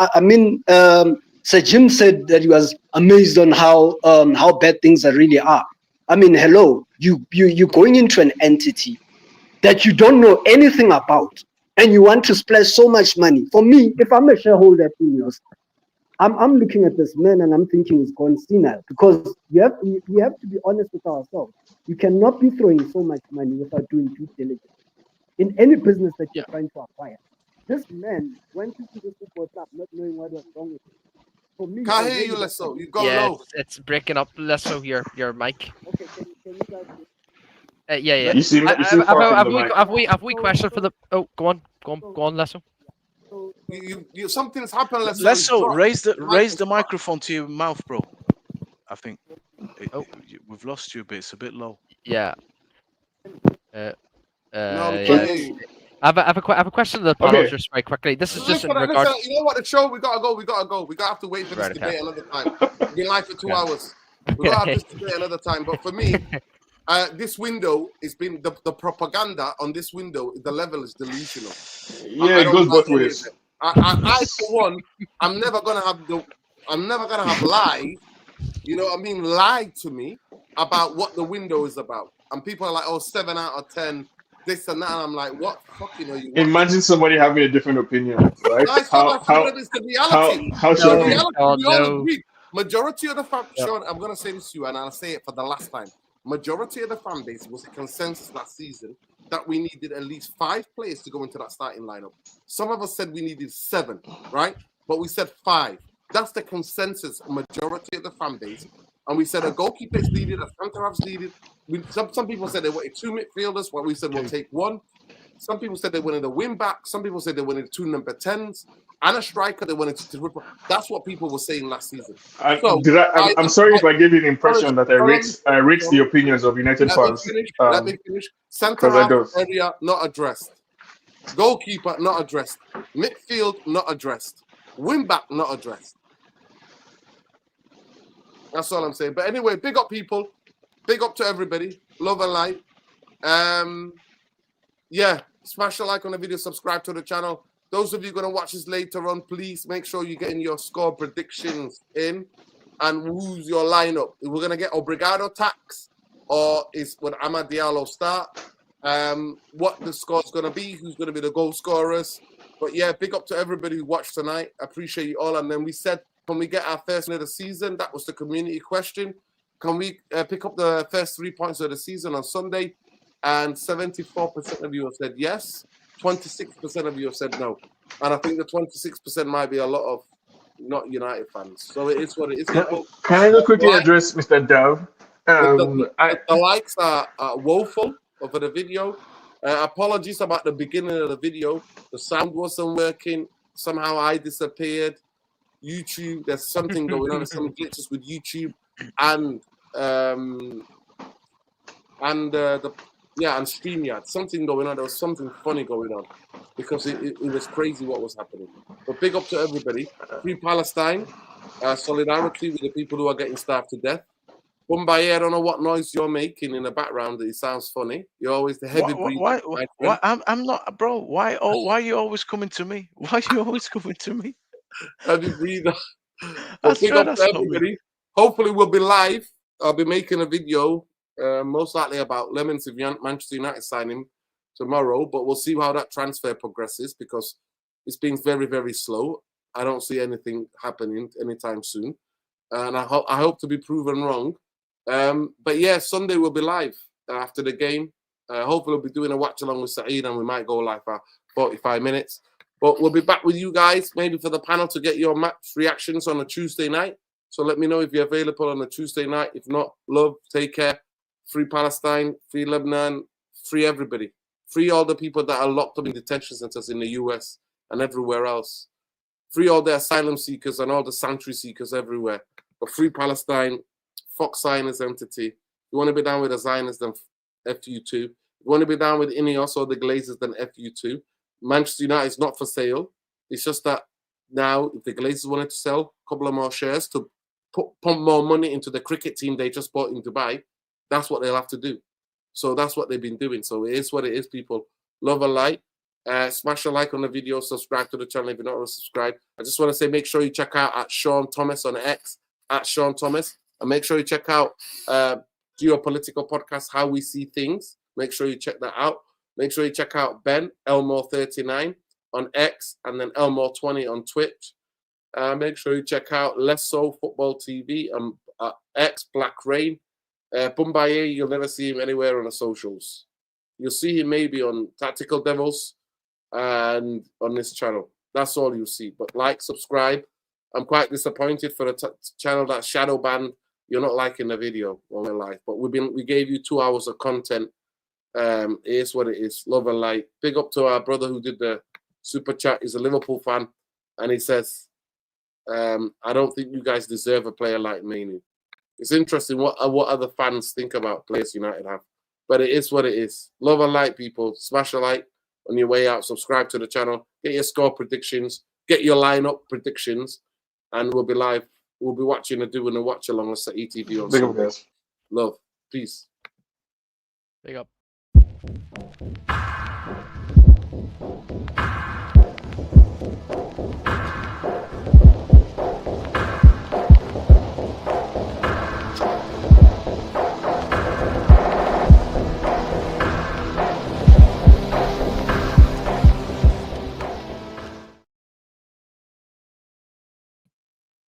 Sir Jim said that he was amazed on how bad things really are. I mean, hello, you're going into an entity that you don't know anything about, and you want to splash so much money. For me, if I'm a shareholder at Ineos, I'm looking at this man and I'm thinking it's gone senile, because we have to be honest with ourselves. You cannot be throwing so much money without doing due diligence in any business that you're trying to acquire. This man went into the football club not knowing what was wrong with him. For me, can't hear you, Lesso. You go low. It's breaking up, Lesso. Your mic. Okay, can you guys? Yeah. You seem have we questioned for the? Oh, go on, Lesso. You something's happened. Lesso, raise the microphone to your mouth, bro. I think we've lost you a bit. It's a bit low. Yeah. No, I have a question to the panel just very quickly. This is just in regards. You know what? The show we gotta go. We gotta have to wait for this debate another time. We've been live for 2 hours. We gotta have this debate another time. But for me, this window has been the propaganda on this window. The level is delusional. Yeah, it goes both ways. I for one, I'm never gonna have lied. You know what I mean? Lied to me about what the window is about. And people are like, oh, 7 out of 10. This and that, and I'm like, what fucking are you? Imagine somebody having a different opinion, right? How is the reality? No. Majority of the fan, Sean, I'm gonna say this to you, and I'll say it for the last time. Majority of the fan base was a consensus last season that we needed at least 5 players to go into that starting lineup. Some of us said we needed 7, right? But we said 5. That's the consensus majority of the fan base. And we said a goalkeeper is needed, a centre half is needed. Some people said they wanted 2 midfielders. Well, we said we'll take 1. Some people said they wanted a wing back. Some people said they wanted 2 number 10s and a striker. They wanted to. That's what people were saying last season. I'm sorry if I gave you the impression that I rate the opinions of United fans. Let me finish. Centre half area not addressed. Goalkeeper not addressed. Midfield not addressed. Wing back not addressed. That's all I'm saying. But anyway, big up people. Big up to everybody. Love and light. Yeah, smash a like on the video, subscribe to the channel. Those of you going to watch this later on, please make sure you're getting your score predictions in and who's your lineup. We're going to get Obrigado tax or would Amad Diallo start? What the score's going to be, who's going to be the goal scorers. But yeah, big up to everybody who watched tonight. I appreciate you all. And then we said, can we get our first win of the season? That was the community question. Can we pick up the first 3 points of the season on Sunday? And 74% of you have said yes. 26% of you have said no. And I think the 26% might be a lot of not United fans. So it is what it is. Can I just quickly address Mr. Dove? The likes are woeful over the video. Apologies about the beginning of the video. The sound wasn't working. Somehow I disappeared. YouTube, there's something going on. There's some glitches with YouTube and StreamYard. Something going on. There was something funny going on because it was crazy what was happening. But big up to everybody. Free Palestine. Solidarity with the people who are getting starved to death. Bombay, I don't know what noise you're making in the background. It sounds funny. You're always the heavy breather. Why? I'm not, bro. Why are you always coming to me? Why are you always coming to me? Heavy breather. But big up to everybody. Hopefully we'll be live. I'll be making a video, most likely about Lemons if Manchester United sign him tomorrow. But we'll see how that transfer progresses because it's been very, very slow. I don't see anything happening anytime soon. And I hope to be proven wrong. But yeah, Sunday we'll be live after the game. Hopefully we'll be doing a watch along with Saeed and we might go live for 45 minutes. But we'll be back with you guys, maybe for the panel to get your match reactions on a Tuesday night. So let me know if you're available on a Tuesday night. If not, love, take care. Free Palestine, free Lebanon, free everybody. Free all the people that are locked up in detention centers in the US and everywhere else. Free all the asylum seekers and all the sanctuary seekers everywhere. But free Palestine, fuck Zionist entity. You want to be down with the Zionists, then F you too. You want to be down with Ineos or the Glazers, then F you too. Manchester United is not for sale. It's just that now, if the Glazers wanted to sell a couple of more shares to pump more money into the cricket team they just bought in Dubai, that's what they'll have to do. So that's what they've been doing. So it is what it is, people. Love a like. Smash a like on the video. Subscribe to the channel if you're not already subscribed. I just want to say make sure you check out at Sean Thomas on X, at Sean Thomas. And make sure you check out Geopolitical Podcast, How We See Things. Make sure you check that out. Make sure you check out Ben, Elmore39 on X, and then Elmore20 on Twitch. Make sure you check out Less So Football TV and X, Black Rain. Boumbaye, you'll never see him anywhere on the socials. You'll see him maybe on Tactical Devils and on this channel. That's all you'll see. But like, subscribe. I'm quite disappointed for the channel that shadow banned. You're not liking the video all my life. But we gave you 2 hours of content. It is what it is. Love and light. Big up to our brother who did the super chat. He's a Liverpool fan. And he says, I don't think you guys deserve a player like Mainoo. It's interesting what other fans think about players United have. But it is what it is. Love and light, people. Smash a like on your way out. Subscribe to the channel. Get your score predictions. Get your lineup predictions. And we'll be live. We'll be watching and doing a watch along with ETV on Sunday. Love. Peace. Big up.